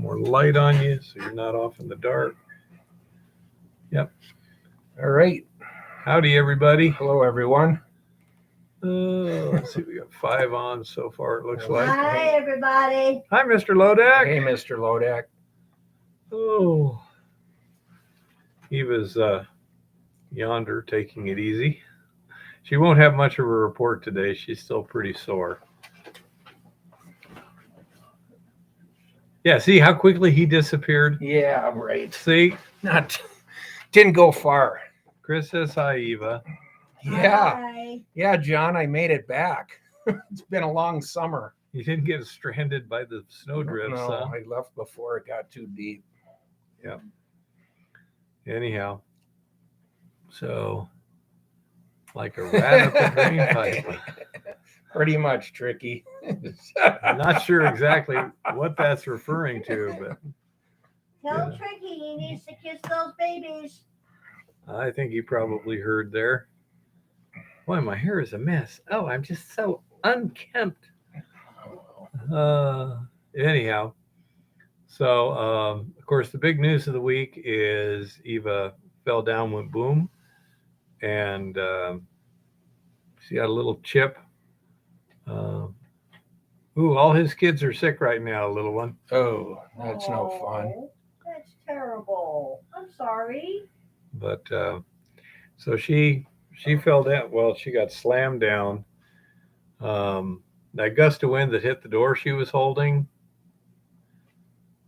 more light on you so you're not off in the dark. Yep. All right. Howdy, everybody. Hello, everyone. Let's see, we got 5 on so far, it looks like. Hi, everybody. Hi, Mr. Lodak. Hey, Mr. Lodak. Oh, Eva's yonder taking it easy. She won't have much of a report today. She's still pretty sore. Yeah, see how quickly he disappeared? Yeah, right. See? Didn't go far. Chris says hi, Eva. Yeah. Hi. Yeah, John, I made it back. It's been a long summer. You didn't get stranded by the snowdrifts, No, huh? I left before it got too deep. Yeah. Anyhow, so like a rat up a drain pipe. Pretty much, Tricky. I'm not sure exactly what that's referring to, but Tell Yeah. Tricky he needs to kiss those babies. I think he probably heard there. Boy, my hair is a mess. Oh, I'm just so unkempt. Anyhow, so of course the big news of the week is Eva fell down, went boom, and she got a little chip. All his kids are sick right now, little one. Oh, that's no fun. Oh, that's terrible. I'm sorry. But so she fell down. Well, she got slammed down. That gust of wind that hit the door she was holding,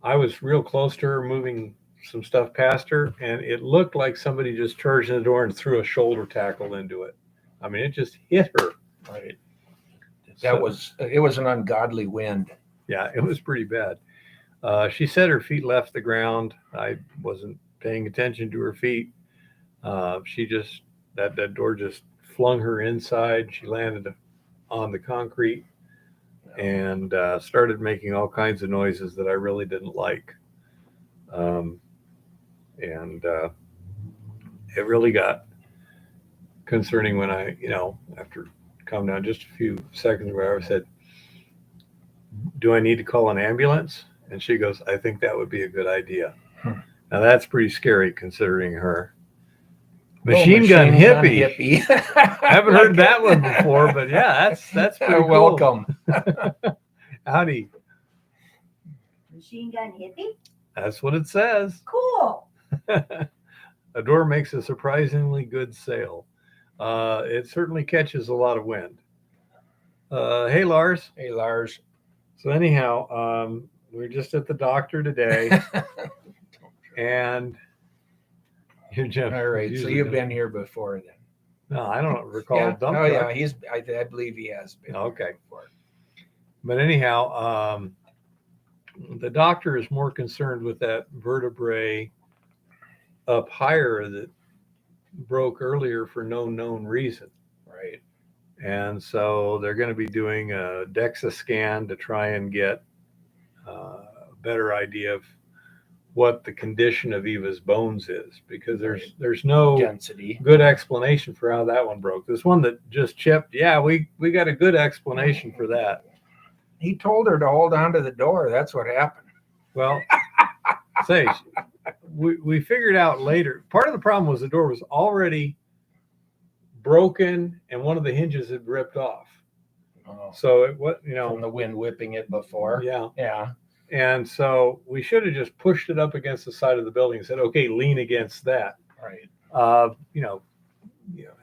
I was real close to her, moving some stuff past her, and it looked like somebody just charged in the door and threw a shoulder tackle into it. I mean, it just hit her. Right. It was an ungodly wind. Yeah, it was pretty bad. She said her feet left the ground. I wasn't paying attention to her feet. She just, that door just flung her inside. She landed on the concrete and started making all kinds of noises that I really didn't like. And it really got concerning when I, after calm down just a few seconds where I said, do I need to call an ambulance? And she goes, I think that would be a good idea. Now that's pretty scary considering her. Machine gun hippie. I haven't heard that one before, but yeah, that's pretty cool. Welcome. Howdy. Machine gun hippie? That's what it says. Cool. A door makes a surprisingly good sail. It certainly catches a lot of wind. Hey, Lars. Hey, Lars. So anyhow, we're just at the doctor today, and you're just All right. So you've been here before then? No, I don't recall. Yeah. Dump Oh, truck. yeah. I believe he has been. Okay. Before. But anyhow, the doctor is more concerned with that vertebrae up higher that broke earlier for no known reason. Right. And so they're going to be doing a DEXA scan to try and get a better idea of what the condition of Eva's bones is, because there's no density, good explanation for how that one broke. This one that just chipped, yeah, we got a good explanation for that. He told her to hold on to the door. That's what happened. Well, say we figured out later. Part of the problem was the door was already broken and one of the hinges had ripped off. Oh. So it was, From the wind whipping it before. Yeah. Yeah. And so we should have just pushed it up against the side of the building and said, okay, lean against that. Right.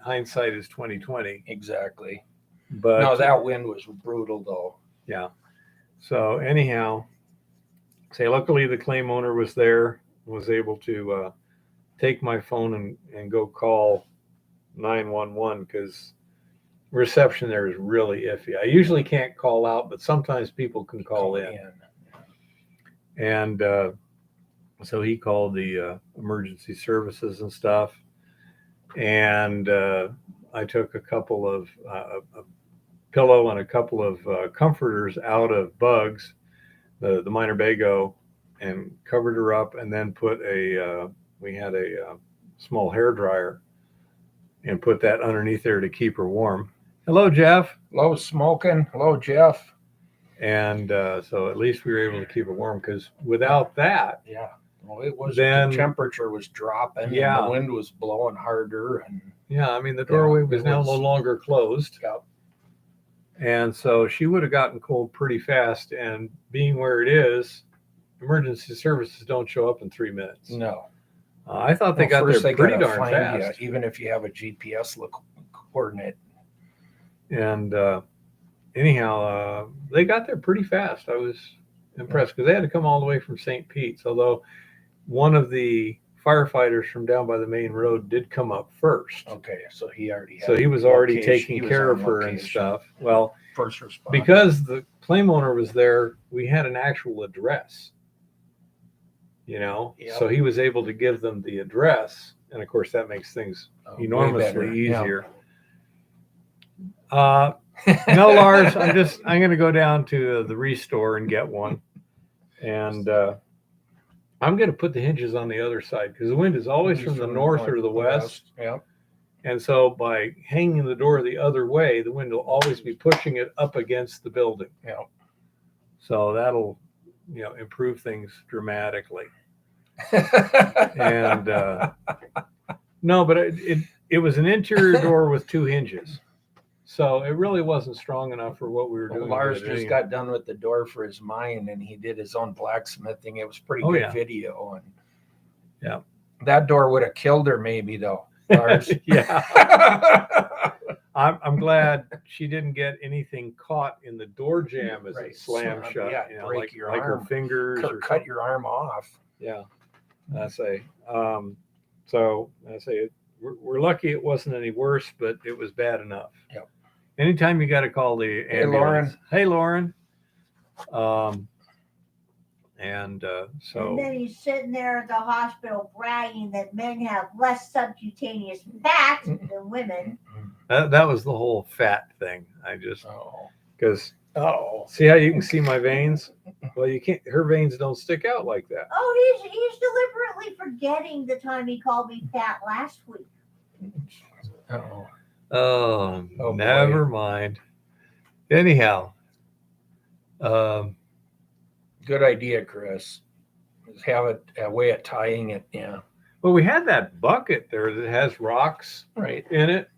Hindsight is 20/20. Exactly. But no, that wind was brutal though. Yeah. So anyhow, luckily the claim owner was there, was able to take my phone and go call 911 because reception there is really iffy. I usually can't call out, but sometimes people can call in. And so he called the emergency services and stuff. And I took a couple of a pillow and a couple of comforters out of Bugs, the minor bago, and covered her up, and then put we had a small hair dryer and put that underneath there to keep her warm. Hello, Jeff. Hello, Smoking. Hello, Jeff. And so at least we were able to keep it warm, because without that, Yeah. Well, it was, Then- the temperature was dropping Yeah. and the wind was blowing harder. And yeah, I mean, the doorway was it now was- no longer closed. yeah, And so she would have gotten cold pretty fast. And being where it is, emergency services don't show up in 3 minutes. no. I thought they got first there they pretty gotta darn find fast. you, even if you have a GPS coordinate. And anyhow, they got there pretty fast. I was impressed, because they had to come all the way from St. Pete's, although one of the firefighters from down by the main road did come up first. Okay, so he already had So he was already location. taking He was care on of her and location. stuff. Well, First response. because the claim owner was there, we had an actual address, Yep. so he was able to give them the address. And of course, that makes things Way better. enormously Yeah. easier. No, Lars, I'm going to go down to the restore and get one. And I'm going to put the hinges on the other side, because the wind is always from the north or the west. Yep. And so by hanging the door the other way, the wind will always be pushing it up against the building. Yeah. So that'll, improve things dramatically. And no, but it was an interior door with 2 hinges. So it really wasn't strong enough for what we were doing. Lars with it just anyway. got done with the door for his mine, and he did his own blacksmithing. It was pretty Oh, good yeah. video. And Yeah. that door would have killed her, maybe, though. Lars. Yeah. I'm glad she didn't get anything caught in the door jamb as Right. it slammed Slam, shut. yeah, break like, your like her arm. fingers or Cut your arm off. Yeah, I say. So I say we're lucky it wasn't any worse, but it was bad enough. Yep. Anytime you got to call the Hey, ambulance. Lauren. Hey, Lauren. So And then he's sitting there at the hospital bragging that men have less subcutaneous fat than women. that was the whole fat thing. I just Oh. because Oh. see how you can see my veins? Well, you can't. Her veins don't stick out like that. Oh, he's deliberately forgetting the time he called me fat last week. Oh. Oh, Oh, never boy. mind. Anyhow, Good idea, Chris. Just have it a way of tying it. Yeah. well, we had that bucket there that has rocks Right. in it,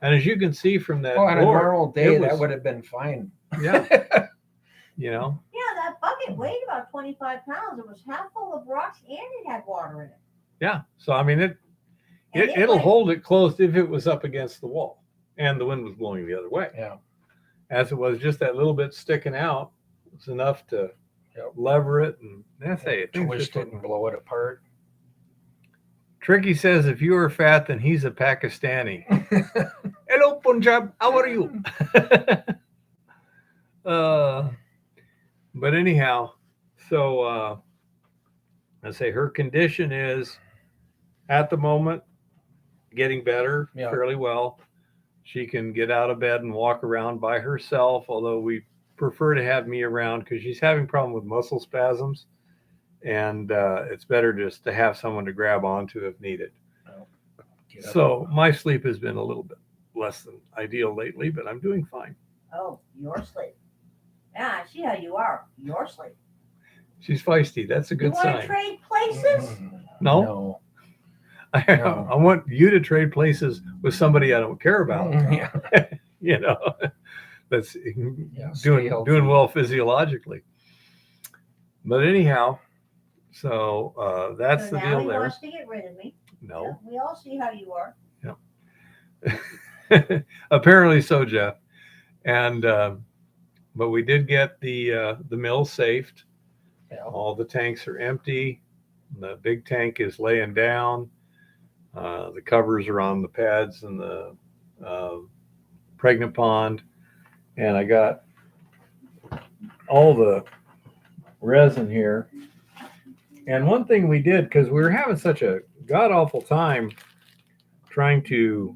and as you can see from that Oh, on a door, normal day, it that was- would have been fine. yeah, Yeah, that bucket weighed about 25 pounds. It was half full of rocks and it had water in it. yeah. So I mean, And it'll went- hold it closed if it was up against the wall and the wind was blowing the other way. Yeah. As it was just that little bit sticking out, it's enough to Yep. lever it, and that's it. Twist it and blow it apart. Tricky says if you are fat, then he's a Pakistani. Hello, Punjab. How are you? But anyhow, so I say her condition is at the moment getting better Yeah. fairly well. She can get out of bed and walk around by herself, although we prefer to have me around because she's having problem with muscle spasms, and it's better just to have someone to grab onto if needed. Get up. So my sleep has been a little bit less than ideal lately, but I'm doing fine. Oh, your sleep. Yeah, I see how you are. Your sleep. She's feisty. That's a You good want to sign. trade places? No, No. I want you to trade places with somebody I don't care about. Yeah. That's Yeah, stay healthy. doing well physiologically. But anyhow, so that's So the now deal he there. wants to get rid of me. No, Yeah, we all see how you are. apparently so, Jeff. And but we did get the mill safed. Yeah. All the tanks are empty. The big tank is laying down. The covers are on the pads and the pregnant pond. And I got all the resin here. And one thing we did, because we were having such a god-awful time trying to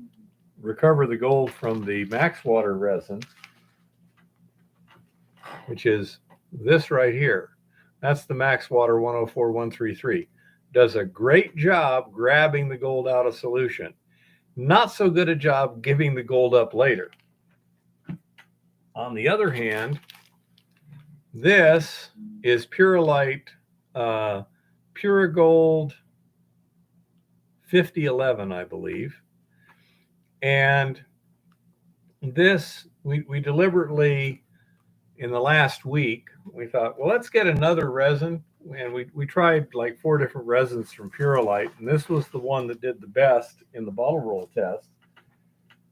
recover the gold from the max water resin, which is this right here. That's the max water 104133. Does a great job grabbing the gold out of solution. Not so good a job giving the gold up later. On the other hand, This is Purolite, Pure Gold 5011, I believe. And this, we deliberately, in the last week, we thought, well, let's get another resin. And we tried like 4 different resins from Purolite, and this was the one that did the best in the bottle roll test.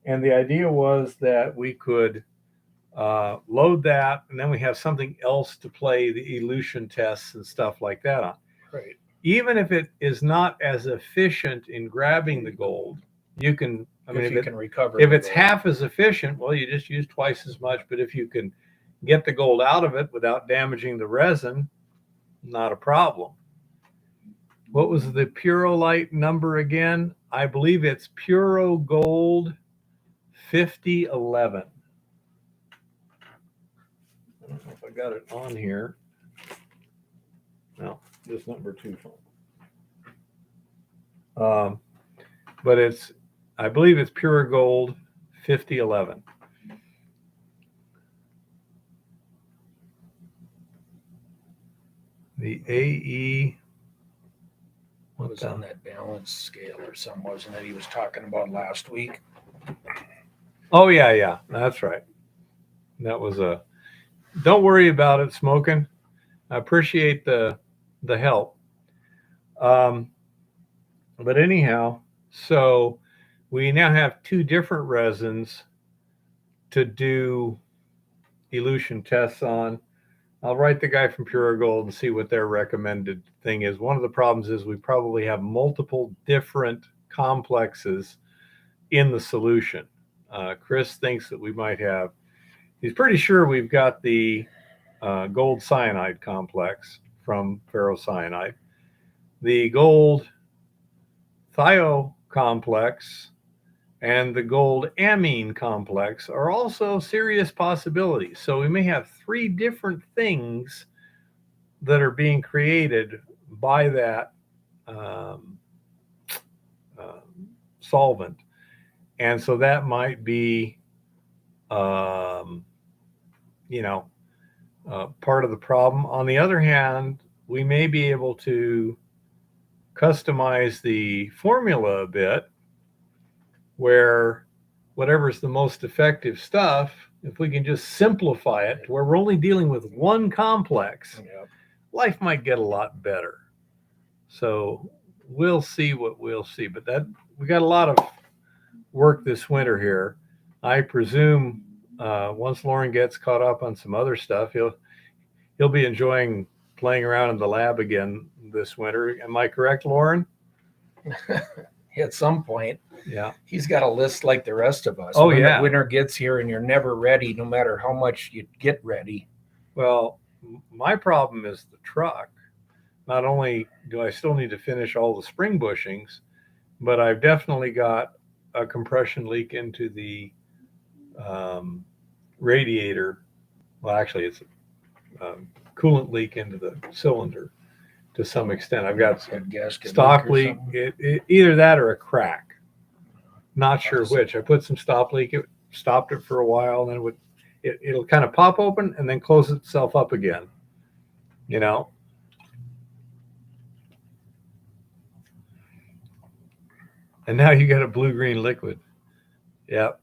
And the idea was that we could load that, and then we have something else to play the elution tests and stuff like that on. Right. Even if it is not as efficient in grabbing the gold, you can, I mean, If you can recover. if the it's gold. half as efficient, well, you just use twice as much. But if you can get the gold out of it without damaging the resin, not a problem. What was the Purolite number again? I believe it's Puro Gold 5011. I don't know if I got it on here. No, this number 2 phone. But it's, I believe it's Pure Gold 5011. The AE. What was on that balance scale or something, wasn't it? He was talking about last week. Oh yeah, that's right. That was a. Don't worry about it smoking. I appreciate the help. But anyhow, so we now have 2 different resins to do elution tests on. I'll write the guy from Pure Gold and see what their recommended thing is. One of the problems is we probably have multiple different complexes in the solution. Chris thinks that we might have, he's pretty sure we've got the gold cyanide complex from ferrocyanide. The gold thio complex and the gold amine complex are also serious possibilities. So we may have 3 different things that are being created by that solvent. And so that might be, part of the problem. On the other hand, we may be able to customize the formula a bit, where whatever's the most effective stuff, if we can just simplify it to where we're only dealing with one complex, life might get a lot better. So we'll see what we'll see. But that, we got a lot of work this winter here. I presume once Lauren gets caught up on some other stuff, he'll be enjoying playing around in the lab again this winter. Am I correct, Lauren? At some point. Yeah. He's got a list like the rest of us. Oh, when yeah. the winter gets here and you're never ready, no matter how much you get ready. Well, my problem is the truck. Not only do I still need to finish all the spring bushings, but I've definitely got a compression leak into the radiator. Well, actually, it's a coolant leak into the cylinder to some extent. I've got A gasket stock leak leak, or either that or a crack. Not sure which. I put some stop leak, it stopped it for a while, and then it'll kind of pop open and then close itself up again. And now you got a blue-green liquid. Yep.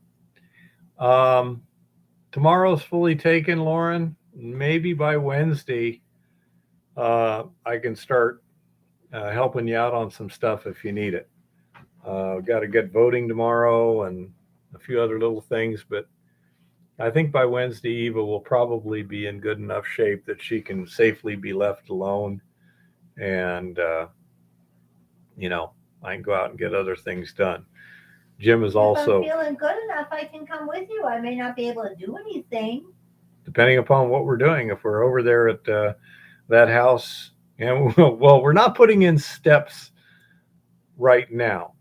Tomorrow's fully taken, Lauren. Maybe by Wednesday, I can start helping you out on some stuff if you need it. Got to get voting tomorrow and a few other little things, but I think by Wednesday, Eva will probably be in good enough shape that she can safely be left alone. And, I can go out and get other things done. Jim is also. If I'm feeling good enough, I can come with you. I may not be able to do anything. Depending upon what we're doing. If we're over there at that house, and well, we're not putting in steps right now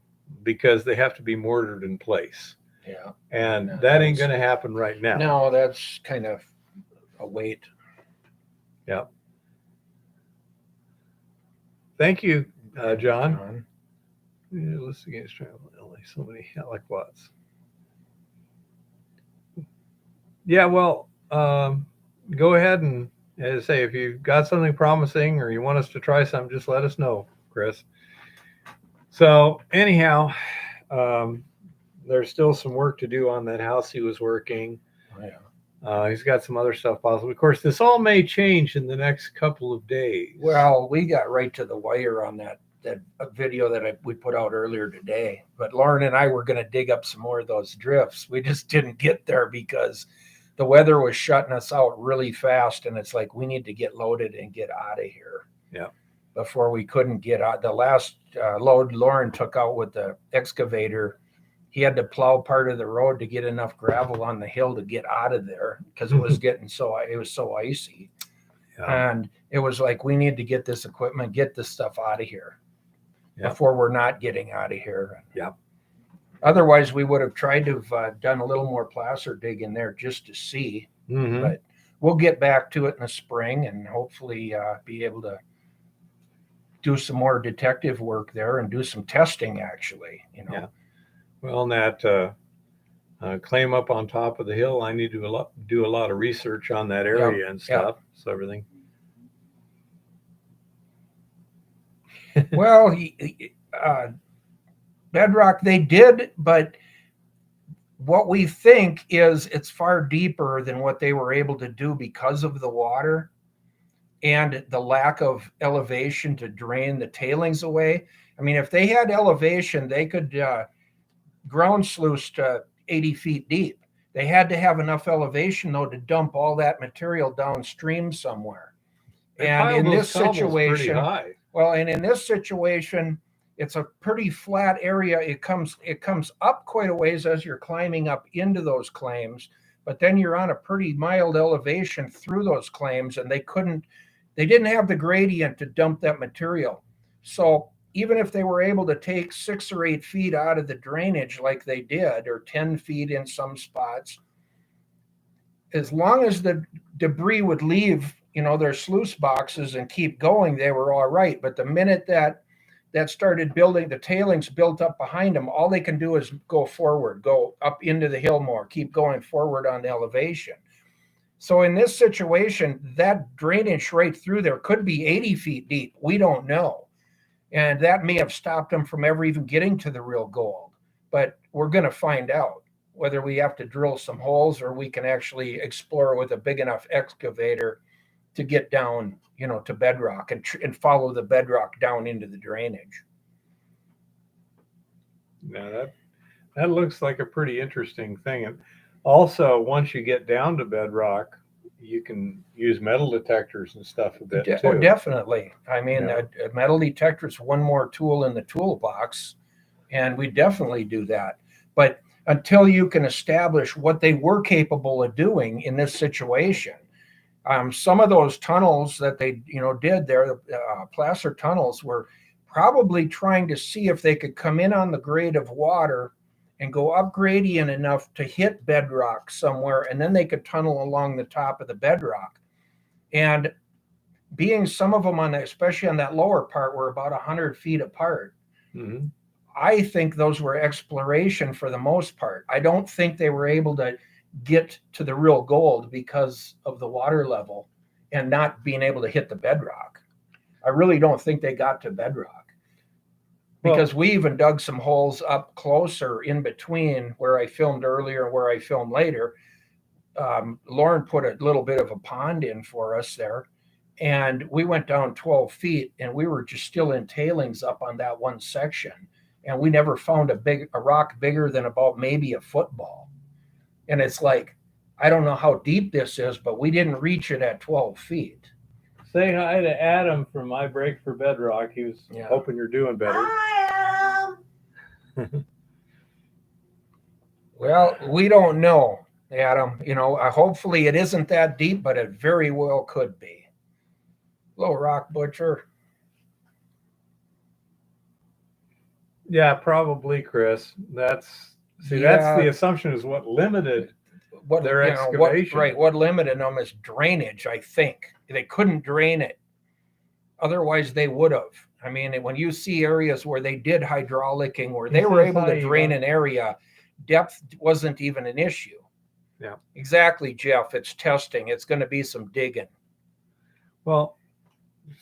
because they have to be mortared in place. Yeah. And that ain't going to happen right now. No, that's kind of a wait. Yeah. Thank you, John. List against travel LA. So many helicquats. Yeah, well, go ahead and as I say, if you've got something promising or you want us to try something, just let us know, Chris. So anyhow, um, there's still some work to do on that house he was working. Oh, yeah. He's got some other stuff possible. Of course, this all may change in the next couple of days. Well, we got right to the wire on that video that we put out earlier today. But Lauren and I were going to dig up some more of those drifts. We just didn't get there because the weather was shutting us out really fast, and it's like we need to get loaded and get out of here. Yeah. Before we couldn't get out. The last load Lauren took out with the excavator, he had to plow part of the road to get enough gravel on the hill to get out of there because it was getting so icy. Yeah. And it was like, we need to get this equipment, get this stuff out of here before we're not getting out of here. Yeah. Otherwise, we would have tried to have done a little more placer dig in there just to see. Mm-hmm. But we'll get back to it in the spring and hopefully be able to do some more detective work there and do some testing, actually. Yeah. Well, in that claim up on top of the hill, I need to do a lot of research on that area and stuff. So everything. Well, bedrock they did, but what we think is it's far deeper than what they were able to do because of the water and the lack of elevation to drain the tailings away. I mean, if they had elevation, they could ground sluice to 80 feet deep. They had to have enough elevation, though, to dump all that material downstream somewhere. And in this situation, and in this situation, it's a pretty flat area. It comes up quite a ways as you're climbing up into those claims, but then you're on a pretty mild elevation through those claims, and they didn't have the gradient to dump that material. So even if they were able to take 6 or 8 feet out of the drainage like they did, or 10 feet in some spots, as long as the debris would leave, their sluice boxes and keep going, they were all right. But the minute that started building, the tailings built up behind them, all they can do is go forward, go up into the hill more, keep going forward on the elevation. So in this situation, that drainage right through there could be 80 feet deep. We don't know. And that may have stopped them from ever even getting to the real gold. But we're going to find out whether we have to drill some holes or we can actually explore with a big enough excavator to get down, to bedrock and follow the bedrock down into the drainage. Yeah, that looks like a pretty interesting thing. And also, once you get down to bedrock, you can use metal detectors and stuff a bit too. Oh, definitely. I mean, a metal detector is one more tool in the toolbox, and we definitely do that. But until you can establish what they were capable of doing in this situation, some of those tunnels that they, did there, placer tunnels, were probably trying to see if they could come in on the grade of water and go up gradient enough to hit bedrock somewhere, and then they could tunnel along the top of the bedrock. And being some of them especially on that lower part, were about 100 feet apart. Mm-hmm. I think those were exploration for the most part. I don't think they were able to get to the real gold because of the water level and not being able to hit the bedrock. I really don't think they got to bedrock. Because we even dug some holes up closer in between where I filmed earlier and where I filmed later. Lauren put a little bit of a pond in for us there, and we went down 12 feet, and we were just still in tailings up on that one section, and we never found a rock bigger than about maybe a football. And it's like, I don't know how deep this is, but we didn't reach it at 12 feet. Say hi to Adam from My Break for Bedrock. He was hoping you're doing better. Hi, Adam. Well, we don't know, Adam. Hopefully it isn't that deep, but it very well could be. Hello, Rock Butcher. Yeah, probably, Chris. That's the assumption, is what limited their excavation. What limited them is drainage, I think. They couldn't drain it. Otherwise, they would have. I mean, when you see areas where they did hydraulicking, where they were able to drain an area, depth wasn't even an issue. Yeah. Exactly, Jeff. It's testing. It's going to be some digging. Well,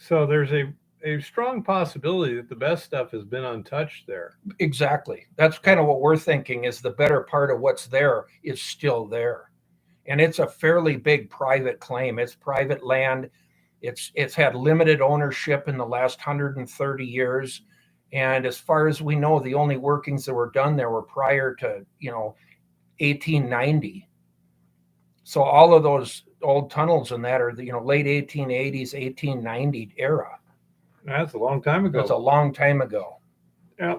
so there's a strong possibility that the best stuff has been untouched there. Exactly. That's kind of what we're thinking, is the better part of what's there is still there. And it's a fairly big private claim. It's private land. It's had limited ownership in the last 130 years. And as far as we know, the only workings that were done there were prior to, 1890. So all of those old tunnels and that are the, late 1880s, 1890 era. That's a long time ago. That's a long time ago. Yeah.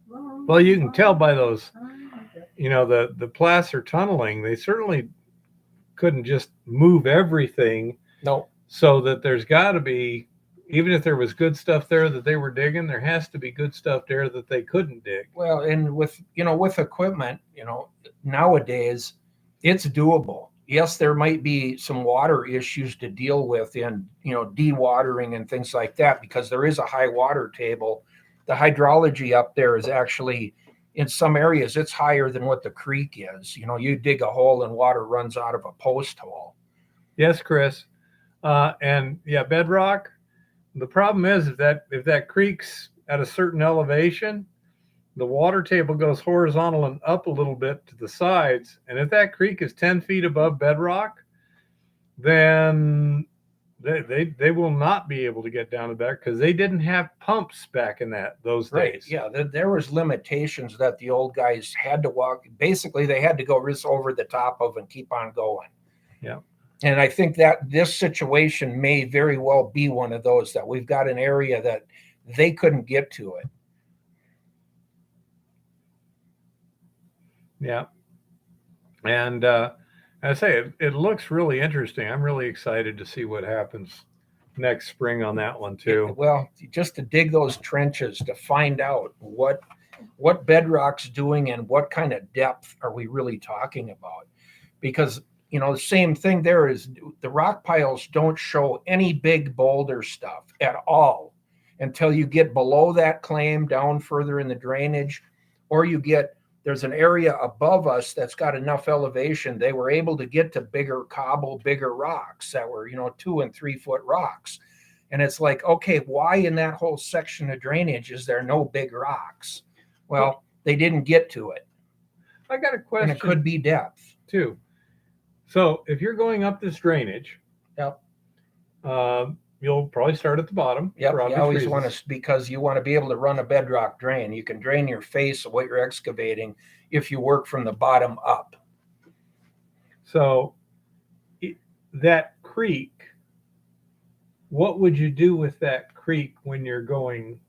Well, you can tell by those, the placer tunneling, they certainly couldn't just move everything. No. So that there's got to be, even if there was good stuff there that they were digging, there has to be good stuff there that they couldn't dig. Well, and with equipment, nowadays it's doable. Yes, there might be some water issues to deal with in, dewatering and things like that, because there is a high water table. The hydrology up there is actually, in some areas, it's higher than what the creek is. You dig a hole and water runs out of a post hole. Yes, Chris. And yeah, bedrock. The problem is if that creek's at a certain elevation, the water table goes horizontal and up a little bit to the sides. And if that creek is 10 feet above bedrock, then they will not be able to get down to that, because they didn't have pumps back in those days. Yeah, there was limitations that the old guys had to walk. Basically, they had to go just over the top of and keep on going. Yeah. And I think that this situation may very well be one of those, that we've got an area that they couldn't get to it. Yeah. And I say it looks really interesting. I'm really excited to see what happens next spring on that one too. Well, just to dig those trenches to find out what bedrock's doing and what kind of depth are we really talking about. Because the same thing there is, the rock piles don't show any big boulder stuff at all until you get below that claim, down further in the drainage, or there's an area above us that's got enough elevation. They were able to get to bigger rocks that were, 2 and 3 foot rocks. And it's like, okay, why in that whole section of drainage is there no big rocks? Well, they didn't get to it. I got a question. And it could be depth too. So if you're going up this drainage, yep, you'll probably start at the bottom. Yep, you always want to, because you want to be able to run a bedrock drain. You can drain your face of what you're excavating if you work from the bottom up. So that creek, what would you do with that creek when you're going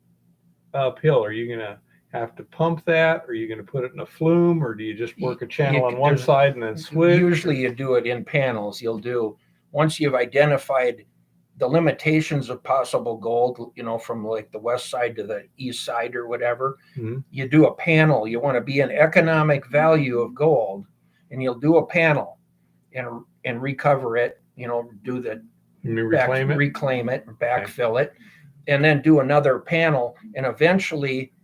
uphill? Are you going to have to pump that? Are you going to put it in a flume, or do you just work a channel on one side and then switch? Usually you do it in panels. Once you've identified the limitations of possible gold, from like the west side to the east side or whatever, mm-hmm. You do a panel. You want to be an economic value of gold, and you'll do a panel and recover it, do the reclaim it, backfill it, and then do another panel. And eventually,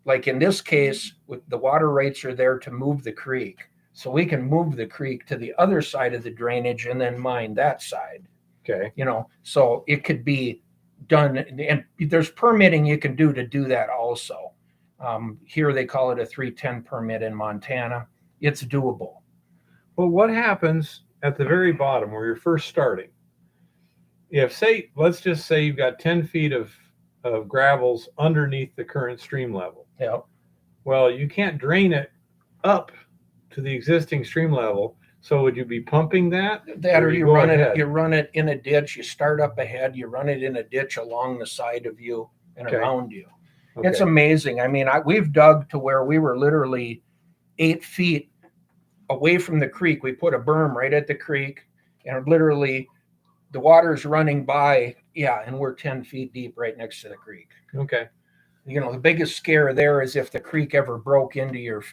like in this case, with the water rates are there to move the creek. So we can move the creek to the other side of the drainage and then mine that side. Okay. So it could be done, and there's permitting you can do that also. Here they call it a 310 permit in Montana. It's doable. Well, what happens at the very bottom where you're first starting? Let's just say you've got 10 feet of gravels underneath the current stream level. Yeah. Well, you can't drain it up to the existing stream level. So would you be pumping that? Or you run it in a ditch. You start up ahead, you run it in a ditch along the side of you and around you. Okay. It's amazing. I mean, we've dug to where we were literally 8 feet away from the creek. We put a berm right at the creek, and literally the water's running by. Yeah. And we're 10 feet deep right next to the creek. Okay. The biggest scare there is if the creek ever broke into your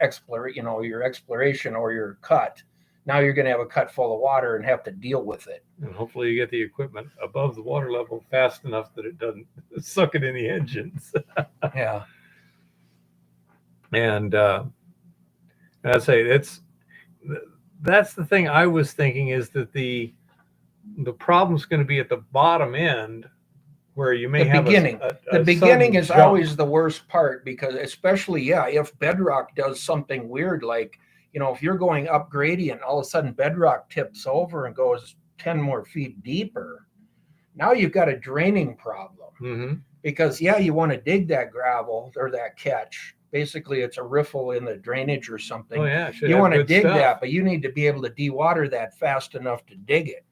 exploration or your cut. Now you're going to have a cut full of water and have to deal with it. And hopefully you get the equipment above the water level fast enough that it doesn't suck it in the engines. Yeah. And I say that's the thing I was thinking, is that the the problem's going to be at the bottom end where you may The have beginning. a The beginning sudden is jump. always the worst part, because especially, yeah, if bedrock does something weird, like, if you're going up gradient, all of a sudden bedrock tips over and goes 10 more feet deeper, now you've got a draining problem. Mm-hmm. Because, yeah, you want to dig that gravel or that catch. Basically, it's a riffle in the drainage or something. Oh yeah, it should You have want to good dig stuff. that, but you need to be able to dewater that fast enough to dig it.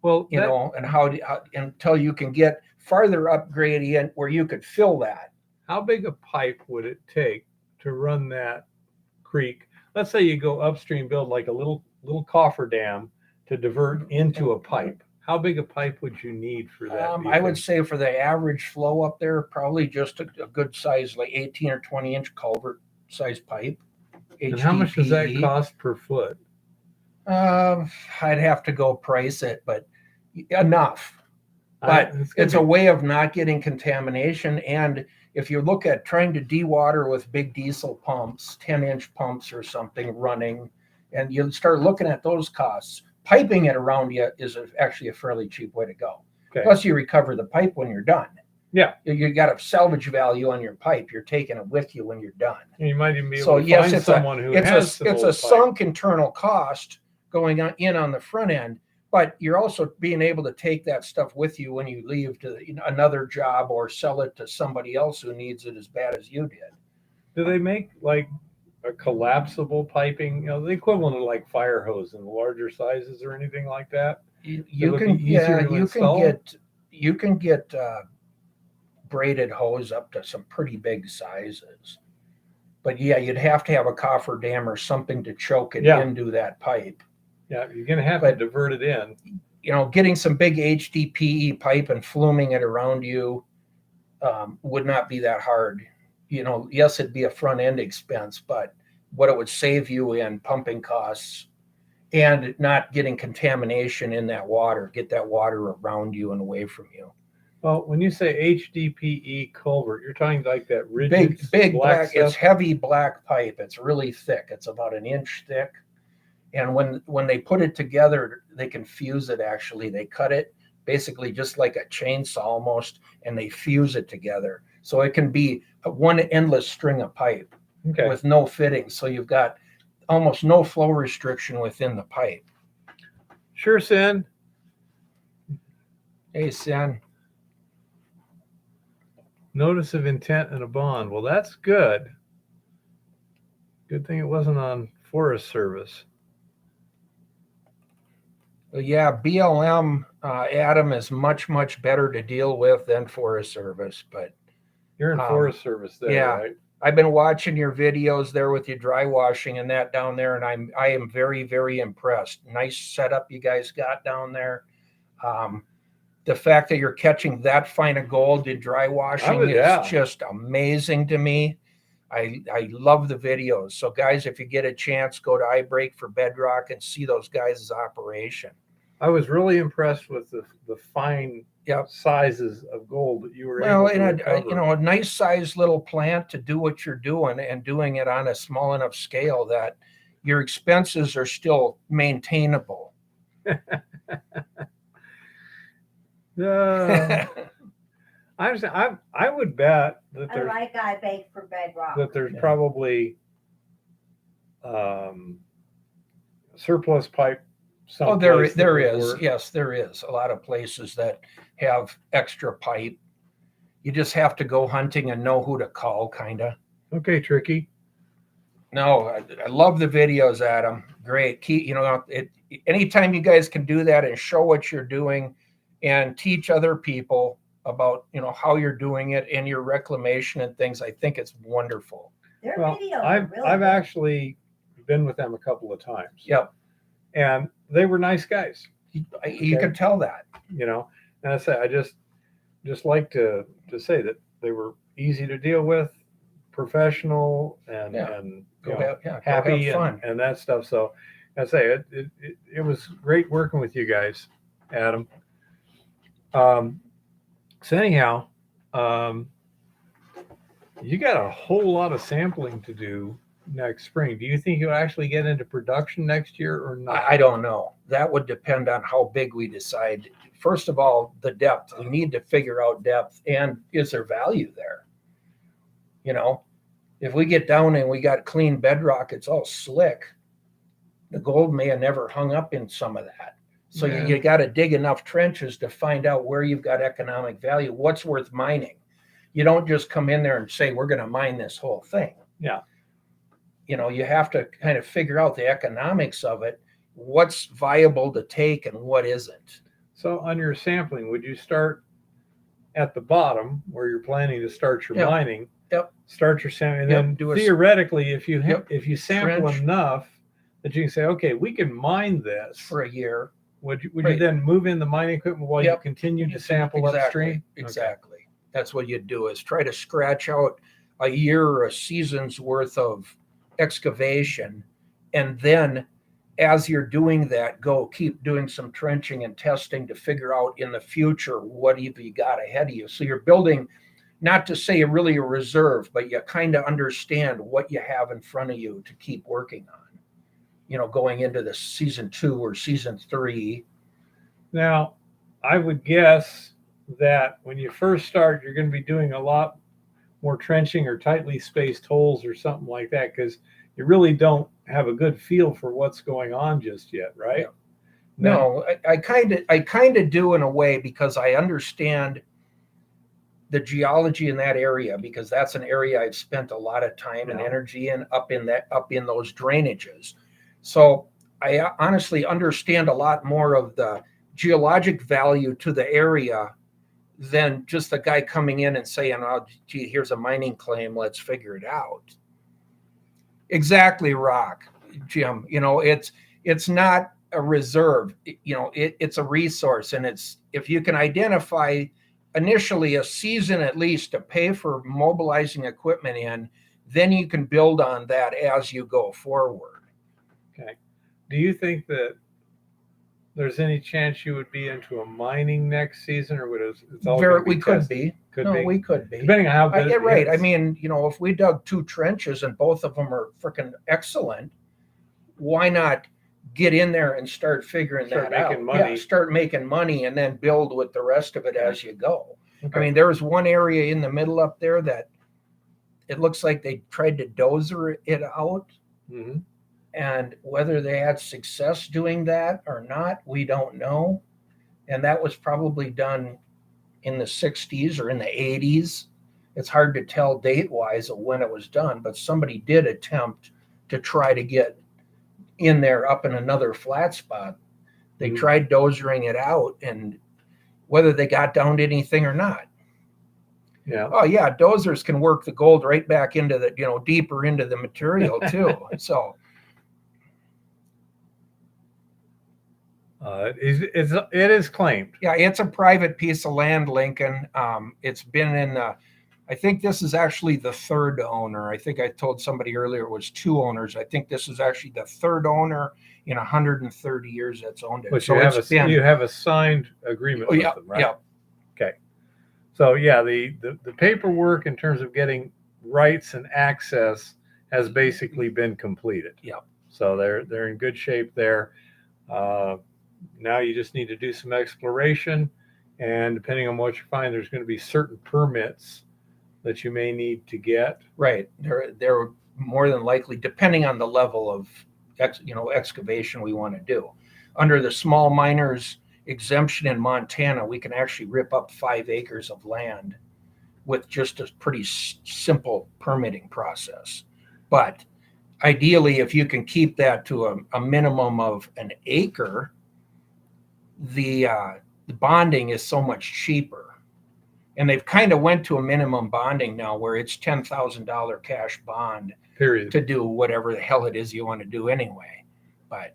Well, And how until you can get farther up gradient where you could fill that. how big a pipe would it take to run that creek? Let's say you go upstream, build like a little cofferdam to divert into a pipe. How big a pipe would you need for that? I would say for the average flow up there, probably just a good size, like 18 or 20-inch culvert size pipe. And how much does that HDPE. cost per foot? I'd have to go price it, but enough. But it's a way of not getting contamination. And if you look at trying to dewater with big diesel pumps, 10-inch pumps or something running, and you start looking at those costs, piping it around you is actually a fairly cheap way to go. Okay. Plus, you recover the pipe when you're done. Yeah. You got a salvage value on your pipe. You're taking it with you when you're done. And you might even be able to find someone who has it's a sunk internal cost going on the front end, but you're also being able to take that stuff with you when you leave to another job or sell it to somebody else who needs it as bad as you did. Do they make like a collapsible piping, the equivalent of like fire hose in the larger sizes or anything like that? You can get braided hose up to some pretty big sizes. But yeah, you'd have to have a cofferdam or something to choke it into that pipe. Yeah, you're going to have to divert it in. Getting some big HDPE pipe and fluming it around you would not be that hard. Yes, it'd be a front end expense, but what it would save you in pumping costs and not getting contamination in that water, get that water around you and away from you. Well, when you say HDPE culvert, you're talking like that rigid big black stuff? It's heavy black pipe. It's really thick. It's about an inch thick. And when they put it together, they can fuse it. Actually, they cut it basically just like a chainsaw almost, and they fuse it together. So it can be one endless string of pipe with no fitting. So you've got almost no flow restriction within the pipe. Sure, Sin. Hey, Sin. Notice of intent and a bond. Well, that's good. Good thing it wasn't on Forest Service. Yeah, BLM, Adam, is much, much better to deal with than Forest Service. But you're in Forest Service there, right? I've been watching your videos there with your dry washing and that down there, and I am very, very impressed. Nice setup you guys got down there. The fact that you're catching that fine of gold in dry washing is just amazing to me. I love the videos. So guys, if you get a chance, go to iBreak for Bedrock and see those guys' operation. I was really impressed with the fine sizes of gold that you were able to recover. A nice sized little plant to do what you're doing and doing it on a small enough scale that your expenses are still maintainable. I would bet that there's iBake for Bedrock. That there's probably surplus pipe. There is. Yes, there is a lot of places that have extra pipe. You just have to go hunting and know who to call, kind of. Okay, Tricky. No, I love the videos, Adam. Great. Anytime you guys can do that and show what you're doing and teach other people about how you're doing it and your reclamation and things, I think it's wonderful. I've actually been with them a couple of times. Yep. And they were nice guys. You could tell that. And I say I just like to say that they were easy to deal with, professional, and happy and that stuff. So I say it was great working with you guys, Adam. So anyhow, you got a whole lot of sampling to do next spring. Do you think you'll actually get into production next year or not? I don't know. That would depend on how big we decide. First of all, the depth. We need to figure out depth, and is there value there? You know, if we get down and we got clean bedrock, it's all slick. The gold may have never hung up in some of that. So Yeah. you got to dig enough trenches to find out where you've got economic value, what's worth mining. You don't just come in there and say, we're going to mine this whole thing. Yeah. You know, you have to kind of figure out the economics of it, what's viable to take and what isn't. So on your sampling, would you start at the bottom where you're planning to start your Yep. mining? Yep. Start your sampling, and Yep. then Do a- theoretically, if you Yep. if you sample Trench. enough that you can say, okay, we can mine this For a year. Would you Right. then move in the mining equipment while you Yep. continue to sample upstream? Exactly. That's what you do, is try to scratch out a year or a season's worth of excavation. And then as you're doing that, keep doing some trenching and testing to figure out in the future what have you got ahead of you. So you're building, not to say really a reserve, but you kind of understand what you have in front of you to keep working on. You know, going into the season 2 or season 3. Now, I would guess that when you first start, you're going to be doing a lot more trenching or tightly spaced holes or something like that, because you really don't have a good feel for what's going on just yet, right? Yeah. No, I kind of do in a way, because I understand the geology in that area, because that's an area I've spent a lot of time and energy in, up in those drainages. So I honestly understand a lot more of the geologic value to the area than just the guy coming in and saying, oh, gee, here's a mining claim, let's figure it out. Exactly, Rock, Jim. You know, it's not a reserve. You know, it's a resource, and it's, if you can identify initially a season at least to pay for mobilizing equipment in, then you can build on that as you go forward. Okay. Do you think that there's any chance you would be into a mining next season, or would it's all gonna be We could tested? be. Could No, be. we could be. Depending on how good Yeah, it right. I is. mean, you know, if we dug 2 trenches and both of them are freaking excellent, why not get in there and start figuring Start that making out? money. Yeah, start making money and then build with the rest of it as you go. Okay. I mean, there was one area in the middle up there that it looks like they tried to dozer it out. Mhm. And whether they had success doing that or not, we don't know. And that was probably done in the 60s or in the 80s. It's hard to tell date-wise of when it was done, but somebody did attempt to try to get in there up in another flat spot. They tried dozering it out, and whether they got down to anything or not. Yeah. Oh yeah, dozers can work the gold right back into the, you know, deeper into the material too. So it is claimed. yeah, it's a private piece of land, Lincoln. It's been in the, I think this is actually the 3rd owner. I think I told somebody earlier it was 2 owners. I think this is actually the 3rd owner in 130 years that's owned it. But So you have a signed agreement with them, right? Yeah. Okay. So yeah, the paperwork in terms of getting rights and access has basically been completed. Yeah. So they're in good shape there. Now you just need to do some exploration, and depending on what you find, there's going to be certain permits that you may need to get. Right. They're more than likely, depending on the level of excavation we want to do. Under the small miners exemption in Montana, we can actually rip up 5 acres of land with just a pretty simple permitting process. But ideally, if you can keep that to a minimum of an acre, the bonding is so much cheaper. And they've kind of went to a minimum bonding now where it's $10,000 cash bond Period. to do whatever the hell it is you want to do anyway. But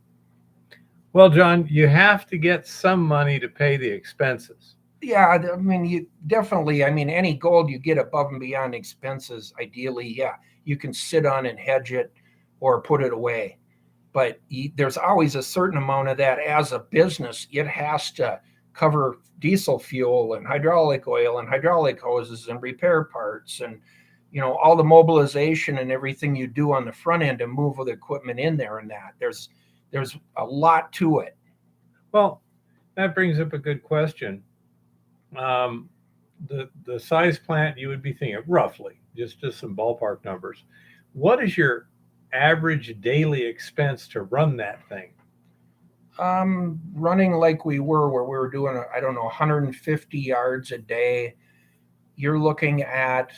well, John, you have to get some money to pay the expenses. yeah, I mean, you definitely, I mean, any gold you get above and beyond expenses, ideally, yeah, you can sit on and hedge it or put it away. But there's always a certain amount of that as a business. It has to cover diesel fuel and hydraulic oil and hydraulic hoses and repair parts and, all the mobilization and everything you do on the front end to move the equipment in there and that. There's a lot to it. Well, that brings up a good question. The size plant you would be thinking of, roughly, just some ballpark numbers. What is your average daily expense to run that thing? Running like we were, where we were doing, 150 yards a day, you're looking at,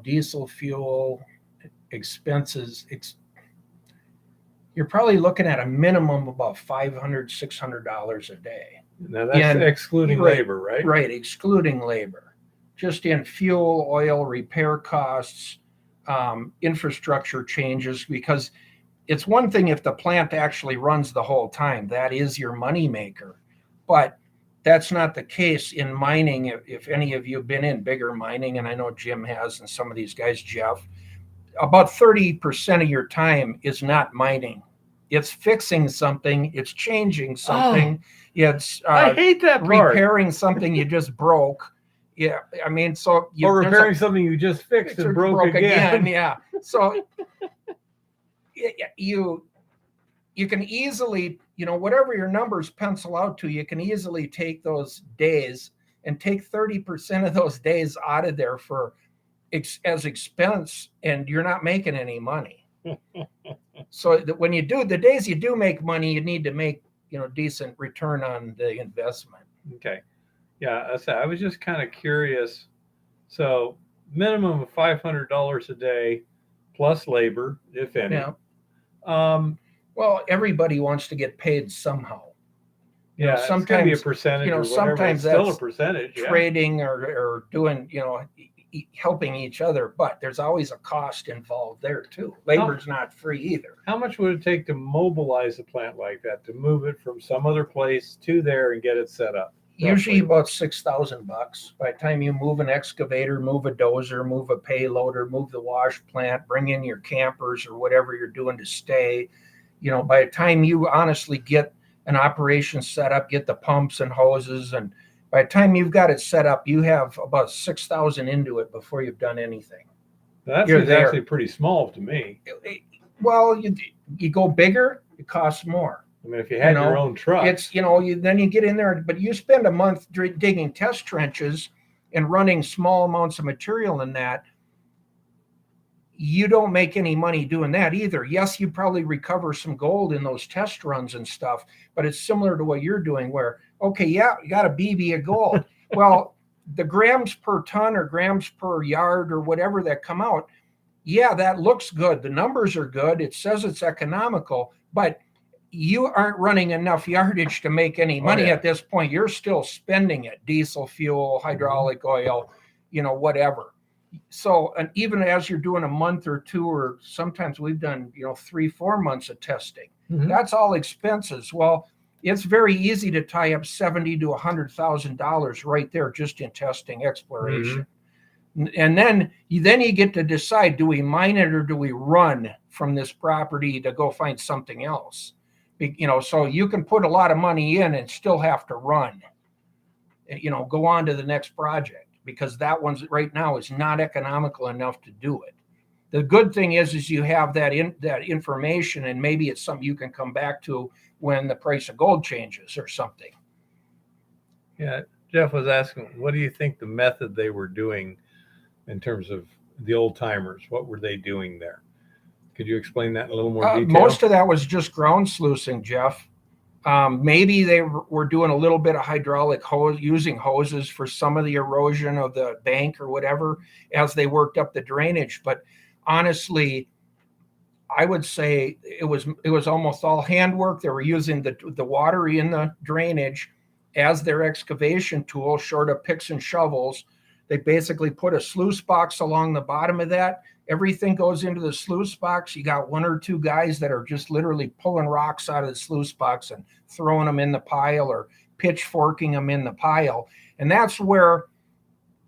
diesel fuel expenses. You're probably looking at a minimum of about $500, $600 a day. Now that's excluding labor, right? Right, excluding labor. Just in fuel, oil, repair costs, infrastructure changes, because it's one thing if the plant actually runs the whole time. That is your money maker. But that's not the case in mining. If any of you have been in bigger mining, and I know Jim has, and some of these guys, Jeff, about 30% of your time is not mining. It's fixing something. It's changing something. It's I hate that part. Repairing something you just broke. Yeah, I mean, so or repairing something you just fixed and broke again. Yeah, so you can easily, whatever your numbers pencil out to, you can easily take those days and take 30% of those days out of there as expense, and you're not making any money. So when you do the days you do make money, you need to make decent return on the investment. Okay, yeah, I was just kind of curious. So minimum of $500 a day plus labor, if any. Yeah. Well, everybody wants to get paid somehow. Yeah, sometimes it's going to be a percentage. Or sometimes that's still a percentage. Trading or doing, helping each other, but there's always a cost involved there too. Labor's not free either. How much would it take to mobilize a plant like that, to move it from some other place to there and get it set up? Usually about $6,000. By the time you move an excavator, move a dozer, move a payloader, move the wash plant, bring in your campers or whatever you're doing to stay, by the time you honestly get an operation set up, get the pumps and hoses, and by the time you've got it set up, you have about 6,000 into it before you've done anything. That seems actually pretty small to me. Well, you go bigger, it costs more. I mean, if you had your own truck, it's then you get in there, but you spend a month digging test trenches and running small amounts of material in that. You don't make any money doing that either. Yes, you probably recover some gold in those test runs and stuff, but it's similar to what you're doing where, okay, yeah, you got a BB of gold. Well, the grams per ton or grams per yard or whatever that come out, yeah, that looks good. The numbers are good. It says it's economical, but you aren't running enough yardage to make any money at this point. You're still spending it, diesel fuel, hydraulic oil, whatever. So, and even as you're doing a month or two, or sometimes we've done, 3-4 months of testing, that's all expenses. Well, it's very easy to tie up $70,000 to $100,000 right there just in testing exploration. And then you get to decide, do we mine it or do we run from this property to go find something else? So you can put a lot of money in and still have to run, go on to the next project, because that one's right now is not economical enough to do it. The good thing is you have that information, and maybe it's something you can come back to when the price of gold changes or something. Yeah, Jeff was asking, what do you think the method they were doing in terms of the old timers? What were they doing there? Could you explain that in a little more detail? Most of that was just ground sluicing, Jeff. Maybe they were doing a little bit of hydraulic hose, using hoses for some of the erosion of the bank or whatever as they worked up the drainage. But honestly, I would say it was almost all handwork. They were using the water in the drainage as their excavation tool, short of picks and shovels. They basically put a sluice box along the bottom of that. Everything goes into the sluice box. You got 1 or 2 guys that are just literally pulling rocks out of the sluice box and throwing them in the pile or pitchforking them in the pile. And that's where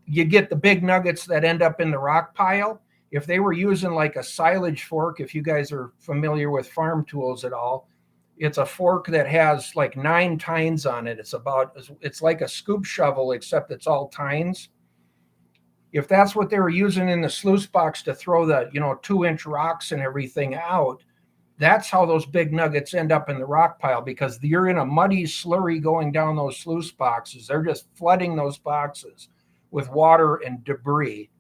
you get the big nuggets that end up in the rock pile. If they were using like a silage fork, if you guys are familiar with farm tools at all, it's a fork that has like 9 tines on it. It's like a scoop shovel, except it's all tines. if that's what they were using in the sluice box to throw the 2-inch rocks and everything out, that's how those big nuggets end up in the rock pile, because you're in a muddy slurry going down those sluice boxes. They're just flooding those boxes with water and debris,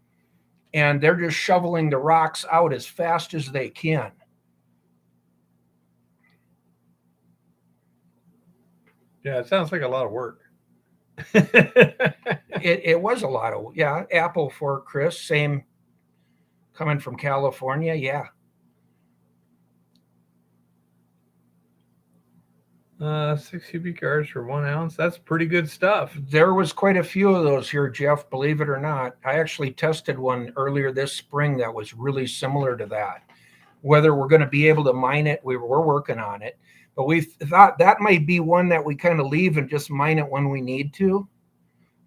and they're just shoveling the rocks out as fast as they can. Yeah, it sounds like a lot of work. It was a lot of, yeah. Apple for Chris, same, coming from California, yeah. 6 cubic yards for 1 ounce. That's pretty good stuff. There was quite a few of those here, Jeff, believe it or not. I actually tested one earlier this spring that was really similar to that. Whether we're going to be able to mine it, we're working on it. But we thought that might be one that we kind of leave and just mine it when we need to.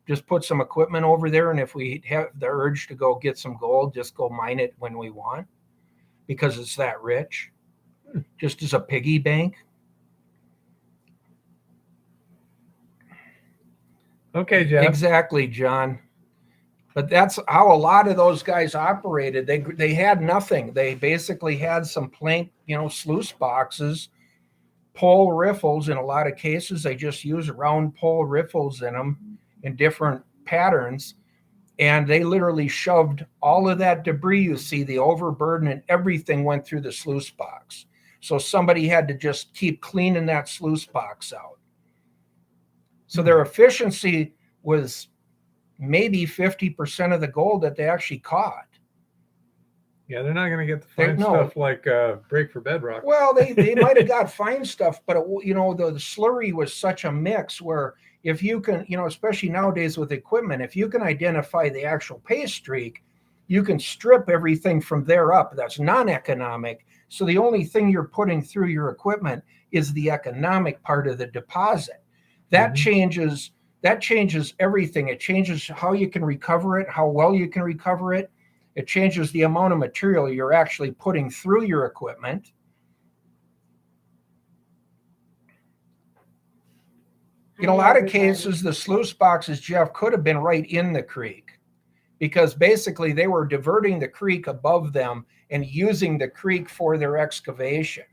Just put some equipment over there, and if we have the urge to go get some gold, just go mine it when we want, because it's that rich, just as a piggy bank. Okay, Jeff. Exactly, John. But that's how a lot of those guys operated. They had nothing. They basically had some plank, sluice boxes, pole riffles. In a lot of cases, they just use round pole riffles in them in different patterns. And they literally shoved all of that debris you see, the overburden and everything, went through the sluice box. So somebody had to just keep cleaning that sluice box out. So their efficiency was maybe 50% of the gold that they actually caught. Yeah, they're not going to get the fine stuff like break for bedrock. Well, they might have got fine stuff, but the slurry was such a mix where if you can, especially nowadays with equipment, if you can identify the actual pay streak, you can strip everything from there up. That's non-economic. So the only thing you're putting through your equipment is the economic part of the deposit. That changes everything. It changes how you can recover it, how well you can recover it. It changes the amount of material you're actually putting through your equipment. In a lot of cases, the sluice boxes, Jeff, could have been right in the creek, because basically they were diverting the creek above them and using the creek for their excavation.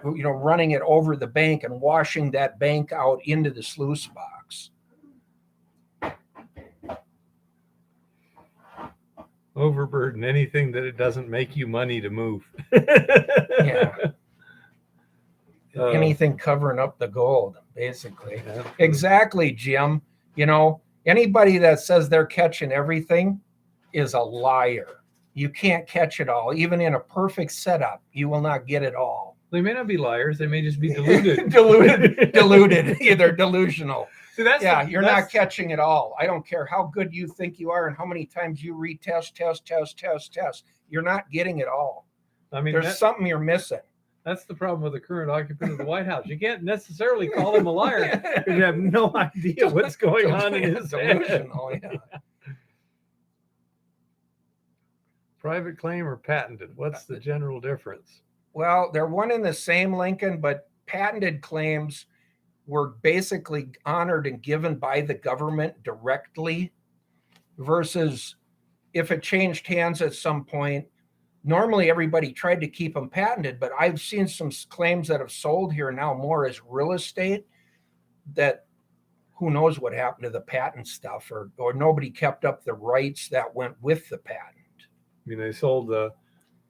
Running it over the bank and washing that bank out into the sluice box. Overburden anything that it doesn't make you money to move. Yeah. Anything covering up the gold, basically. Yeah. Exactly, Jim. Anybody that says they're catching everything is a liar. You can't catch it all. Even in a perfect setup, you will not get it all. They may not be liars. They may just be deluded. Deluded. They're delusional. See, you're not catching it all. I don't care how good you think you are and how many times you retest, test. You're not getting it all. I mean, there's something you're missing. That's the problem with the current occupant of the White House. You can't necessarily call him a liar because you have no idea what's going on in his head. Yeah. Private claim or patented? What's the general difference? Well, they're one and the same, Lincoln, but patented claims were basically honored and given by the government directly, versus if it changed hands at some point. Normally everybody tried to keep them patented, but I've seen some claims that have sold here now more as real estate, that who knows what happened to the patent stuff, or nobody kept up the rights that went with the patent. I mean, they sold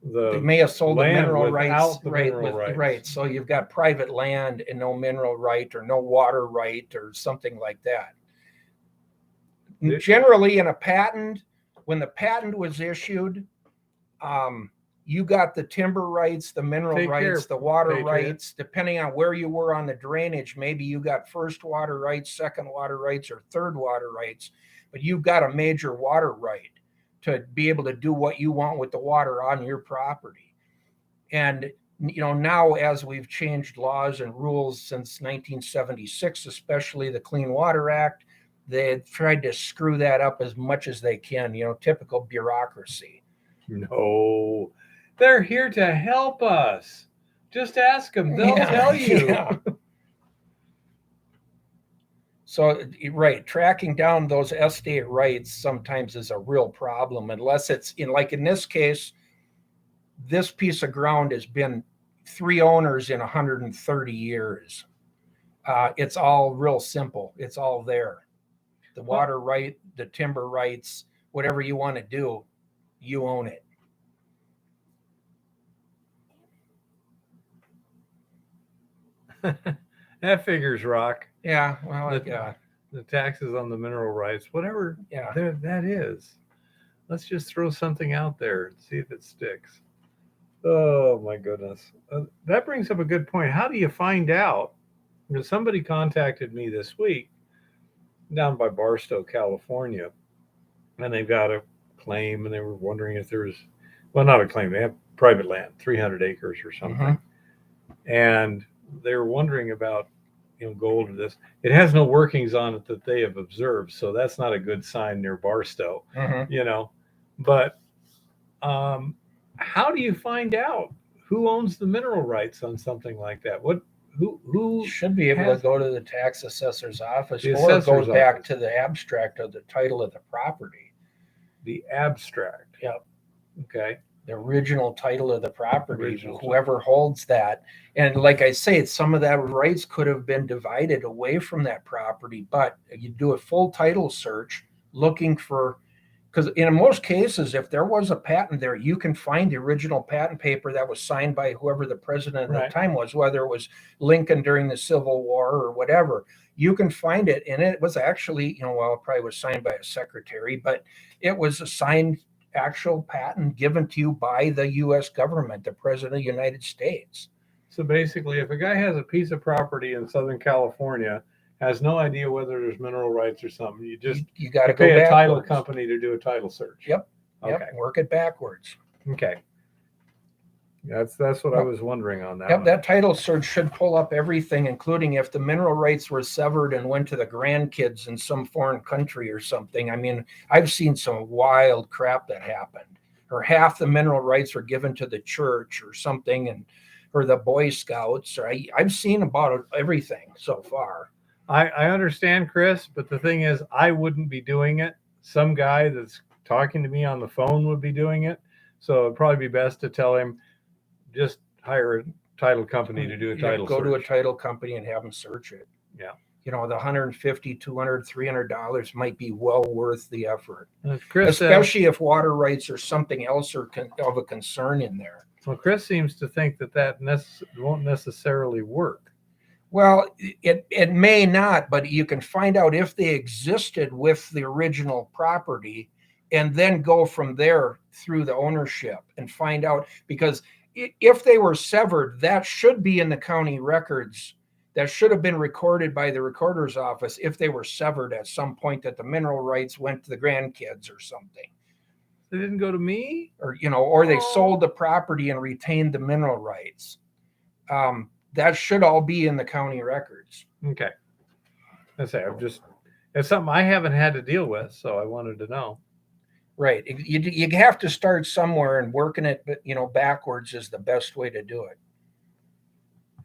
they may have sold the mineral rights, rights. Right. So you've got private land and no mineral right or no water right or something like that. Generally, in a patent, when the patent was issued, you got the timber rights, the mineral rights, the water rights, depending on where you were on the drainage. Maybe you got first water rights, second water rights, or third water rights, but you've got a major water right to be able to do what you want with the water on your property. And, now as we've changed laws and rules since 1976, especially the Clean Water Act, they've tried to screw that up as much as they can, typical bureaucracy. No, they're here to help us. Just ask them. They'll tell you. Yeah. So, right, tracking down those estate rights sometimes is a real problem unless it's in this case, this piece of ground has been 3 owners in 130 years. It's all real simple. It's all there. The water right, the timber rights, whatever you want to do, you own it. That figures, Rock. Yeah, well, The taxes on the mineral rights, whatever yeah. that is. Let's just throw something out there and see if it sticks. Oh my goodness. That brings up a good point. How do you find out? Because somebody contacted me this week down by Barstow, California, and they've got a claim, and they were wondering if there's, well, not a claim, they have private land, 300 acres or something. And they were wondering about, gold or this. It has no workings on it that they have observed, so that's not a good sign near Barstow, But how do you find out who owns the mineral rights on something like that? Who should be able to go to the tax assessor's office or go back to the abstract of the title of the property. The abstract. Yep. Okay. The original title of the property, whoever holds that. And like I say, some of that rights could have been divided away from that property, but you do a full title search looking for, because in most cases, if there was a patent there, you can find the original patent paper that was signed by whoever the president at the time was, whether it was Lincoln during the Civil War or whatever. You can find it, and it was actually, it probably was signed by a secretary, but it was a signed actual patent given to you by the U.S. government, the president of the United States. So basically, if a guy has a piece of property in Southern California, has no idea whether there's mineral rights or something, you got to pay a title company to do a title search. Yep. Okay. Yep. Work it backwards. Okay. That's what I was wondering on that. Yep, that title search should pull up everything, including if the mineral rights were severed and went to the grandkids in some foreign country or something. I mean, I've seen some wild crap that happened. Or half the mineral rights were given to the church or something, or the Boy Scouts. Or I've seen about everything so far. I understand, Chris, but the thing is, I wouldn't be doing it. Some guy that's talking to me on the phone would be doing it. So it'd probably be best to tell him, just hire a title company to do a title search. Go to a title company and have them search it. Yeah. The $150, $200, $300 might be well worth the effort. Chris, especially if water rights or something else are of a concern in there. Well, Chris seems to think that won't necessarily work. Well, it may not, but you can find out if they existed with the original property and then go from there through the ownership and find out, because if they were severed, that should be in the county records. That should have been recorded by the recorder's office if they were severed at some point, that the mineral rights went to the grandkids or something. They didn't go to me? Or they sold the property and retained the mineral rights. That should all be in the county records. Okay. It's something I haven't had to deal with, so I wanted to know. Right. You have to start somewhere, and working it, backwards is the best way to do it.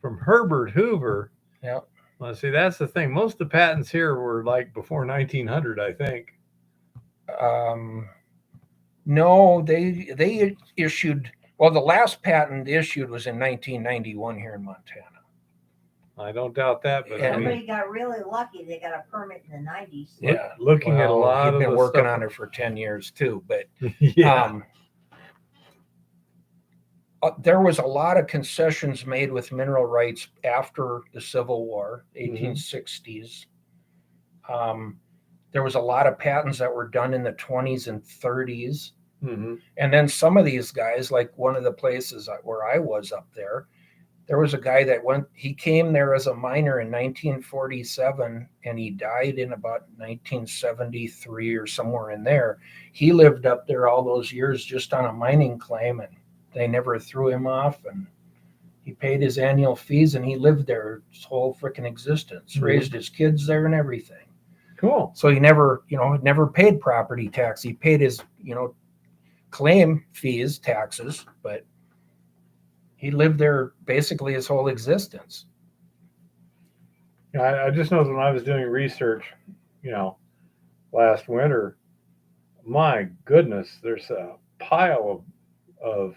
From Herbert Hoover. Yeah. Well, see, that's the thing. Most of the patents here were like before 1900, I think. No, they issued. Well, the last patent issued was in 1991 here in Montana. I don't doubt that, but somebody got really lucky. They got a permit in the 90s. Yeah, looking at a lot of been working on it for 10 years too, but yeah. There was a lot of concessions made with mineral rights after the Civil War, 1860s. There was a lot of patents that were done in the 20s and 30s. And then some of these guys, like one of the places where I was up there was a guy that he came there as a miner in 1947 and he died in about 1973 or somewhere in there. He lived up there all those years just on a mining claim, and they never threw him off, and he paid his annual fees, and he lived there his whole freaking existence, raised his kids there and everything. Cool. So he never paid property tax. He paid his, claim fees, taxes, but he lived there basically his whole existence. I just know that when I was doing research, you know, last winter, my goodness, there's a pile of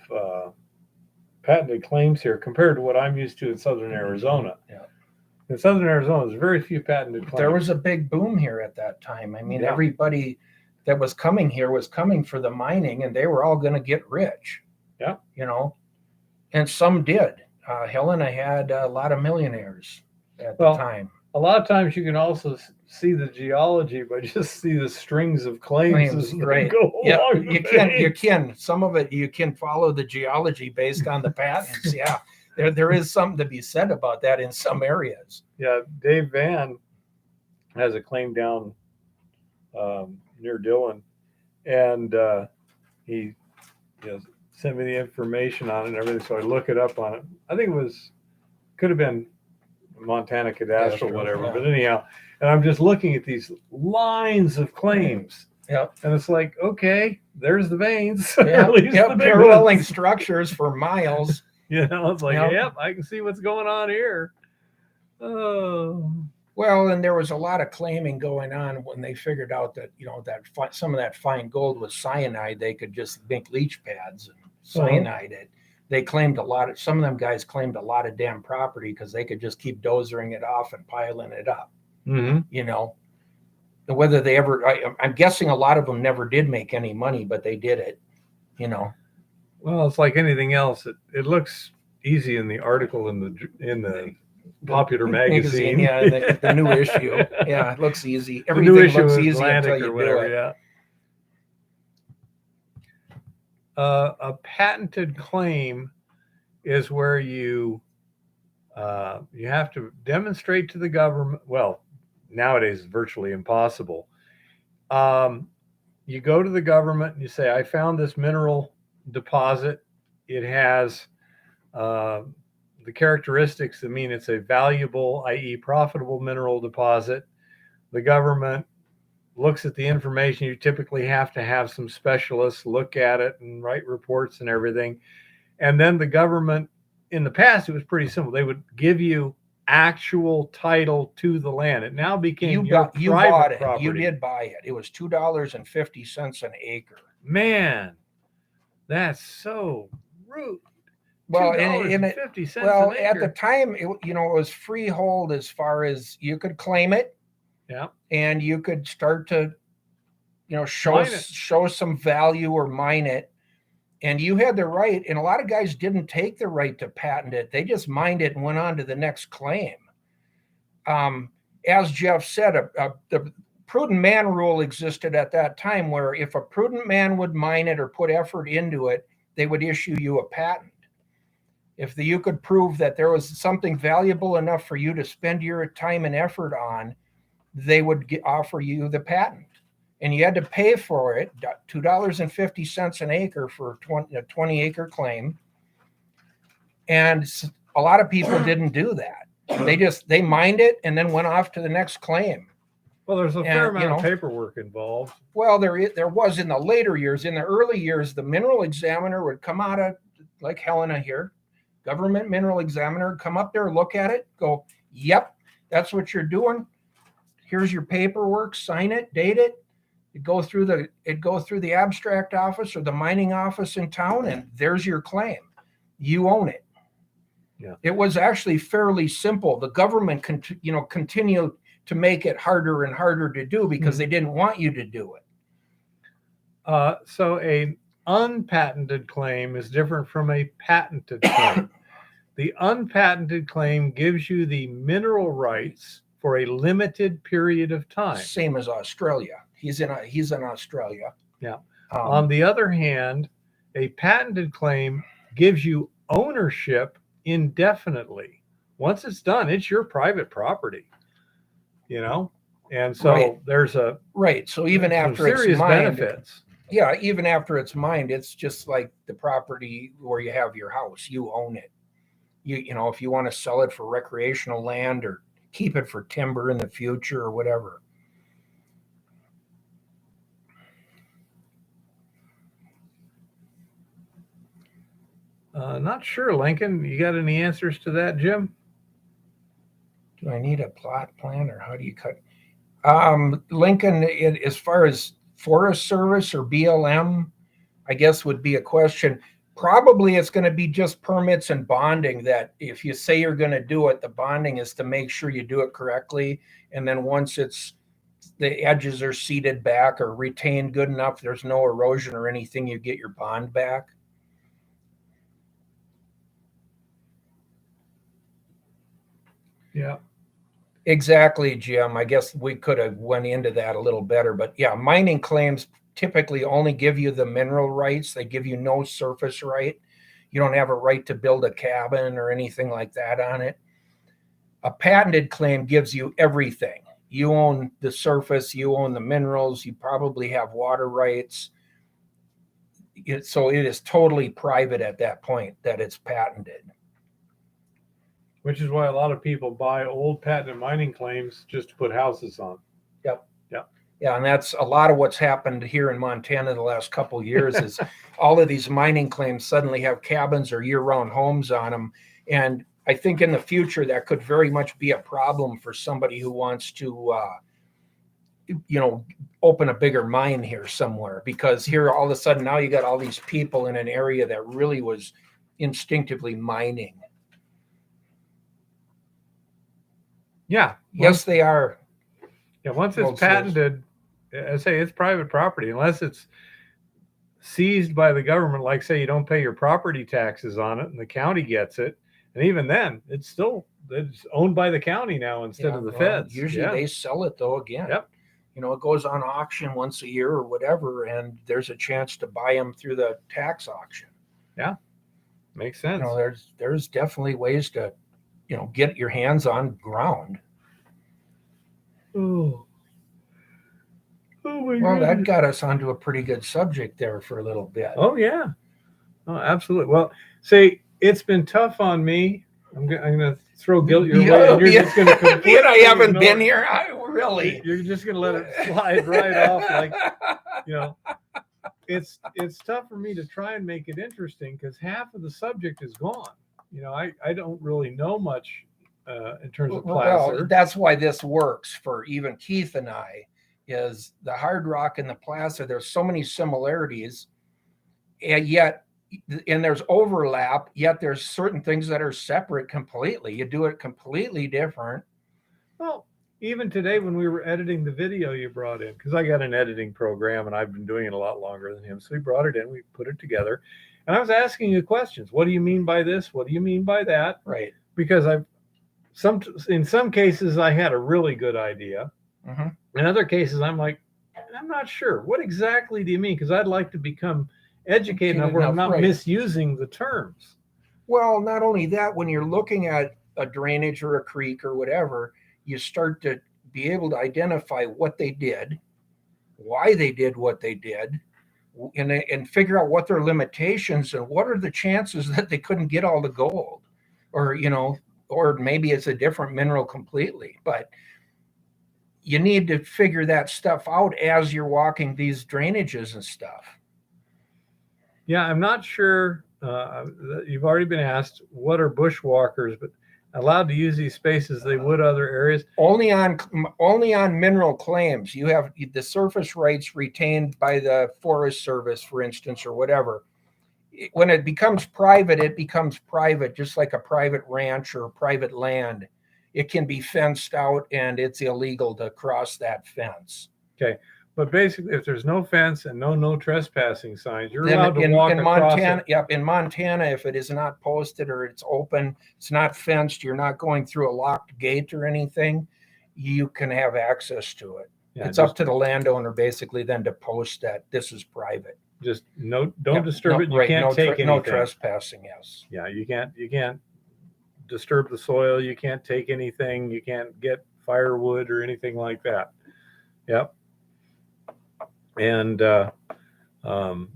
patented claims here compared to what I'm used to in southern Arizona. Yeah. In southern Arizona, there's very few patented claims. There was a big boom here at that time. I mean, Yeah. everybody that was coming here was coming for the mining, and they were all going to get rich. Yeah. You know, and some did. Helena had a lot of millionaires at the time. A lot of times you can also see the geology by just see the strings of claims as they right? go Yeah, along the you can. You veins. can. Some of it you can follow the geology based on the patents. Yeah, there is something to be said about that in some areas. Yeah, Dave Van has a claim down near Dillon, and he sent me the information on it and everything. So I look it up on it. I think could have been Montana cadastral, whatever. Yeah. But anyhow, and I'm just looking at these lines of claims. Yep. And it's like, okay, there's the veins. Yeah. At least Yep. the big Paralleling ones. structures for miles. It's like, Yep. yep, I can see what's going on here. Oh. Well, and there was a lot of claiming going on when they figured out that some of that fine gold was cyanide. They could just make leach pads and cyanide it. They claimed some of them guys claimed a lot of damn property because they could just keep dozering it off and piling it up. Mm-hmm. Whether they ever, I'm guessing a lot of them never did make any money, but they did it. Well, it's like anything else. It looks easy in the article in the popular magazine. Yeah, the new issue. Yeah, it looks easy. Everything looks easy Atlantic until you whatever, do it. Yeah. A patented claim is where you have to demonstrate to the government. Well, nowadays it's virtually impossible. You go to the government and you say, I found this mineral deposit. It has the characteristics that mean it's a valuable, i.e. profitable mineral deposit. The government looks at the information. You typically have to have some specialists look at it and write reports and everything. And then the government, in the past, it was pretty simple. They would give you actual title to the land. It now became you bought it. Property. You did buy it. It was $2.50 an acre. Man, that's so rude. Well, $2.50 well, an at acre. the time, it was freehold as far as you could claim it. Yeah. And you could start to, show some value or mine it. And you had the right, and a lot of guys didn't take the right to patent it. They just mined it and went on to the next claim. As Jeff said, the prudent man rule existed at that time where if a prudent man would mine it or put effort into it, they would issue you a patent. If you could prove that there was something valuable enough for you to spend your time and effort on, they would offer you the patent. And you had to pay for it, $2.50 an acre for a 20-acre claim. And a lot of people didn't do that. They mined it and then went off to the next claim. Well, there's a fair amount of paperwork involved. Well, there was in the later years. In the early years, the mineral examiner would come out of, like Helena here, government mineral examiner, come up there, look at it, go, yep, that's what you're doing. Here's your paperwork, sign it, date it. It goes through the abstract office or the mining office in town, and there's your claim. You own it. Yeah. It was actually fairly simple. The government continued to make it harder and harder to do because they didn't want you to do it. So an unpatented claim is different from a patented claim. The unpatented claim gives you the mineral rights for a limited period of time. Same as Australia. He's in Australia. Yeah. On the other hand, a patented claim gives you ownership indefinitely. Once it's done, it's your private property. And so there's a So even after it's serious mined, benefits. Yeah, even after it's mined, it's just like the property where you have your house. You own it. If you want to sell it for recreational land or keep it for timber in the future or whatever. Not sure, Lincoln. You got any answers to that, Jim? Do I need a plot plan or how do you cut? Lincoln, as far as Forest Service or BLM, I guess would be a question. Probably it's going to be just permits and bonding that if you say you're going to do it, the bonding is to make sure you do it correctly. And then once the edges are seeded back or retained good enough, there's no erosion or anything, you get your bond back. Yeah. Exactly, Jim. I guess we could have went into that a little better, but yeah, mining claims typically only give you the mineral rights. They give you no surface right. You don't have a right to build a cabin or anything like that on it. A patented claim gives you everything. You own the surface, you own the minerals, you probably have water rights. So it is totally private at that point that it's patented. Which is why a lot of people buy old patented mining claims just to put houses on. Yep. Yep. Yeah, and that's a lot of what's happened here in Montana the last couple of years is all of these mining claims suddenly have cabins or year-round homes on them. And I think in the future that could very much be a problem for somebody who wants to, open a bigger mine here somewhere, because here all of a sudden now you got all these people in an area that really was instinctively mining. Yeah. Yes, they are. Yeah. Once it's patented, I say it's private property, unless it's seized by the government. Like, say you don't pay your property taxes on it and the county gets it. And even then it's owned by the county now instead of the feds. Usually they sell it though again. Yep. It goes on auction once a year or whatever, and there's a chance to buy them through the tax auction. Yeah. Makes sense. There's definitely ways to, get your hands on ground. Oh my Well, goodness. that got us onto a pretty good subject there for a little bit. Oh yeah. Oh, absolutely. Well, say it's been tough on me. I'm going to throw guilt your way, and you're just going to being I haven't been here. Really? You're just going to let it slide right off, like It's tough for me to try and make it interesting because half of the subject is gone. I don't really know much in terms of placer. Well, that's why this works for even Keith and I. Is the hard rock and the placer? There's so many similarities, and there's overlap. Yet there's certain things that are separate completely. You do it completely different. Well, even today when we were editing the video you brought in, because I got an editing program and I've been doing it a lot longer than him, so we brought it in, we put it together, and I was asking you questions. What do you mean by this? What do you mean by that? Right. Because in some cases I had a really good idea. Mm-hmm. In other cases, I'm like, I'm not sure. What exactly do you mean? Because I'd like to become educated enough where I'm not misusing the terms. Well, not only that, when you're looking at a drainage or a creek or whatever, you start to be able to identify what they did, why they did what they did, and figure out what their limitations and what are the chances that they couldn't get all the gold, or maybe it's a different mineral completely. But you need to figure that stuff out as you're walking these drainages and stuff. Yeah, I'm not sure. You've already been asked, what are bushwalkers, but allowed to use these spaces they would other areas? Only on mineral claims. You have the surface rights retained by the Forest Service, for instance, or whatever. When it becomes private, just like a private ranch or private land. It can be fenced out and it's illegal to cross that fence. Okay. But basically, if there's no fence and no trespassing signs, you're allowed to walk across Montana. Yep, in Montana, if it is not posted or it's open, it's not fenced, you're not going through a locked gate or anything, you can have access to it. Yeah, it's up to the landowner basically then to post that this is private. Just don't disturb it. You can't take anything. No trespassing. Yes. Yeah, you can't disturb the soil. You can't take anything. You can't get firewood or anything like that. Yep. And on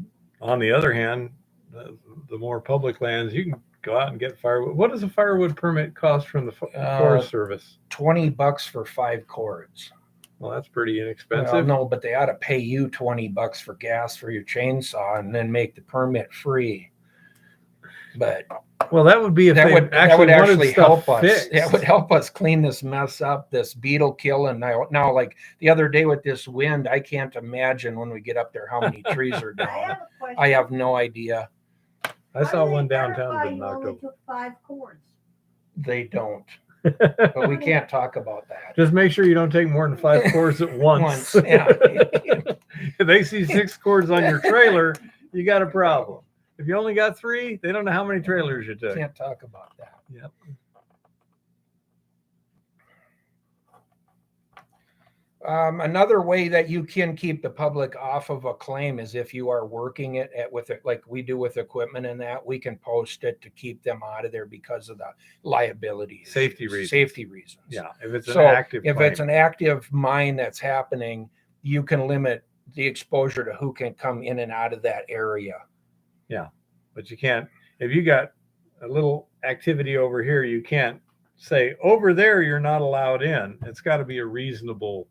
the other hand, the more public lands, you can go out and get firewood. What does a firewood permit cost from the Forest Service? $20 for 5 cords. Well, that's pretty inexpensive. Well, no, but they ought to pay you $20 for gas for your chainsaw and then make the permit free. But Well, that would be if that they would actually wanted actually stuff help us. fixed. That would help us clean this mess up, this beetle kill. And now, like the other day with this wind, I can't imagine when we get up there how many trees are I down. have a question. I have no idea. I How saw do they one downtown verify that you knocked only over. took 5 cords. They don't, but we can't talk about that. Just make sure you don't take more than 5 cords at once. Yeah. If they see 6 cords on your trailer, you got a problem. If you only got 3, they don't know how many trailers you took. Can't talk about that. Yep. Another way that you can keep the public off of a claim is if you are working it with it, like we do with equipment and that, we can post it to keep them out of there because of the liability Safety issues, reasons. Safety reasons. Yeah. If it's So an active if claim. it's an active mine that's happening, you can limit the exposure to who can come in and out of that area. Yeah. But you can't, if you got a little activity over here, you can't say over there you're not allowed in. It's got to be a reasonable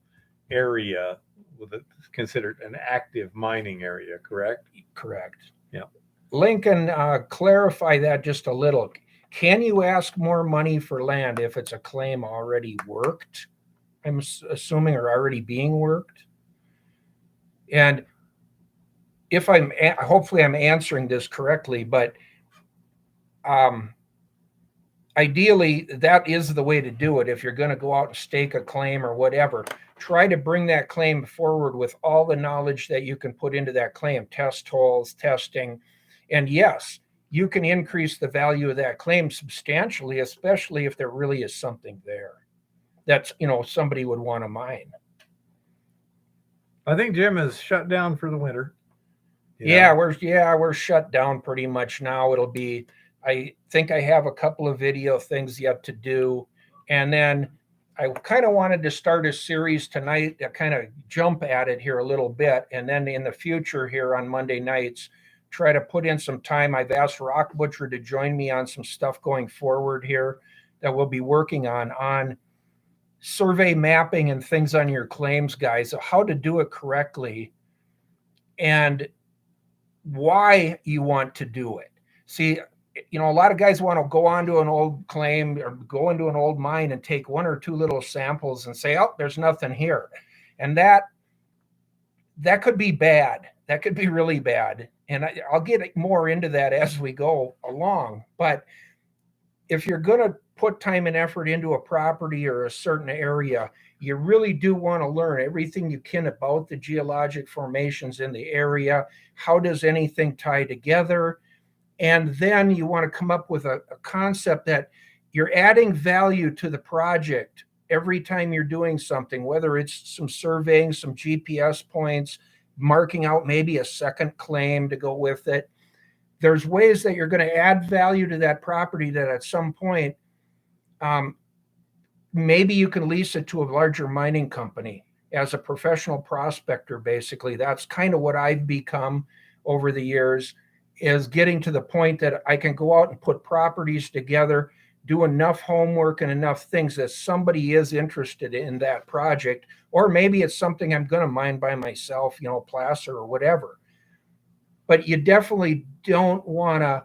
area with it considered an active mining area, correct? Correct. Yeah. Lincoln, clarify that just a little. Can you ask more money for land if it's a claim already worked? I'm assuming, or already being worked. And if hopefully I'm answering this correctly, but ideally that is the way to do it. If you're going to go out and stake a claim or whatever, try to bring that claim forward with all the knowledge that you can put into that claim, test holes, testing. And yes, you can increase the value of that claim substantially, especially if there really is something there that's, somebody would want to mine. I think Jim is shut down for the winter. We're shut down pretty much now. I think I have a couple of video things yet to do. And then I kind of wanted to start a series tonight that kind of jump at it here a little bit. And then in the future here on Monday nights, try to put in some time. I've asked Rock Butcher to join me on some stuff going forward here that we'll be working on survey mapping and things on your claims, guys, how to do it correctly and why you want to do it. See, a lot of guys want to go onto an old claim or go into an old mine and take 1 or 2 little samples and say, oh, there's nothing here. And that could be bad. That could be really bad. And I'll get more into that as we go along. But if you're going to put time and effort into a property or a certain area, you really do want to learn everything you can about the geologic formations in the area. How does anything tie together? And then you want to come up with a concept that you're adding value to the project every time you're doing something, whether it's some surveying, some GPS points, marking out maybe a second claim to go with it. There's ways that you're going to add value to that property that at some point, maybe you can lease it to a larger mining company as a professional prospector. Basically, that's kind of what I've become over the years, is getting to the point that I can go out and put properties together, do enough homework and enough things that somebody is interested in that project, or maybe it's something I'm going to mine by myself, placer or whatever. But you definitely don't want to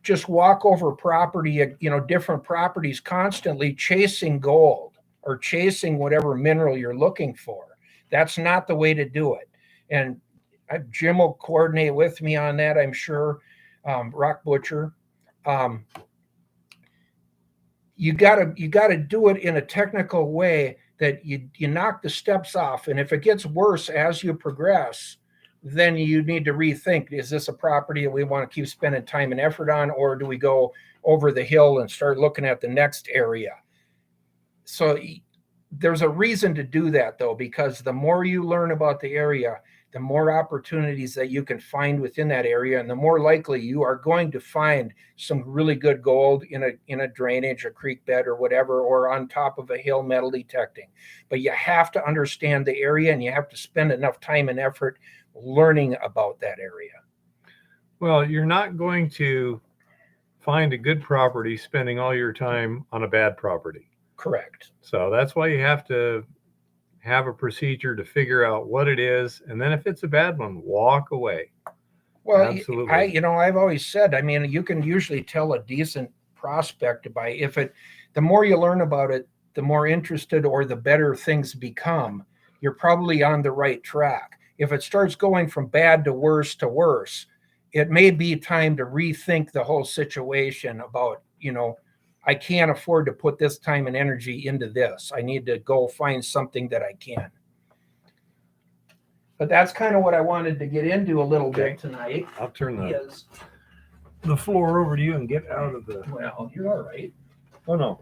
just walk over property, different properties constantly chasing gold or chasing whatever mineral you're looking for. That's not the way to do it. And Jim will coordinate with me on that, I'm sure. Rock Butcher. You gotta do it in a technical way that you knock the steps off. And if it gets worse as you progress, then you need to rethink, is this a property that we want to keep spending time and effort on, or do we go over the hill and start looking at the next area? So there's a reason to do that, though, because the more you learn about the area, the more opportunities that you can find within that area, and the more likely you are going to find some really good gold in a drainage, a creek bed or whatever, or on top of a hill metal detecting. But you have to understand the area, and you have to spend enough time and effort learning about that area. Well, you're not going to find a good property spending all your time on a bad property. Correct. So that's why you have to have a procedure to figure out what it is. And then if it's a bad one, walk away. Well, Absolutely. I've always said, I mean, you can usually tell a decent prospect by the more you learn about it, the more interested or the better things become. You're probably on the right track. If it starts going from bad to worse, it may be time to rethink the whole situation about, I can't afford to put this time and energy into this. I need to go find something that I can. But that's kind of what I wanted to get into a little bit tonight. I'll turn Is the floor over to you and get out of the. well, you're all right. Oh no.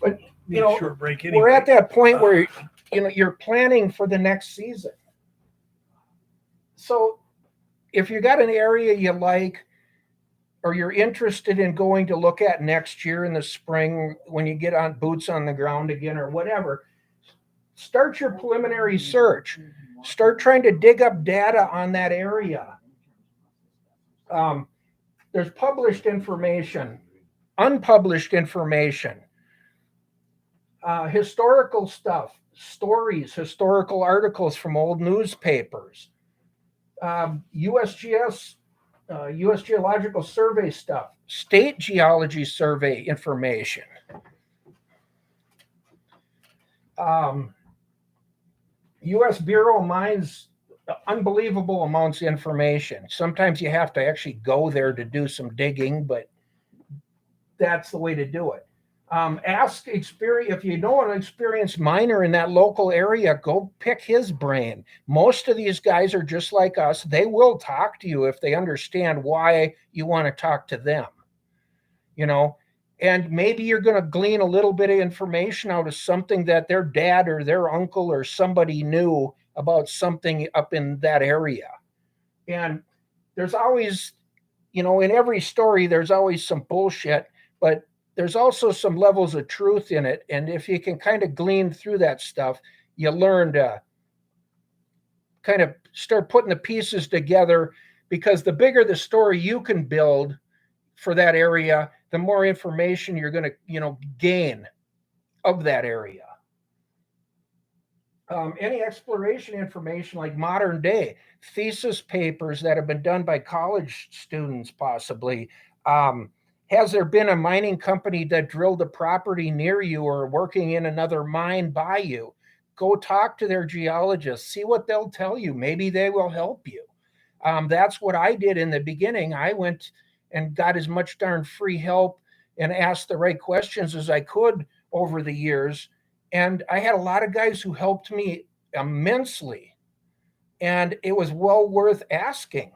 But Need a short break anyway. we're at that point where you're planning for the next season. So if you got an area you like or you're interested in going to look at next year in the spring when you get on boots on the ground again or whatever, start your preliminary search. Start trying to dig up data on that area. There's published information, unpublished information, historical stuff, stories, historical articles from old newspapers, USGS, U.S. Geological Survey stuff, state geology survey information. U.S. Bureau of Mines, unbelievable amounts of information. Sometimes you have to actually go there to do some digging, but that's the way to do it. Ask experience if you know an experienced miner in that local area, go pick his brain. Most of these guys are just like us. They will talk to you if they understand why you want to talk to them. And maybe you're going to glean a little bit of information out of something that their dad or their uncle or somebody knew about something up in that area. And there's always, in every story, there's always some bullshit, but there's also some levels of truth in it. And if you can kind of glean through that stuff, you learn to kind of start putting the pieces together, because the bigger the story you can build for that area, the more information you're going to, gain of that area. Any exploration information like modern day thesis papers that have been done by college students, possibly. Has there been a mining company that drilled a property near you or working in another mine by you? Go talk to their geologists, see what they'll tell you. Maybe they will help you. That's what I did in the beginning. I went and got as much darn free help and asked the right questions as I could over the years. And I had a lot of guys who helped me immensely. And it was well worth asking.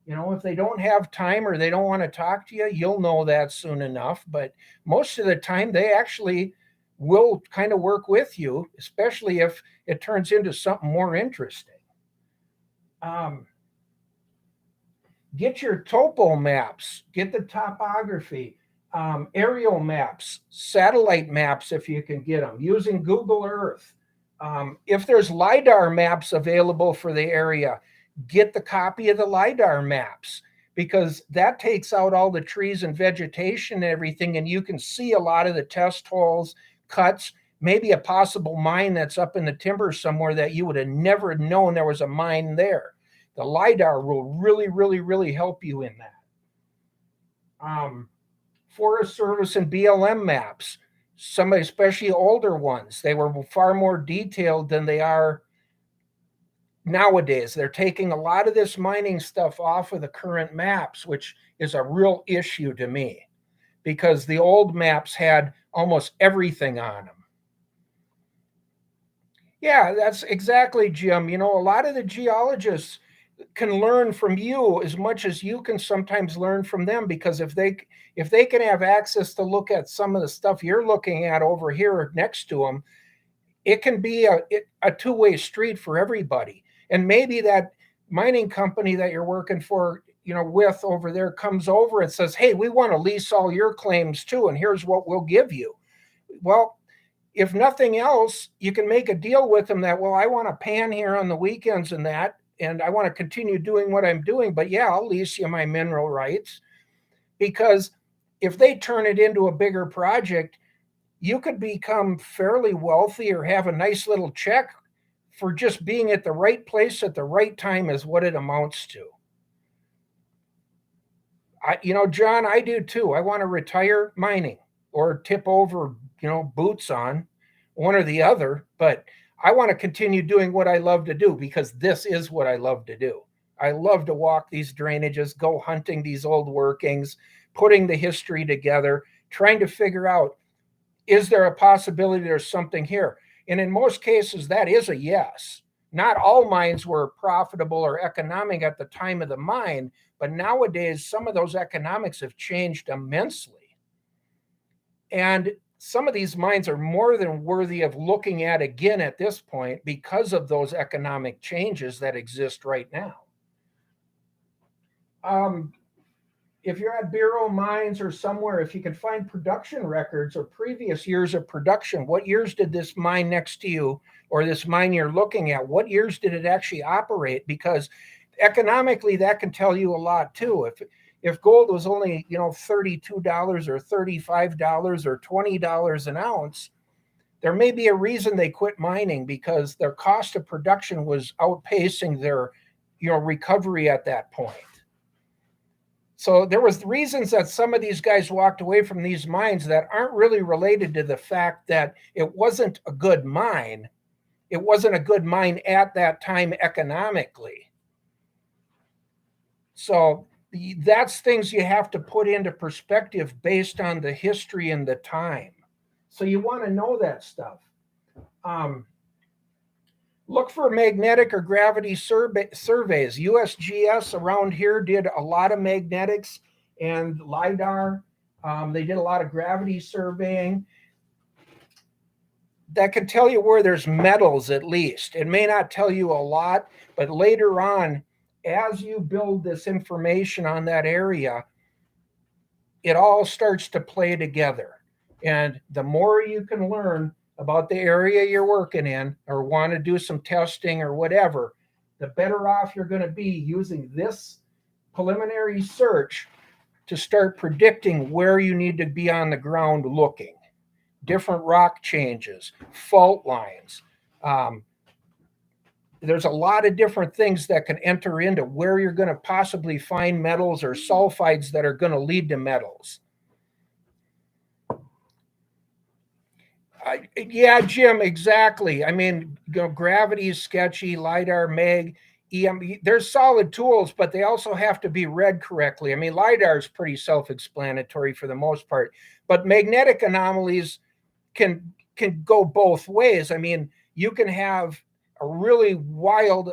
If they don't have time or they don't want to talk to you, you'll know that soon enough. But most of the time, they actually will kind of work with you, especially if it turns into something more interesting. Get your topo maps, get the topography, aerial maps, satellite maps if you can get them, using Google Earth. If there's LiDAR maps available for the area, get the copy of the LiDAR maps, because that takes out all the trees and vegetation and everything, and you can see a lot of the test holes, cuts, maybe a possible mine that's up in the timber somewhere that you would have never known there was a mine there. The LiDAR will really, really, really help you in that. Forest Service and BLM maps, some especially older ones, they were far more detailed than they are nowadays. They're taking a lot of this mining stuff off of the current maps, which is a real issue to me, because the old maps had almost everything on them. Yeah, that's exactly, Jim. A lot of the geologists can learn from you as much as you can sometimes learn from them, because if they can have access to look at some of the stuff you're looking at over here next to them, it can be a two-way street for everybody. And maybe that mining company that you're working for, with over there comes over and says, hey, we want to lease all your claims too, and here's what we'll give you. Well, if nothing else, you can make a deal with them that, well, I want to pan here on the weekends and that, and I want to continue doing what I'm doing, but yeah, I'll lease you my mineral rights. Because if they turn it into a bigger project, you could become fairly wealthy or have a nice little check for just being at the right place at the right time, is what it amounts to. John, I do too. I want to retire mining or tip over, boots on, one or the other, but I want to continue doing what I love to do because this is what I love to do. I love to walk these drainages, go hunting these old workings, putting the history together, trying to figure out, is there a possibility there's something here? And in most cases, that is a yes. Not all mines were profitable or economic at the time of the mine, but nowadays, some of those economics have changed immensely. And some of these mines are more than worthy of looking at again at this point because of those economic changes that exist right now. If you're at Bureau Mines or somewhere, if you can find production records or previous years of production, what years did this mine next to you or this mine you're looking at, what years did it actually operate? Because economically, that can tell you a lot too. If gold was only, $32 or $35 or $20 an ounce, there may be a reason they quit mining because their cost of production was outpacing their, recovery at that point. So there was reasons that some of these guys walked away from these mines that aren't really related to the fact that it wasn't a good mine. It wasn't a good mine at that time economically. So that's things you have to put into perspective based on the history and the time. So you want to know that stuff. Look for magnetic or gravity surveys. USGS around here did a lot of magnetics and LIDAR. They did a lot of gravity surveying. That can tell you where there's metals at least. It may not tell you a lot, but later on, as you build this information on that area, it all starts to play together. And the more you can learn about the area you're working in or want to do some testing or whatever, the better off you're going to be using this preliminary search to start predicting where you need to be on the ground looking. Different rock changes, fault lines. There's a lot of different things that can enter into where you're going to possibly find metals or sulfides that are going to lead to metals. Yeah, Jim, exactly. I mean, gravity is sketchy, LIDAR, MEG, EM. There's solid tools, but they also have to be read correctly. I mean, LIDAR is pretty self-explanatory for the most part, but magnetic anomalies can go both ways. I mean, you can have a really wild,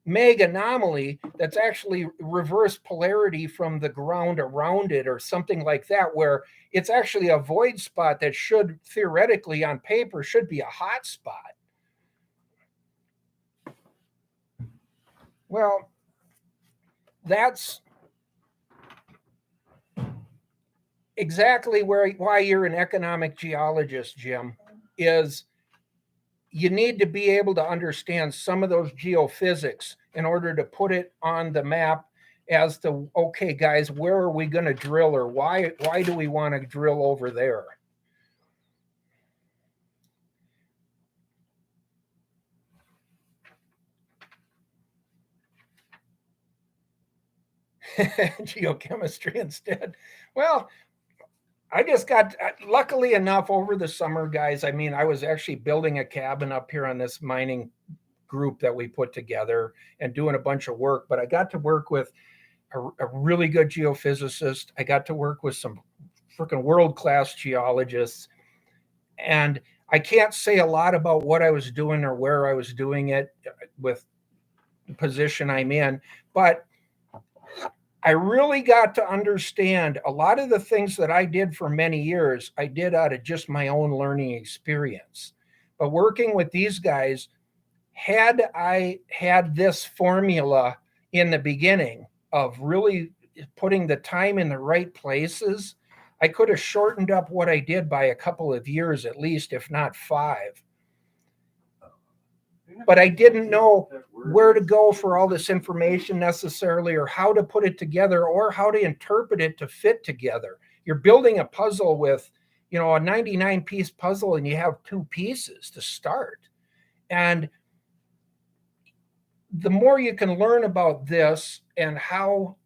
MEG anomaly that's actually reverse polarity from the ground around it or something like that, where it's actually a void spot that should theoretically on paper should be a hot spot. Well, that's exactly why you're an economic geologist, Jim, is you need to be able to understand some of those geophysics in order to put it on the map as to, okay, guys, where are we going to drill, or why do we want to drill over there? Geochemistry instead. Well, I just got, luckily enough, over the summer, guys, I mean, I was actually building a cabin up here on this mining group that we put together and doing a bunch of work, but I got to work with a really good geophysicist. I got to work with some freaking world-class geologists. And I can't say a lot about what I was doing or where I was doing it with the position I'm in, but I really got to understand a lot of the things that I did for many years, I did out of just my own learning experience. But working with these guys, had I had this formula in the beginning of really putting the time in the right places, I could have shortened up what I did by a couple of years at least, if not 5. But I didn't know where to go for all this information necessarily, or how to put it together, or how to interpret it to fit together. You're building a puzzle with, a 99-piece puzzle, and you have 2 pieces to start. And the more you can learn about this and how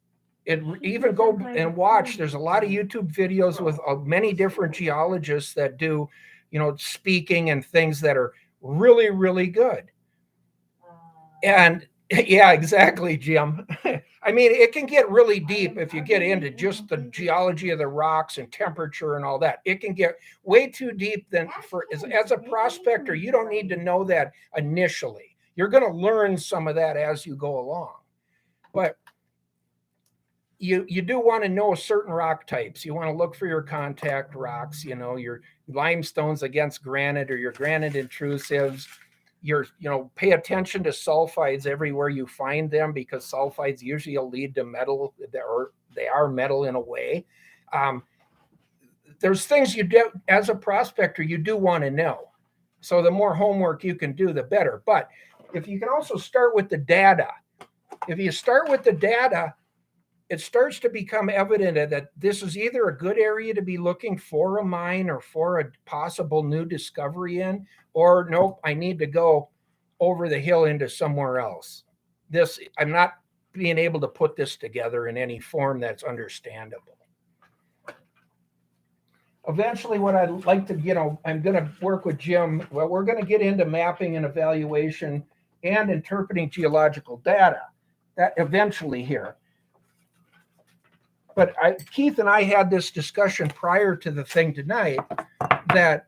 even go and watch. There's a lot of YouTube videos with many different geologists that do, speaking and things that are really, really good. And yeah, exactly, Jim. I mean, it can get really deep if you get into just the geology of the rocks and temperature and all that. It can get way too deep. Then as a prospector, you don't need to know that initially. You're going to learn some of that as you go along. But you do want to know certain rock types. You want to look for your contact rocks, your limestones against granite or your granite intrusives. Pay attention to sulfides everywhere you find them, because sulfides usually will lead to metal, or they are metal in a way. There's things you do as a prospector you do want to know. So the more homework you can do, the better. But if you can also start with the data, if you start with the data, it starts to become evident that this is either a good area to be looking for a mine or for a possible new discovery in, or nope, I need to go over the hill into somewhere else. I'm not being able to put this together in any form that's understandable. Eventually, what I'd like to, I'm going to work with Jim. Well, we're going to get into mapping and evaluation and interpreting geological data. That eventually here. But Keith and I had this discussion prior to the thing tonight that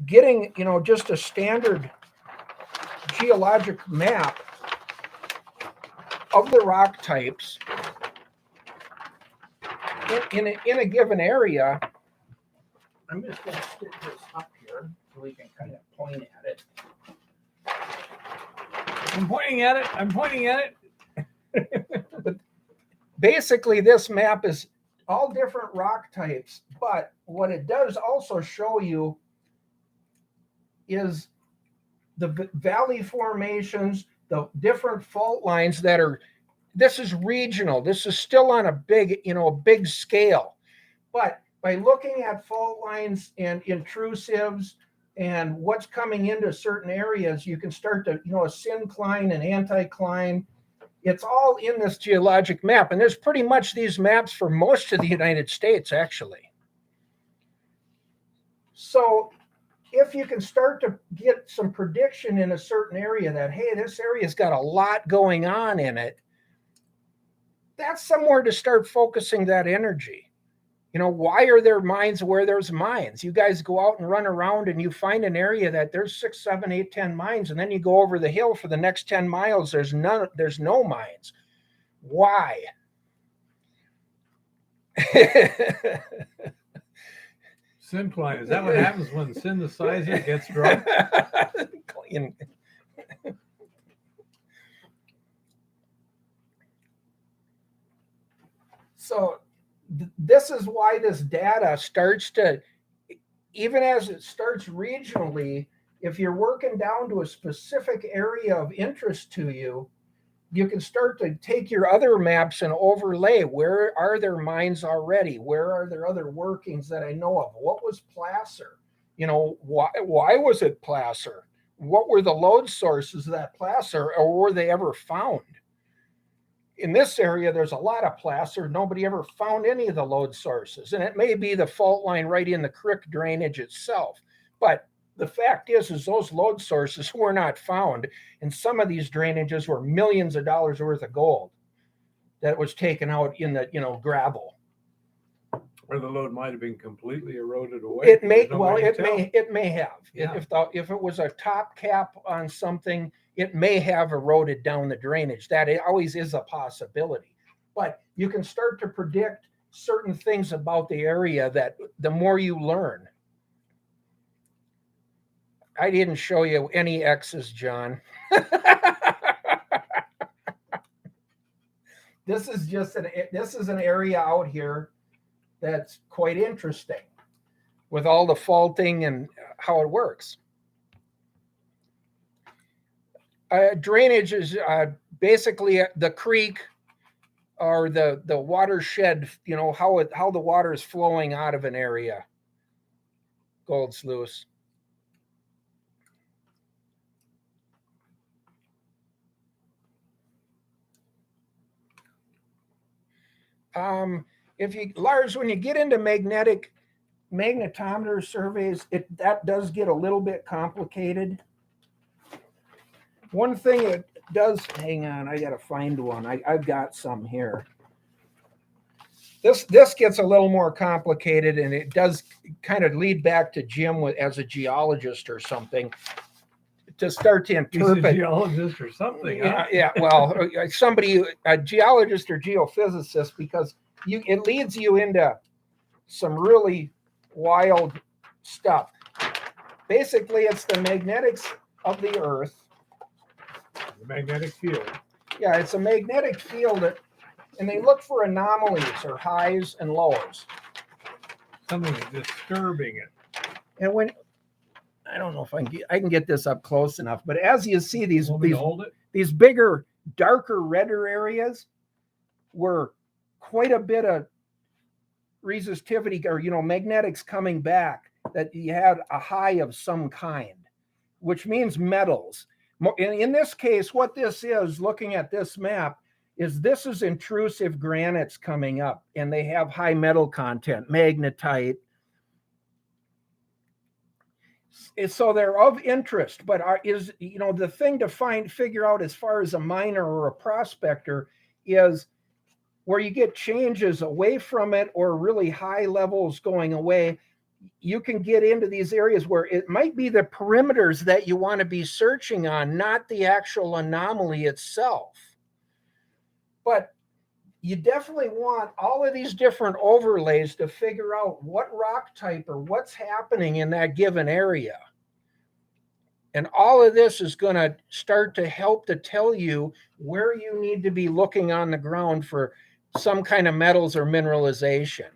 getting, just a standard geologic map of the rock types in a given area. I'm just going to stick this up here so we can kind of point at it. I'm pointing at it. But basically, this map is all different rock types, but what it does also show you is the valley formations, the different fault lines that are, this is regional. This is still on a big scale. But by looking at fault lines and intrusives and what's coming into certain areas, you can start to, a syncline and anticline. It's all in this geologic map. And there's pretty much these maps for most of the United States, actually. So if you can start to get some prediction in a certain area that, hey, this area's got a lot going on in it, that's somewhere to start focusing that energy. Why are there mines where there's mines? You guys go out and run around and you find an area that there's 6, 7, 8, 10 mines, and then you go over the hill for the next 10 miles, there's no mines. Why? Syncline. Is that what happens when the synthesizer gets drunk? So this is why this data starts to, even as it starts regionally, if you're working down to a specific area of interest to you, you can start to take your other maps and overlay. Where are there mines already? Where are there other workings that I know of? What was placer? Why was it placer? What were the load sources of that placer, or were they ever found? In this area, there's a lot of placer. Nobody ever found any of the load sources. And it may be the fault line right in the creek drainage itself. But the fact is those load sources were not found. And some of these drainages were millions of dollars worth of gold that was taken out in the, gravel. Or the load might have been completely eroded away. It may have. Yeah. If it was a top cap on something, it may have eroded down the drainage. That it always is a possibility. But you can start to predict certain things about the area that the more you learn. I didn't show you any X's, John. This is an area out here that's quite interesting with all the faulting and how it works. Drainage is basically the creek or the watershed, how the water is flowing out of an area. Gold sluice. If you, Lars, when you get into magnetometer surveys, that does get a little bit complicated. One thing it does, hang on, I gotta find one. I've got some here. This gets a little more complicated, and it does kind of lead back to Jim as a geologist or something to start to interpret. He's a geologist or something. Yeah, Huh? yeah. Well, somebody, a geologist or geophysicist, because it leads you into some really wild stuff. Basically, it's the magnetics of the Earth. The magnetic field. Yeah, it's a magnetic field, and they look for anomalies or highs and lows. Something disturbing it. And when I don't know if I can get this up close enough, but as you see these bigger, darker, redder areas were quite a bit of resistivity or magnetics coming back, that you had a high of some kind, which means metals. In this case, what this is, looking at this map, this is intrusive granites coming up, and they have high metal content, magnetite. So they're of interest, but the thing to figure out as far as a miner or a prospector is where you get changes away from it or really high levels going away. You can get into these areas where it might be the perimeters that you want to be searching on, not the actual anomaly itself. But you definitely want all of these different overlays to figure out what rock type or what's happening in that given area. And all of this is going to start to help to tell you where you need to be looking on the ground for some kind of metals or mineralization,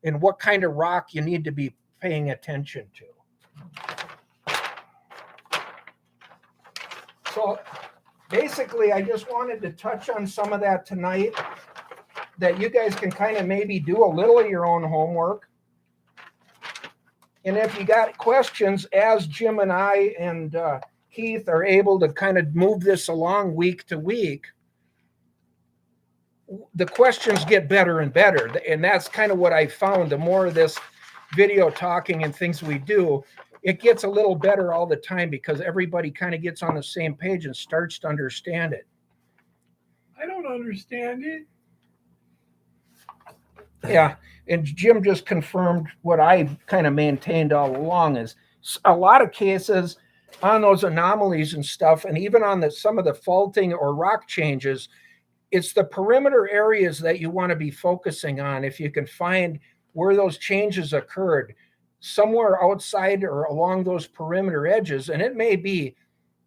and what kind of rock you need to be paying attention to. So basically, I just wanted to touch on some of that tonight, that you guys can kind of maybe do a little of your own homework. And if you got questions, as Jim and I and Keith are able to kind of move this along week to week, the questions get better and better. And that's kind of what I found. The more of this video talking and things we do, it gets a little better all the time, because everybody kind of gets on the same page and starts to understand it. I don't understand it. Yeah, and Jim just confirmed what I kind of maintained all along, is a lot of cases on those anomalies and stuff, and even on some of the faulting or rock changes, it's the perimeter areas that you want to be focusing on. If you can find where those changes occurred, somewhere outside or along those perimeter edges, and it may be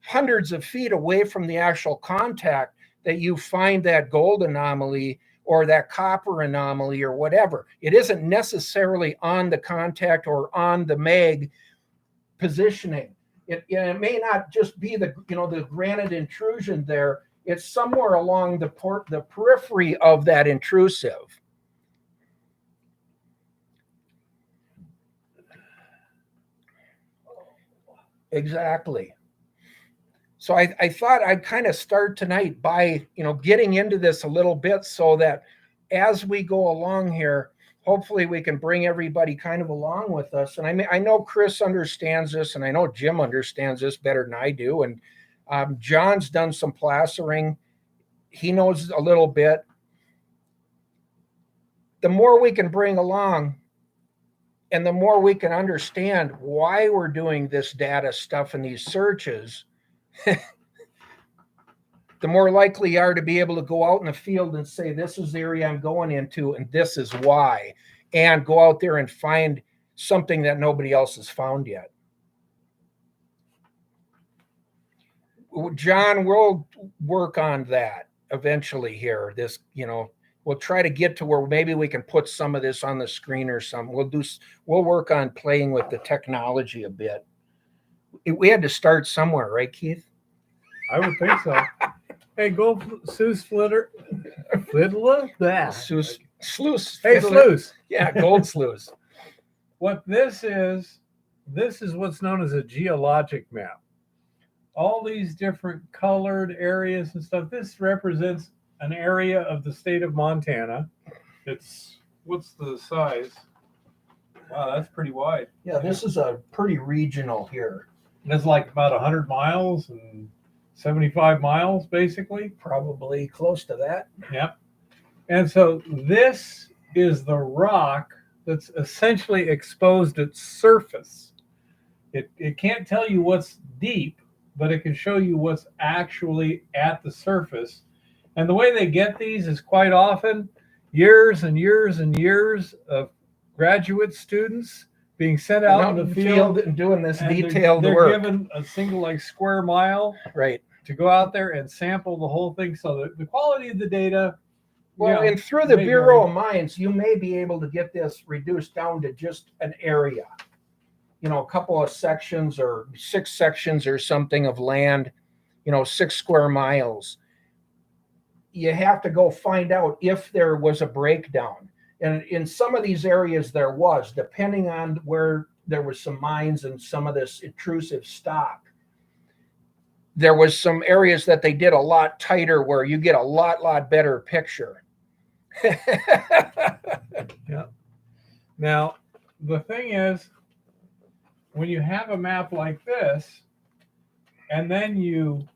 hundreds of feet away from the actual contact, that you find that gold anomaly or that copper anomaly or whatever. It isn't necessarily on the contact or on the mag positioning. It may not just be the granite intrusion there. It's somewhere along the periphery of that intrusive. Exactly. So I thought I'd kind of start tonight by, getting into this a little bit, so that as we go along here, hopefully we can bring everybody kind of along with us. And I know Chris understands this, and I know Jim understands this better than I do. And John's done some plastering. He knows a little bit. The more we can bring along, and the more we can understand why we're doing this data stuff and these searches, the more likely you are to be able to go out in the field and say, this is the area I'm going into, and this is why, and go out there and find something that nobody else has found yet. John, we'll work on that eventually here. We'll try to get to where maybe we can put some of this on the screen or something. We'll work on playing with the technology a bit. We had to start somewhere, right, Keith? I would think so. Hey, go Seuss Flitter. Fliddler? Sluice. Hey, Sluice. Yeah, gold sluice. What this is what's known as a geologic map. All these different colored areas and stuff, this represents an area of the state of Montana. what's the size? Wow, that's pretty wide. Yeah, this is a pretty regional here. That's like about 100 miles and 75 miles, basically. Probably close to that. Yep. And so this is the rock that's essentially exposed its surface. It can't tell you what's deep, but it can show you what's actually at the surface. And the way they get these is quite often years and years and years of graduate students being sent out in the field and doing this and detailed they're work. given a single like square mile Right. to go out there and sample the whole thing. So that the quality of the data. Well, you know, and through the may Bureau vary. of Mines, you may be able to get this reduced down to just an area. A couple of sections or 6 sections or something of land, 6 square miles. You have to go find out if there was a breakdown. And in some of these areas there was, depending on where there was some mines and some of this intrusive stock. There was some areas that they did a lot tighter where you get a lot better picture. Yeah. Now, the thing is, when you have a map like this, and then you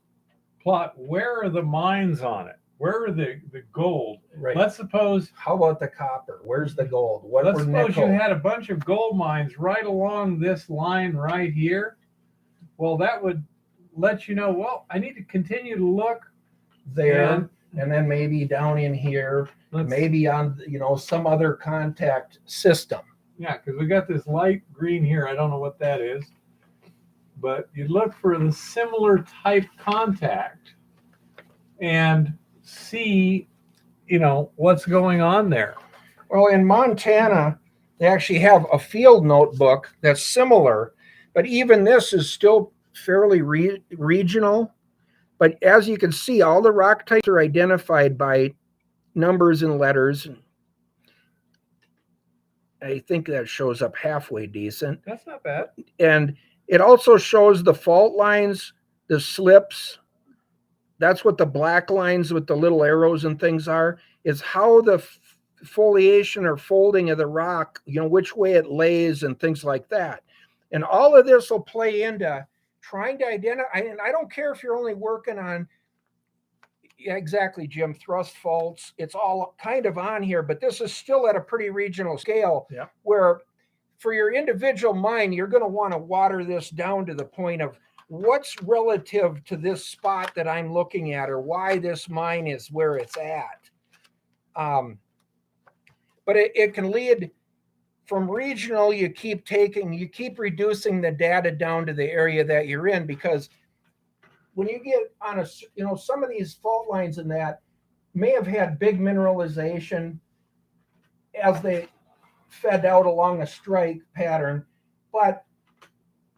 plot where are the mines on it, where are the gold. Right. Let's suppose. How about the copper? Where's the gold? Let's suppose you had a bunch of gold mines right along this line right here. Well, that would let you know, well, I need to continue to look there, and then maybe down in here, maybe on some other contact system. Yeah, because we got this light green here. I don't know what that is, but you look for the similar type contact and see, what's going on there. Well, in Montana, they actually have a field notebook that's similar, but even this is still fairly regional. But as you can see, all the rock types are identified by numbers and letters. I think that shows up halfway decent. That's not bad. And it also shows the fault lines, the slips. That's what the black lines with the little arrows and things are, is how the foliation or folding of the rock, which way it lays and things like that. And all of this will play into trying to identify, and I don't care if you're only working on, exactly, Jim, thrust faults. It's all kind of on here, but this is still at a pretty regional scale. Yeah. Where for your individual mine, you're going to want to water this down to the point of what's relative to this spot that I'm looking at, or why this mine is where it's at. But it can lead from regional. You keep reducing the data down to the area that you're in, because when you get on some of these fault lines in that may have had big mineralization as they fed out along a strike pattern, but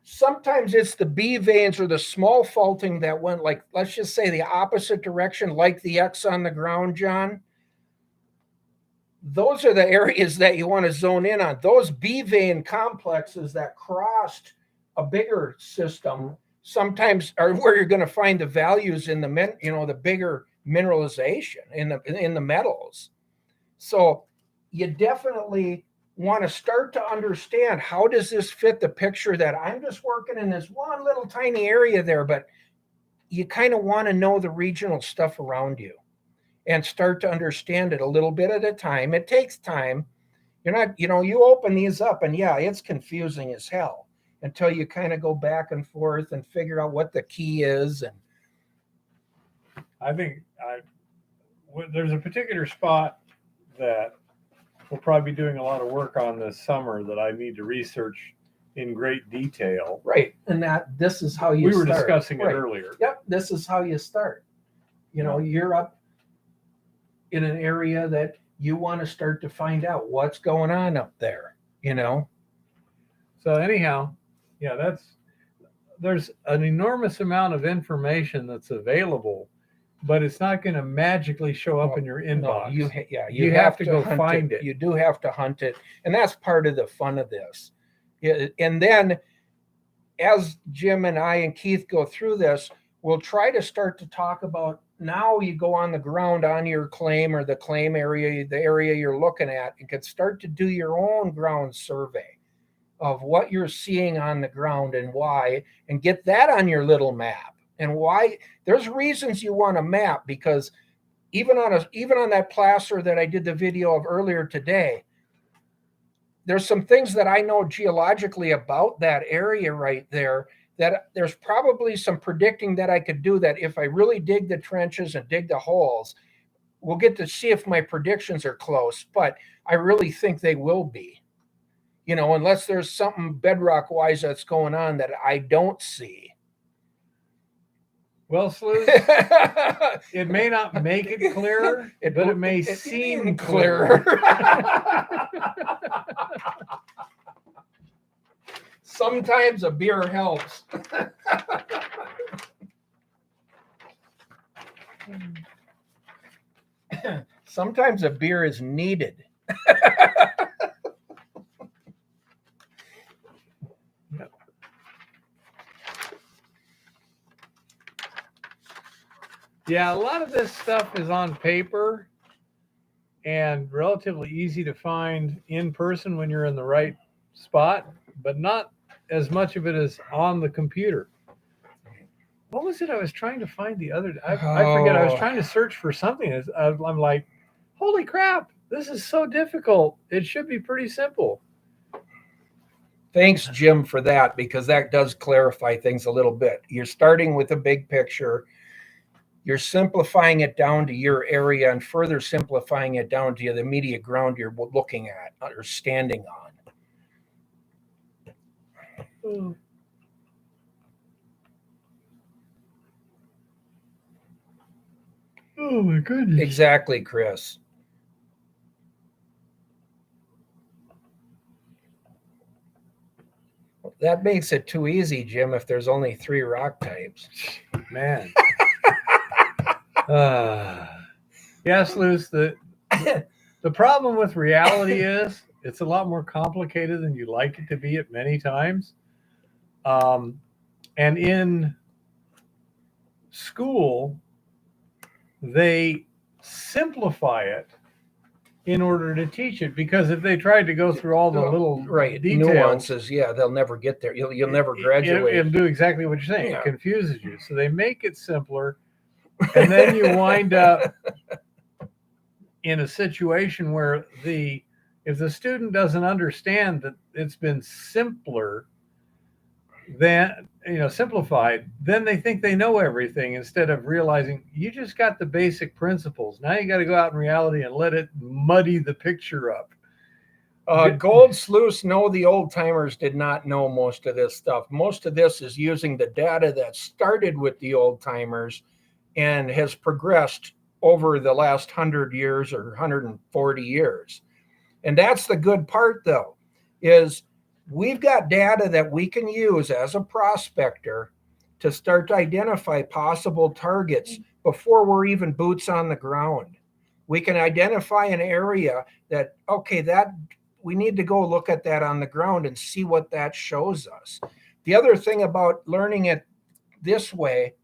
sometimes it's the B veins or the small faulting that went, like, let's just say the opposite direction, like the X on the ground, John. Those are the areas that you want to zone in on. Those B vein complexes that crossed a bigger system sometimes are where you're going to find the values in the bigger mineralization in the metals. So you definitely want to start to understand, how does this fit the picture that I'm just working in this one little tiny area there, but you kind of want to know the regional stuff around you and start to understand it a little bit at a time. It takes time. You're not, you open these up and it's confusing as hell until you kind of go back and forth and figure out what the key is. And I think there's a particular spot that we'll probably be doing a lot of work on this summer that I need to research in great detail. Right. And this is how you start. We were start. discussing Right. it earlier. Yep. This is how you start. You're up in an area that you want to start to find out what's going on up there, So anyhow, there's an enormous amount of information that's available, but it's not going to magically show up in your inbox. No, you have to go find it. You do have to hunt it. And that's part of the fun of this. And then as Jim and I and Keith go through this, we'll try to start to talk about now you go on the ground on your claim or the claim area, the area you're looking at, and can start to do your own ground survey of what you're seeing on the ground and why, and get that on your little map. And why there's reasons you want a map, because even on that placer that I did the video of earlier today, there's some things that I know geologically about that area right there, that there's probably some predicting that I could do, that if I really dig the trenches and dig the holes, we'll get to see if my predictions are close, but I really think they will be. Unless there's something bedrock wise that's going on that I don't see. Well, Sleuth, it may not make it clearer, but it may seem clearer. Sometimes a beer helps. Sometimes a beer is needed. Yeah, a lot of this stuff is on paper and relatively easy to find in person when you're in the right spot, but not as much of it as on the computer. What was it I was trying to find the other day? I forget. I was trying to search for something. I'm like, holy crap, this is so difficult. It should be pretty simple. Thanks, Jim, for that, because that does clarify things a little bit. You're starting with a big picture. You're simplifying it down to your area and further simplifying it down to the immediate ground you're looking at or standing on. Oh my goodness. Exactly, Chris. That makes it too easy, Jim, if there's only 3 rock types. Man. Yes, Luce, the problem with reality is it's a lot more complicated than you like it to be at many times. And in school, they simplify it in order to teach it, because if they tried to go through all the little details, nuances, they'll never get there. You'll never graduate. It'll do exactly what you're saying. Yeah. It confuses you. So they make it simpler, and then you wind up in a situation where if the student doesn't understand that it's been simpler, then simplified, then they think they know everything, instead of realizing you just got the basic principles. Now you got to go out in reality and let it muddy the picture up. Gold Sluice, no, the old timers did not know most of this stuff. Most of this is using the data that started with the old timers and has progressed over the last 100 years or 140 years. And that's the good part, though, is we've got data that we can use as a prospector to start to identify possible targets before we're even boots on the ground. We can identify an area that, okay, that we need to go look at that on the ground and see what that shows us. The other thing about learning it this way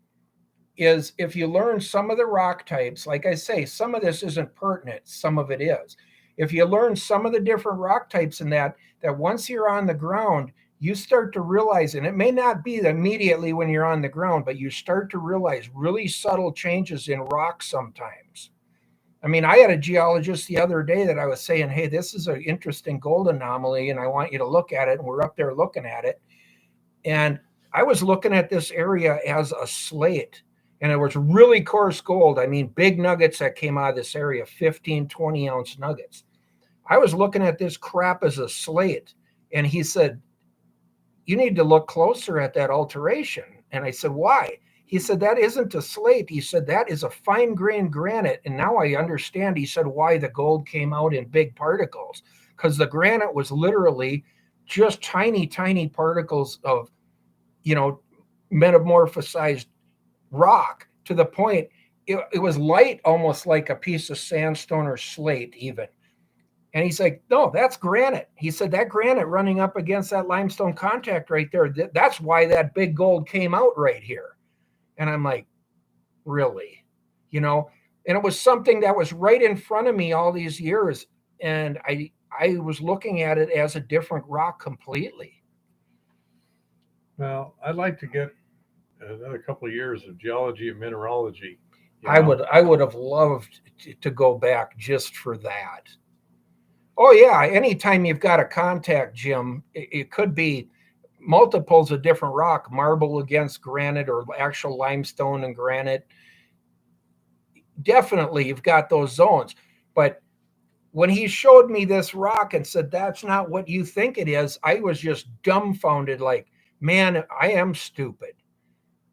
is, if you learn some of the rock types, like I say, some of this isn't pertinent, some of it is. If you learn some of the different rock types in that once you're on the ground, you start to realize, and it may not be immediately when you're on the ground, but you start to realize really subtle changes in rock sometimes. I mean, I had a geologist the other day that I was saying, hey, this is an interesting gold anomaly, and I want you to look at it. And we're up there looking at it. And I was looking at this area as a slate, and it was really coarse gold. I mean, big nuggets that came out of this area, 15, 20 ounce nuggets. I was looking at this crap as a slate. And he said, you need to look closer at that alteration. And I said, why? He said, that isn't a slate. He said, that is a fine-grained granite. And now I understand, he said, why the gold came out in big particles. Because the granite was literally just tiny, tiny particles of, metamorphosized rock, to the point it was light, almost like a piece of sandstone or slate even. And he's like, no, that's granite. He said, that granite running up against that limestone contact right there, that's why that big gold came out right here. And I'm like, really? you know, and it was something that was right in front of me all these years. And I was looking at it as a different rock completely. Well, I'd like to get another couple of years of geology and mineralogy. I would have loved to go back just for that. Oh yeah, anytime you've got a contact, Jim, it could be multiples of different rock, marble against granite or actual limestone and granite. Definitely you've got those zones. But when he showed me this rock and said, that's not what you think it is, I was just dumbfounded, like, man, I am stupid,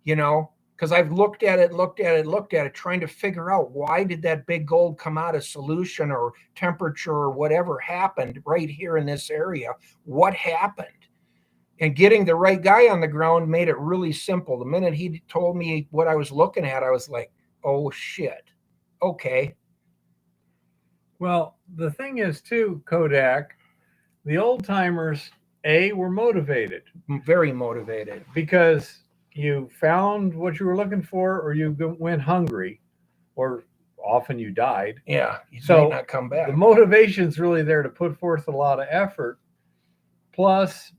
you know, because I've looked at it, trying to figure out why did that big gold come out of solution or temperature or whatever happened right here in this area. What happened? And getting the right guy on the ground made it really simple. The minute he told me what I was looking at, I was like, oh shit. Okay. Well, the thing is too, Kodak, the old timers, were motivated. Very motivated. Because you found what you were looking for, or you went hungry, or often you died. Yeah. You So may not come back. The motivation's really there to put forth a lot of effort. Plus,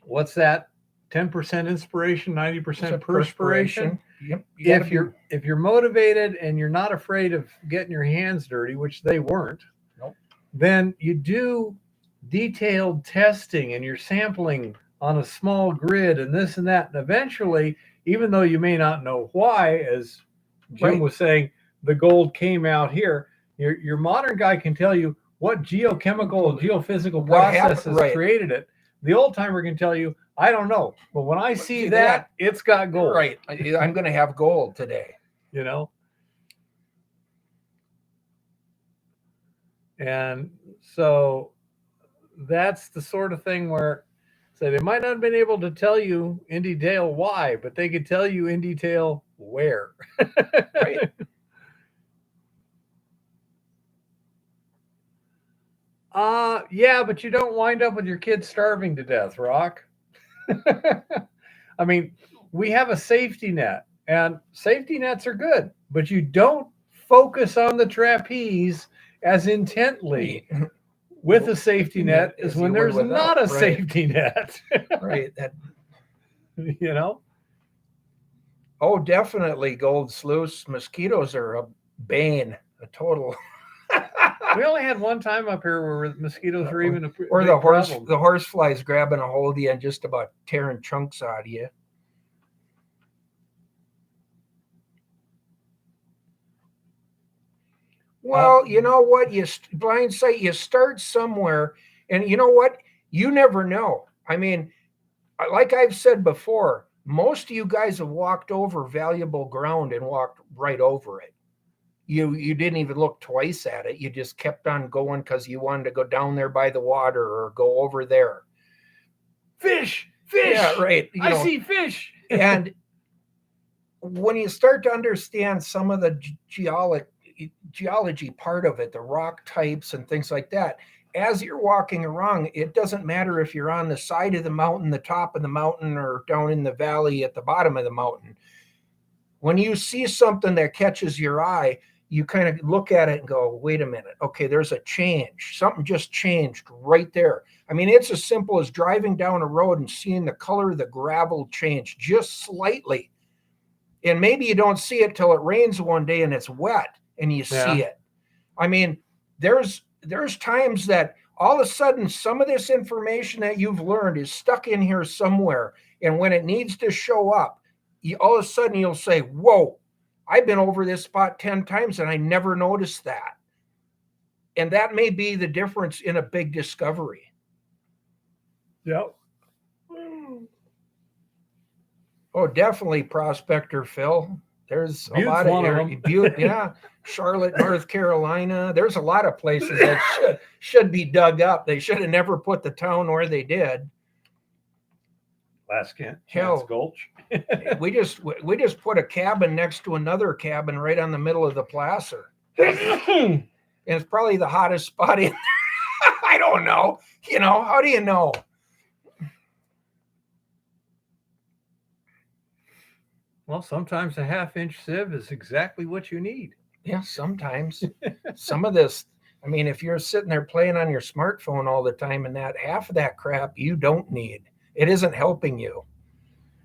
what's that? 10% inspiration, 90% perspiration. Yep. If you're motivated and you're not afraid of getting your hands dirty, which they weren't, nope, then you do detailed testing and you're sampling on a small grid and this and that. And eventually, even though you may not know why, as Jim was saying, the gold came out here, your modern guy can tell you what geochemical and geophysical processes created it. The old timer can tell you, I don't know, but when I see that, it's got gold. Right. I'm going to have gold today. You know? And so that's the sort of thing where, say, they might not have been able to tell you in detail why, but they could tell you in detail where. Right. Yeah, but you don't wind up with your kids starving to death, Rock. I mean, we have a safety net, and safety nets are good, but you don't focus on the trapeze as intently with a safety net as when there's not a safety net. Right. That, you know? Oh, definitely gold sluice. Mosquitoes are a bane, a total. We only had one time up here where mosquitoes were even or the horse flies grabbing a hold of you and just about tearing chunks out of you. Well, you know what? Blindsight, you start somewhere, and you know what? You never know. I mean, like I've said before, most of you guys have walked over valuable ground and walked right over it. You didn't even look twice at it. You just kept on going because you wanted to go down there by the water or go over there. Fish. Yeah, right. I see fish. And when you start to understand some of the geology part of it, the rock types and things like that, as you're walking around, it doesn't matter if you're on the side of the mountain, the top of the mountain, or down in the valley at the bottom of the mountain. When you see something that catches your eye, you kind of look at it and go, wait a minute. Okay, there's a change. Something just changed right there. I mean, it's as simple as driving down a road and seeing the color of the gravel change just slightly. And maybe you don't see it till it rains one day and it's wet and you see it. I mean, there's times that all of a sudden some of this information that you've learned is stuck in here somewhere. And when it needs to show up, all of a sudden you'll say, whoa, I've been over this spot 10 times and I never noticed that. And that may be the difference in a big discovery. Yep. Oh, definitely, Prospector Phil. There's a lot of Butte, yeah. Charlotte, North Carolina. There's a lot of places that should be dug up. They should have never put the town where they did. Last Chance Gulch. we just put a cabin next to another cabin right on the middle of the placer. And it's probably the hottest spot in there. I don't know. You know, how do you know? Well, sometimes a half-inch sieve is exactly what you need. Yeah, sometimes. Some of this, I mean, if you're sitting there playing on your smartphone all the time and that half of that crap you don't need, it isn't helping you.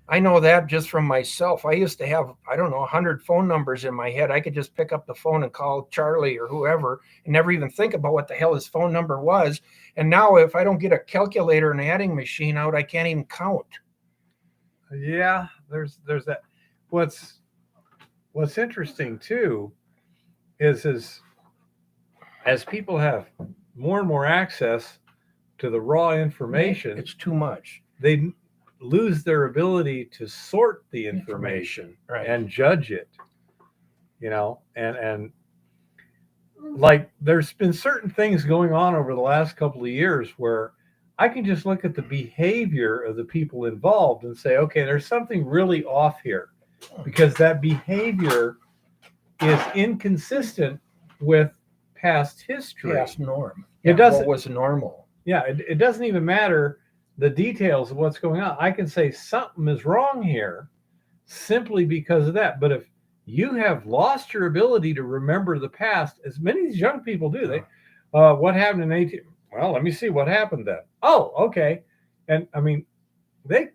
I know that just from myself. I used to have, I don't know, 100 phone numbers in my head. I could just pick up the phone and call Charlie or whoever and never even think about what the hell his phone number was. And now if I don't get a calculator and adding machine out, I can't even count. Yeah, there's that. What's interesting too is as people have more and more access to the raw information, It's too much. they lose their ability to sort the information Right. and judge it. And like there's been certain things going on over the last couple of years where I can just look at the behavior of the people involved and say, okay, there's something really off here, because that behavior is inconsistent with past history. Past norm. It doesn't. What was normal. Yeah, it doesn't even matter the details of what's going on. I can say something is wrong here simply because of that. But if you have lost your ability to remember the past, as many of these young people do, what happened in 18? Well, let me see what happened then. Oh, okay. And I mean, they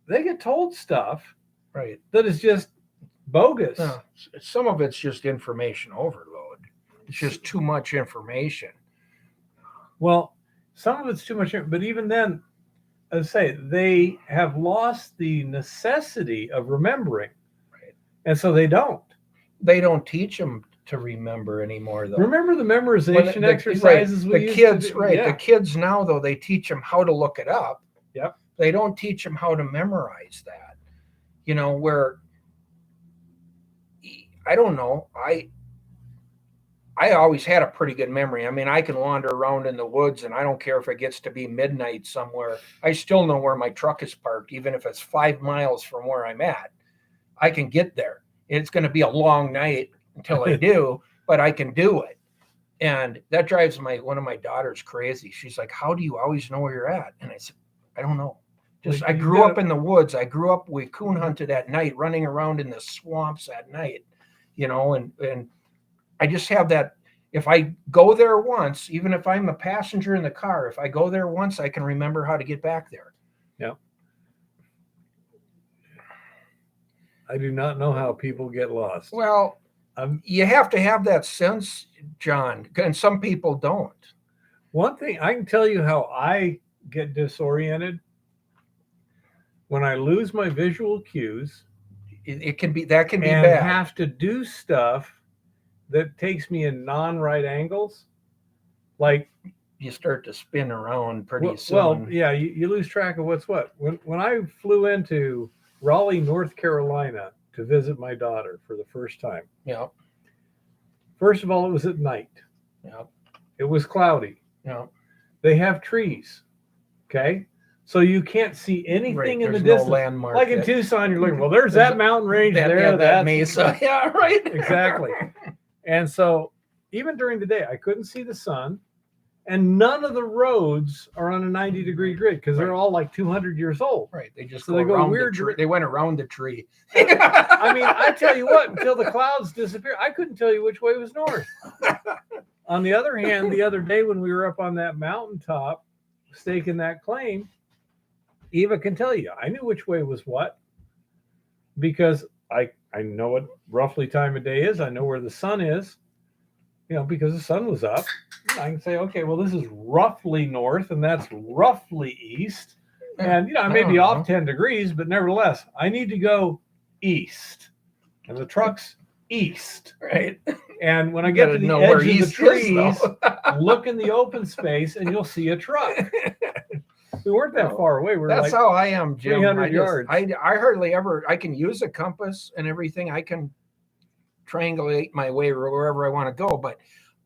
get told stuff Right. that is just bogus. Some of it's just information overload. It's just too much information. Well, some of it's too much, but even then, as I say, they have lost the necessity of remembering. Right. And so they don't. They don't teach them to remember anymore, though. Remember the memorization exercises right. we used kids, to do? right? Yeah. The kids now, though, they teach them how to look it up. Yep. They don't teach them how to memorize that. Where I don't know. I always had a pretty good memory. I mean, I can wander around in the woods and I don't care if it gets to be midnight somewhere. I still know where my truck is parked, even if it's 5 miles from where I'm at. I can get there. It's going to be a long night until I do, but I can do it. And that drives one of my daughters crazy. She's like, how do you always know where you're at? And I said, I don't know. I grew up in the woods. I grew up, we coon hunted at night, running around in the swamps at night, and I just have that. If I go there once, even if I'm a passenger in the car, if I go there once, I can remember how to get back there. Yeah. I do not know how people get lost. Well, you have to have that sense, John, and some people don't. One thing I can tell you how I get disoriented when I lose my visual cues. It can be bad. Have to do stuff that takes me in non-right angles, like you start to spin around pretty soon. Well, yeah, you lose track of what's what. When I flew into Raleigh, North Carolina to visit my daughter for the first time. Yeah. First of all, it was at night. Yeah. It was cloudy. Yeah. They have trees. Okay. So you can't see anything in the no distance. Landmark like in Tucson, you're looking, well, there's that mountain range there. That mesa. Yeah, right. Exactly. And so even during the day, I couldn't see the sun, and none of the roads are on a 90-degree grid because they're all like 200 years old. Right. They just go around the tree. They went around the tree. I mean, I tell you what, until the clouds disappear, I couldn't tell you which way was north. On the other hand, the other day when we were up on that mountaintop staking that claim, Eva can tell you, I knew which way was what, because I know what roughly time of day is. I know where the sun is, because the sun was up. I can say, okay, well, this is roughly north and that's roughly east. And, I may be off 10 degrees, but nevertheless, I need to go east. And the truck's east. Right. And when I get to the edge of the trees, look in the open space and you'll see a truck. We weren't that far away. That's how I am, Jim. 300 yards. I hardly ever, I can use a compass and everything. I can triangulate my way wherever I want to go. But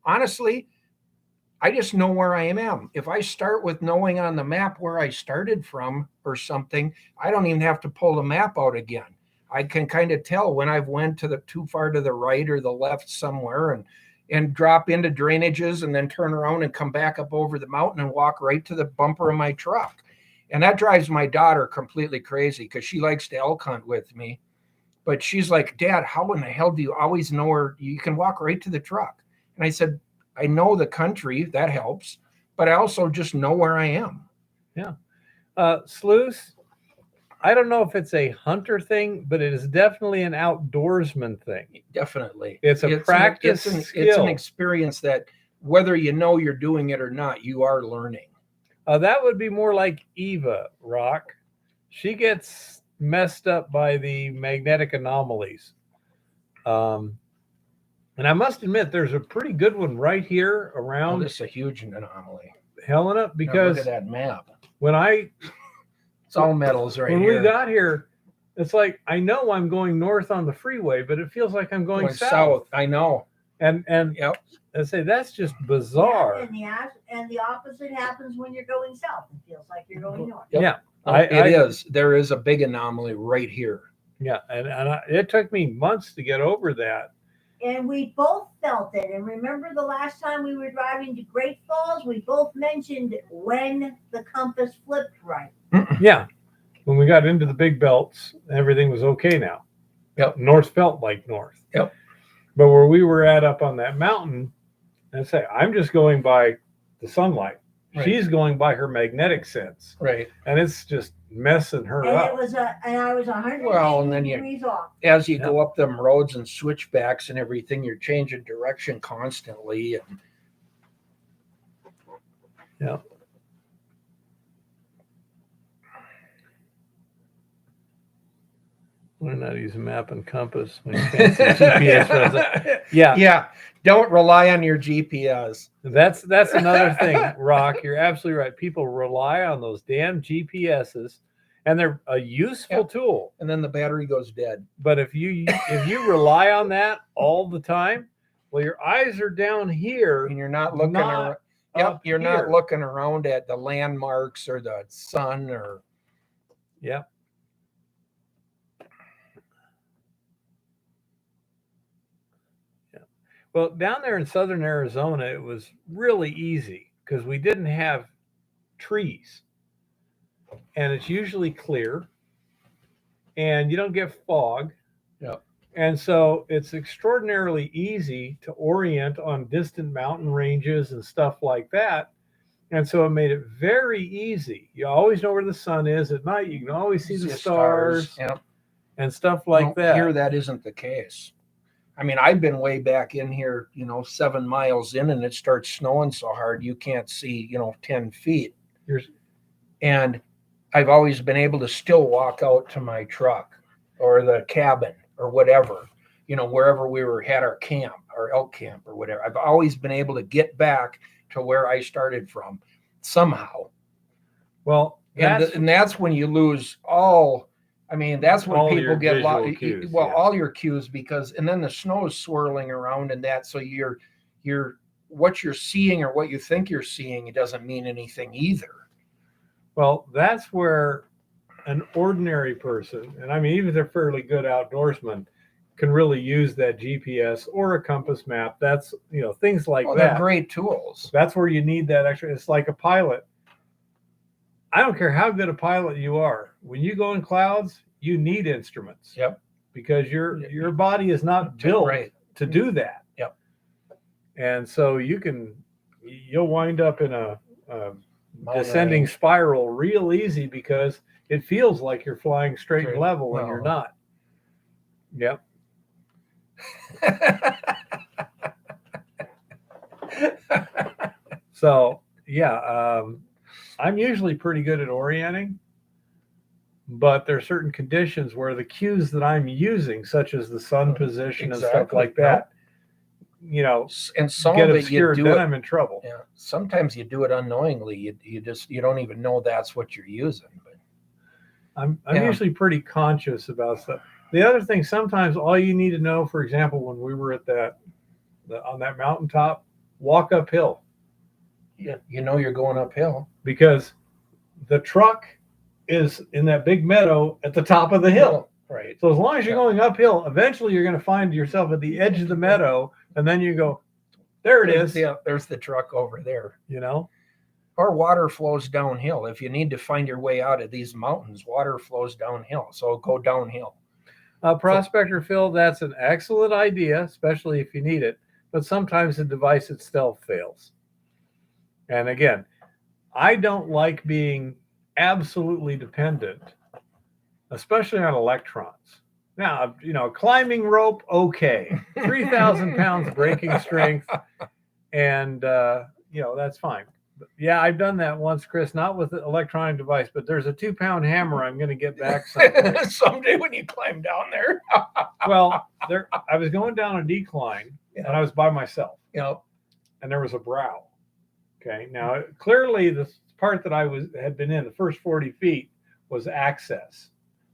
honestly, I just know where I am. If I start with knowing on the map where I started from or something, I don't even have to pull the map out again. I can kind of tell when I've went too far to the right or the left somewhere and drop into drainages and then turn around and come back up over the mountain and walk right to the bumper of my truck. And that drives my daughter completely crazy because she likes to elk hunt with me. But she's like, Dad, how in the hell do you always know where you can walk right to the truck? And I said, I know the country, that helps, but I also just know where I am. Yeah. Sluice, I don't know if it's a hunter thing, but it is definitely an outdoorsman thing. Definitely. It's a practice it's skill. an experience that whether you know you're doing it or not, you are learning. That would be more like Eva, Rock. She gets messed up by the magnetic anomalies. And I must admit, there's a pretty good one right here Oh, around this is a huge anomaly. Helena Now, look because at that map. when It's all metals right when here. we got here, it's like I know I'm going north on the freeway, but it feels like I'm going south. I know. And Yep. I say that's just bizarre. Yeah, and the opposite happens when you're going south. It feels like you're going north. Yep. Yeah, It is. There is a big anomaly right here. Yeah, and it took me months to get over that. And we both felt it. And remember the last time we were driving to Great Falls, we both mentioned when the compass flipped right. Yeah, when we got into the big belts, everything was okay now. Yep. North felt like north. Yep. But where we were at up on that mountain, I say I'm just going by the sunlight. Right. She's going by her magnetic sense, Right. and it's just messing her And up. I was 180 Well, and then degrees off. As you go up them roads and switchbacks and everything, you're changing direction constantly. And Yeah. Why not use a map and compass when you can't see GPS resin? Yeah, Yeah. Don't rely on your GPS. that's another thing, Rock. You're absolutely right. People rely on those damn GPSs, and they're a useful Yep. tool. And then the battery goes dead. But if you rely on that all the time, well, your eyes are down here. And you're not looking Not around. Yep. up You're here. not looking around at the landmarks or the sun or. Yep. Well, down there in southern Arizona, it was really easy because we didn't have trees. And it's usually clear and you don't get fog. Yep. And so it's extraordinarily easy to orient on distant mountain ranges and stuff like that. And so it made it very easy. You always know where the sun is at night. You can always see the stars Yep. and stuff like that. Here, that isn't the case. I mean, I've been way back in here, 7 miles in, and it starts snowing so hard you can't see, 10 feet. And I've always been able to still walk out to my truck or the cabin or whatever, wherever we had our camp, our elk camp or whatever. I've always been able to get back to where I started from somehow. Well, and that's when you lose all. I mean, that's when all people your get visual lost. cues, Well, yeah. all your cues, and then the snow is swirling around and that. So you're what you're seeing or what you think you're seeing, it doesn't mean anything either. Well, that's where an ordinary person, and I mean, even if they're fairly good outdoorsmen, can really use that GPS or a compass map. That's, things like Well, that. they're great tools. That's where you need that extra. It's like a pilot. I don't care how good a pilot you are. When you go in clouds, you need instruments. Yep. Because your body is not built to do that. Yep. And so you'll wind up in a descending spiral real easy because it feels like you're flying straight and level and you're not. Yep. So yeah, I'm usually pretty good at orienting, but there are certain conditions where the cues that I'm using, such as the sun position and stuff like that, and some get of it obscured, you do then it. I'm in trouble. Yeah, sometimes you do it unknowingly. You don't even know that's what you're using. But I'm usually pretty conscious about stuff. The other thing, sometimes all you need to know, for example, when we were at on that mountaintop, walk uphill. Yeah, you're going uphill Because the truck is in that big meadow at the top of the hill. Right. So as long as you're going uphill, eventually you're going to find yourself at the edge of the meadow, and then you go, there it is. Yeah, there's the truck over there. Or water flows downhill. If you need to find your way out of these mountains, water flows downhill. So go downhill. Prospector fill, that's an excellent idea, especially if you need it. But sometimes the device itself fails. And again, I don't like being absolutely dependent, especially on electrons. Now, climbing rope, okay. 3,000 pounds braking strength, and, that's fine. But yeah, I've done that once, Chris, not with an electronic device, but there's a 2-pound hammer I'm going to get back someday. Someday when you climb down there. Well, I was going down a decline, and I was by myself. Yep. And there was a brow. Okay. Now, clearly, the part that I had been in, the first 40 feet, was access.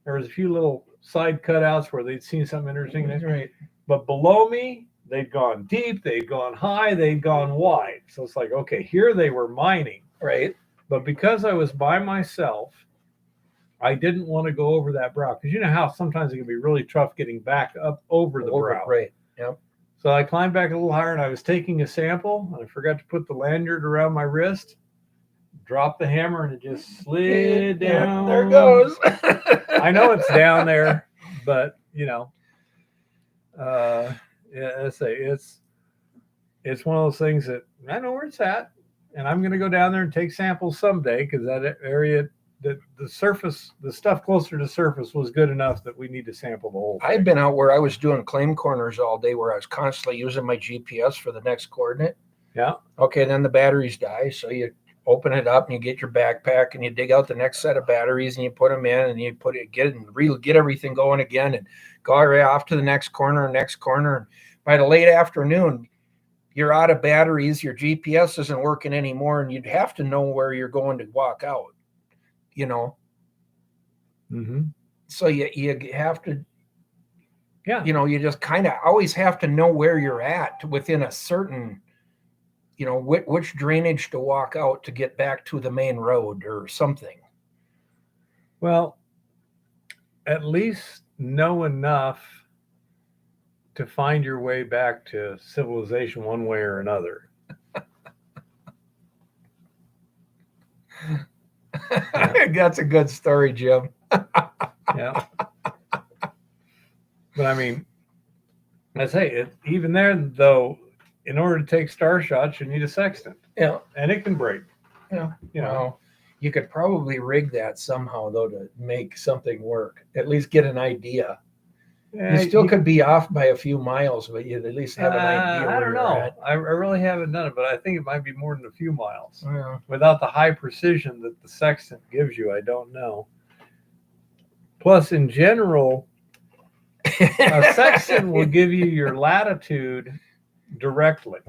There was a few little side cutouts where they'd seen something interesting. That's right. But below me, they'd gone deep, they'd gone high, they'd gone wide. So it's like, okay, here they were mining. Right. But because I was by myself, I didn't want to go over that brow. Because you know how sometimes it can be really tough getting back up over the brow. Right. Yep. So I climbed back a little higher, and I was taking a sample, and I forgot to put the lanyard around my wrist. Dropped the hammer, and it just slid down. There it goes. I know it's down there, but it's one of those things that I know where it's at, and I'm going to go down there and take samples someday, because that area, the surface, the stuff closer to surface was good enough that we need to sample the whole thing. I've been out where I was doing claim corners all day, where I was constantly using my GPS for the next coordinate. Yeah. Okay, then the batteries die, so you open it up and you get your backpack and you dig out the next set of batteries and you put them in and you get everything going again and go right off to the next corner. And by the late afternoon, you're out of batteries. Your GPS isn't working anymore, and you'd have to know where you're going to walk out. Mm-hmm. So you have to. Yeah. You just kind of always have to know where you're at within a certain. Which drainage to walk out to get back to the main road or something. Well, at least know enough to find your way back to civilization one way or another. Yeah. That's a good story, Jim. Yeah. But I mean, I say even there, though, in order to take star shots, you need a sextant. Yeah. And it can break. Yeah. Well, you could probably rig that somehow, though, to make something work. At least get an idea. You still could be off by a few miles, but you'd at least have an idea. I don't know. I really haven't done it, but I think it might be more than a few miles. Yeah. Without the high precision that the sextant gives you, I don't know. Plus, in general, a sextant will give you your latitude directly,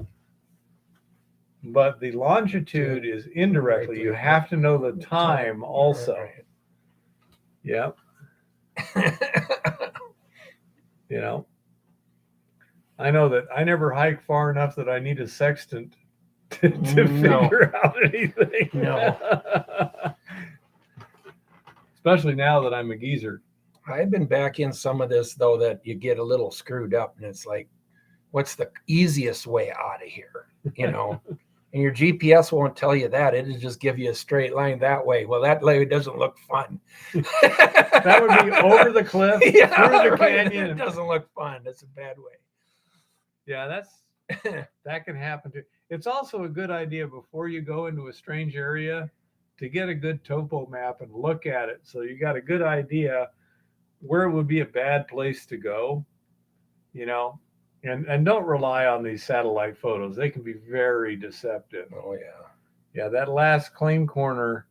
but the longitude is indirectly. You have to know the time also. Right. Yep. I know that I never hike far enough that I need a sextant to figure out anything. No. Especially now that I'm a geezer. I've been back in some of this, though, that you get a little screwed up, and it's like, what's the easiest way out of here? And your GPS won't tell you that. It'll just give you a straight line that way. Well, that way doesn't look fun. That would be over the cliff, through the canyon. It doesn't look fun. That's a bad way. Yeah, that can happen too. It's also a good idea before you go into a strange area to get a good topo map and look at it, so you got a good idea where it would be a bad place to go, and don't rely on these satellite photos. They can be very deceptive. Oh yeah. Yeah, that last claim corner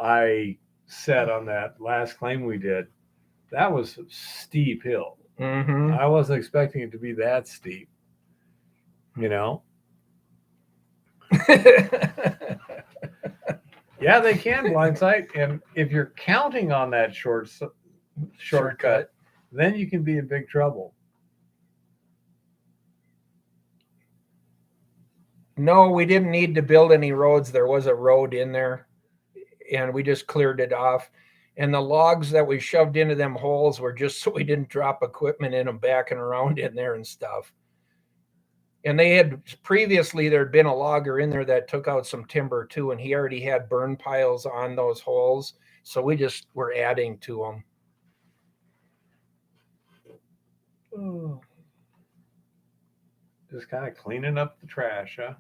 I set on that last claim we did, that was a steep hill. Mm-hmm. I wasn't expecting it to be that steep. Yeah, they can blindsight, and if you're counting on that shortcut, then you can be in big trouble. No, we didn't need to build any roads. There was a road in there, and we just cleared it off. And the logs that we shoved into them holes were just so we didn't drop equipment in them, backing around in there and stuff. And previously there'd been a logger in there that took out some timber too, and he already had burn piles on those holes. So we just were adding to them. Just kind of cleaning up the trash, huh?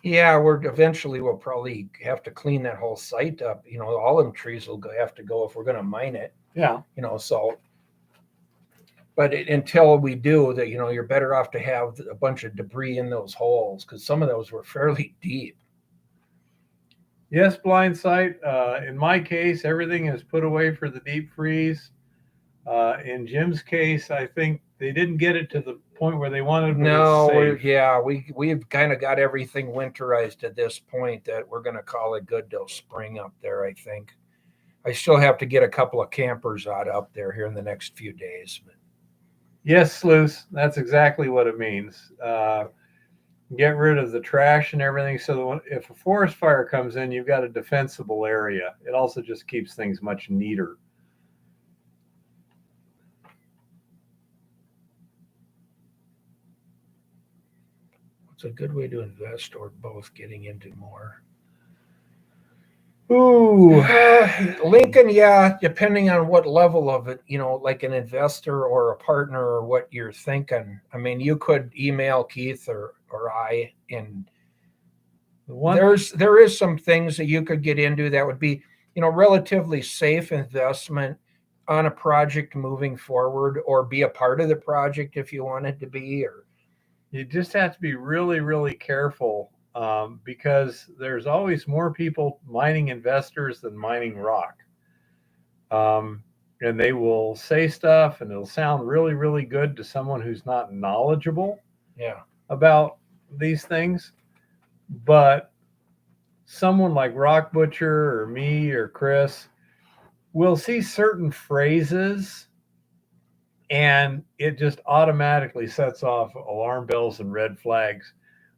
Yeah, we'll probably have to clean that whole site up. All them trees will have to go if we're going to mine it. Yeah. So. But until we do that, you're better off to have a bunch of debris in those holes because some of those were fairly deep. Yes, blind sight. In my case, everything is put away for the deep freeze. In Jim's case, I think they didn't get it to the point where they wanted. No, we've kind of got everything winterized at this point that we're going to call it good till spring up there. I think I still have to get a couple of campers out up there here in the next few days. But. Yes, Sluice, that's exactly what it means. Get rid of the trash and everything so that if a forest fire comes in, you've got a defensible area. It also just keeps things much neater. It's a good way to invest or both getting into more. Ooh. Lincoln, yeah, depending on what level of it, like an investor or a partner or what you're thinking. I mean, you could email Keith or I, and there is some things that you could get into that would be, relatively safe investment on a project moving forward, or be a part of the project if you wanted to be. Or you just have to be really, really careful. Because there's always more people mining investors than mining rock. And they will say stuff and it'll sound really, really good to someone who's not knowledgeable about these things. But someone like Rock Butcher or me or Chris will see certain phrases and it just automatically sets off alarm bells and red flags,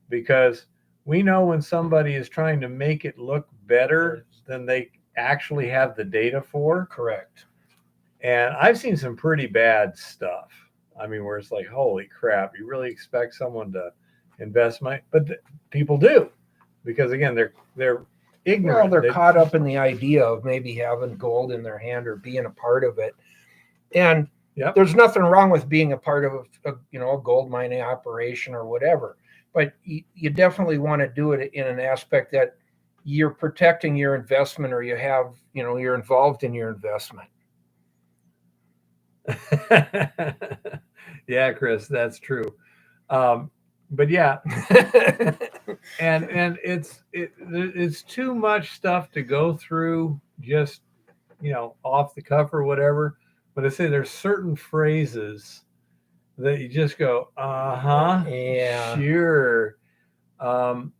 because we know when somebody is trying to make it look better than they actually have the data for. Correct. And I've seen some pretty bad stuff. I mean, where it's like, holy crap, you really expect someone to invest money? But people do, because again, they're ignorant. Well, they're caught up in the idea of maybe having gold in their hand or being a part of it. And there's nothing wrong with being a part of a gold mining operation or whatever. But you definitely want to do it in an aspect that you're protecting your investment, or you're involved in your investment. Yeah, Chris, that's true. But yeah, and it's too much stuff to go through just off the cuff or whatever. But I say there's certain phrases that you just go, yeah, sure. And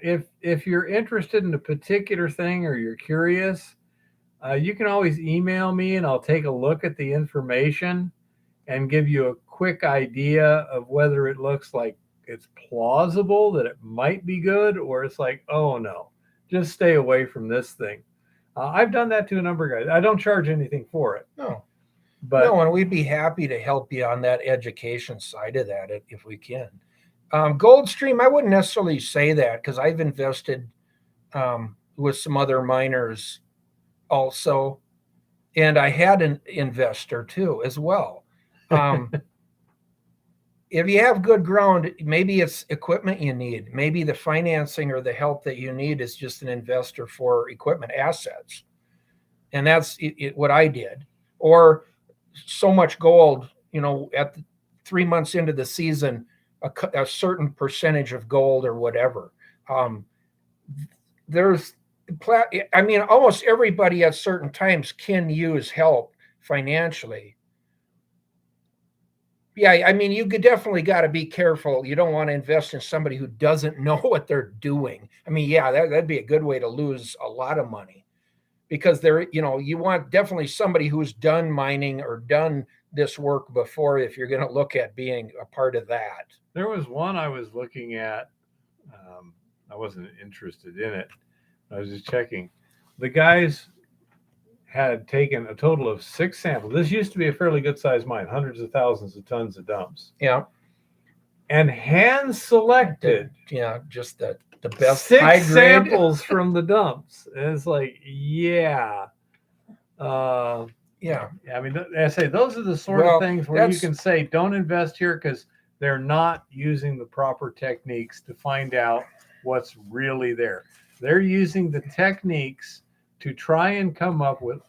if you're interested in a particular thing or you're curious, you can always email me and I'll take a look at the information and give you a quick idea of whether it looks like it's plausible that it might be good, or it's like, oh no, just stay away from this thing. I've done that to a number of guys. I don't charge anything for it. No. But and we'd be happy to help you on that education side of that if we can. Goldstream, I wouldn't necessarily say that, because I've invested with some other miners also, and I had an investor too as well. If you have good ground, maybe it's equipment you need. Maybe the financing or the help that you need is just an investor for equipment assets. And that's what I did. Or so much gold, at 3 months into the season, a certain percentage of gold or whatever. Almost everybody at certain times can use help financially. Yeah, you could definitely got to be careful. You don't want to invest in somebody who doesn't know what they're doing. That'd be a good way to lose a lot of money, because you want definitely somebody who's done mining or done this work before if you're going to look at being a part of that. There was one I was looking at. I wasn't interested in it. I was just checking. The guys had taken a total of 6 samples. This used to be a fairly good sized mine, hundreds of thousands of tons of dumps. Yeah. And hand selected. Just the best 6 samples from the dumps. And it's like, yeah. I say those are the sort of things where you can say, don't invest here because they're not using the proper techniques to find out what's really there. They're using the techniques to try and come up with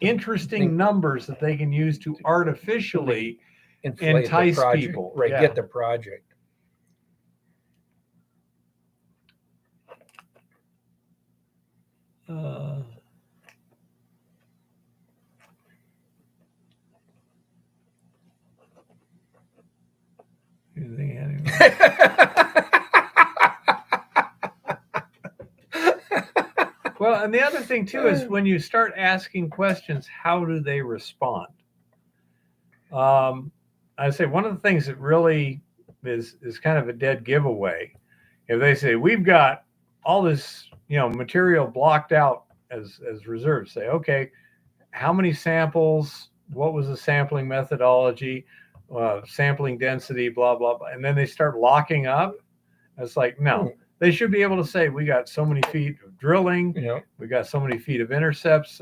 interesting numbers that they can use to artificially Inflate the entice project, people. right? Yeah. Get the project. Well, and the other thing too is when you start asking questions, how do they respond? I say one of the things that really is kind of a dead giveaway. If they say we've got all this, material blocked out as reserves, say, okay, how many samples? What was the sampling methodology? Sampling density, blah, blah, blah. And then they start locking up. It's like, no, they should be able to say, we got so many feet of drilling. We got so many feet of intercepts.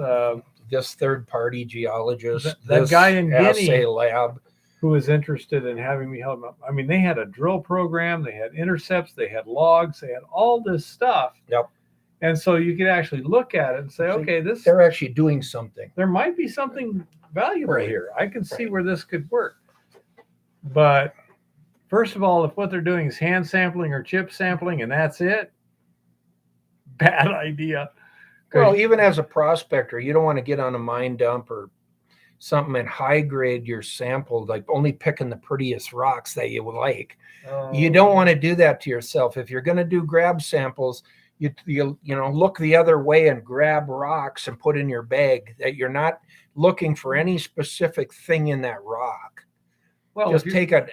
This third-party geologist, that guy in assay Guinea lab, who was interested in having me help them. I mean, they had a drill program, they had intercepts, they had logs, they had all this stuff. Yep. And so you could actually look at it and say, okay, they're actually doing something. There might be something valuable Right. here. I can see where this could work. But first of all, if what they're doing is hand sampling or chip sampling and that's it, bad idea. Well, even as a prospector, you don't want to get on a mine dump or something and high grade your sample, like only picking the prettiest rocks that you like. You don't want to do that to yourself. If you're going to do grab samples, you look the other way and grab rocks and put in your bag, that you're not looking for any specific thing in that rock. Well, just take a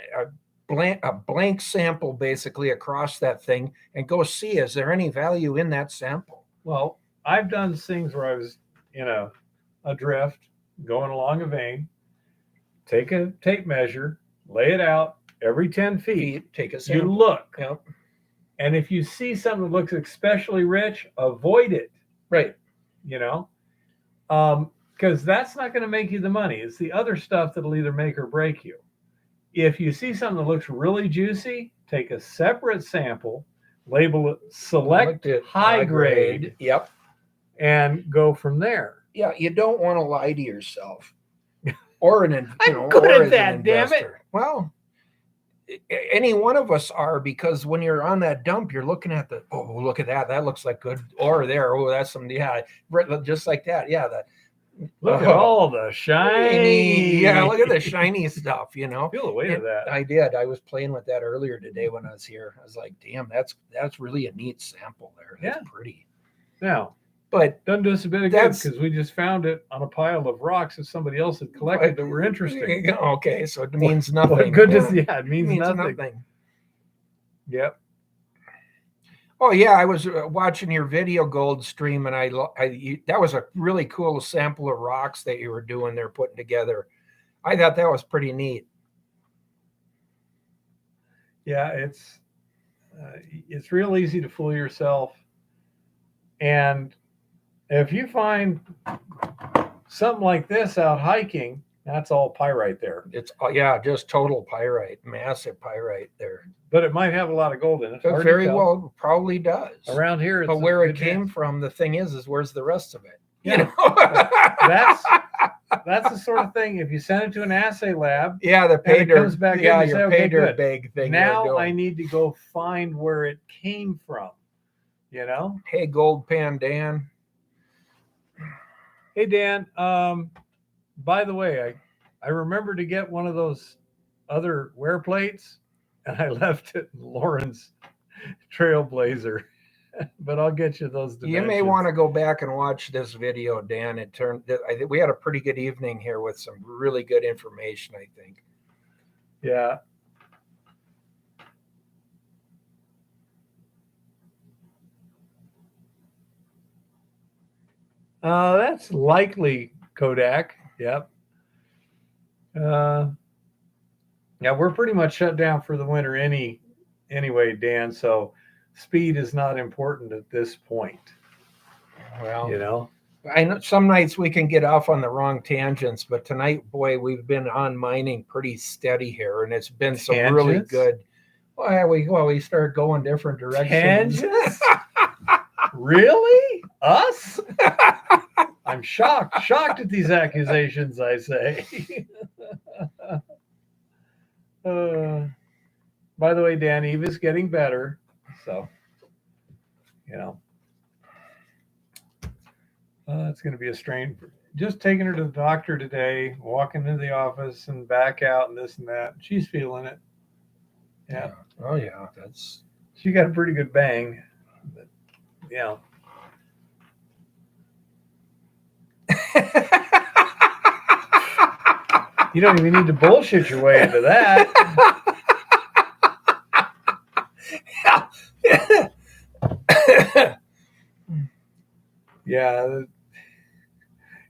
blank sample basically across that thing and go see, is there any value in that sample? Well, I've done things where I was in a drift going along a vein, take a tape measure, lay it out every 10 feet, take a sample. you look. Yep. And if you see something that looks especially rich, avoid it. Right. Because that's not going to make you the money. It's the other stuff that'll either make or break you. If you see something that looks really juicy, take a separate sample, label it select high grade. Yep. And go from there. Yeah, you don't want to lie to yourself. Or I'm good at that, damn it. Well, any one of us are, because when you're on that dump, you're looking at look at that. That looks like good ore there. Oh, that's some, just like that. Yeah, that. Look at all the shiny. Yeah, look at the shiny stuff, Feel the weight of that. I did. I was playing with that earlier today when I was here. I was like, damn, that's really a neat sample there. That's pretty. Now, but doesn't do us a bit of good because we just found it on a pile of rocks that somebody else had collected that were interesting. Okay, so it means nothing. It means nothing. Yep. Oh yeah, I was watching your video gold stream, and that was a really cool sample of rocks that you were doing there, putting together. I thought that was pretty neat. Yeah, it's real easy to fool yourself, and if you find something like this out hiking, that's all pyrite there. It's just total pyrite, massive pyrite there. But it might have a lot of gold in it. It very well probably does. Around here, but where it came from, the thing is where's the rest of it? Yeah. That's the sort of thing. If you send it to an assay lab, the pay dirt comes back in, you say, pay dirt bag thing. Now I need to go find where it came from. Hey, Gold Pan Dan. Hey Dan. By the way, I remember to get one of those other wear plates. And I left it in Lauren's Trailblazer, but I'll get you those dimensions. You may want to go back and watch this video, Dan. I think we had a pretty good evening here with some really good information, I think. Yeah. That's likely Kodak. Yep. Yeah, we're pretty much shut down for the winter anyway, Dan. So speed is not important at this point. Well, I know some nights we can get off on the wrong tangents, but tonight, boy, we've been on mining pretty steady here, and it's been some really Tangents? good. We started going different directions. Tangents? Really? Us? I'm shocked at these accusations, I say. By the way, Dan, Eve is getting better. So, it's going to be a strain. Just taking her to the doctor today, walking into the office and back out and this and that. She's feeling it. Yeah. Oh, yeah. That's. She got a pretty good bang. But, yeah. You don't even need to bullshit your way into that. Yeah.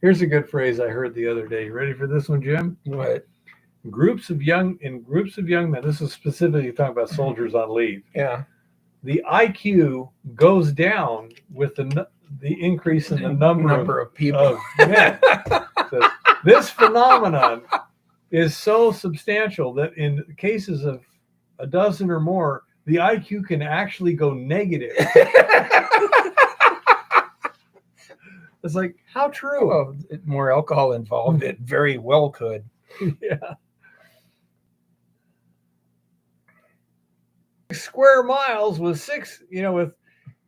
Here's a good phrase I heard the other day. You ready for this one, Jim? What? Groups of young men. This is specifically talking about soldiers on leave. Yeah. The IQ goes down with the increase in the number of people. Of men. So this phenomenon is so substantial that in cases of a dozen or more, the IQ can actually go negative. It's like, how true? Well, more alcohol involved, it very well could. Yeah. Square miles with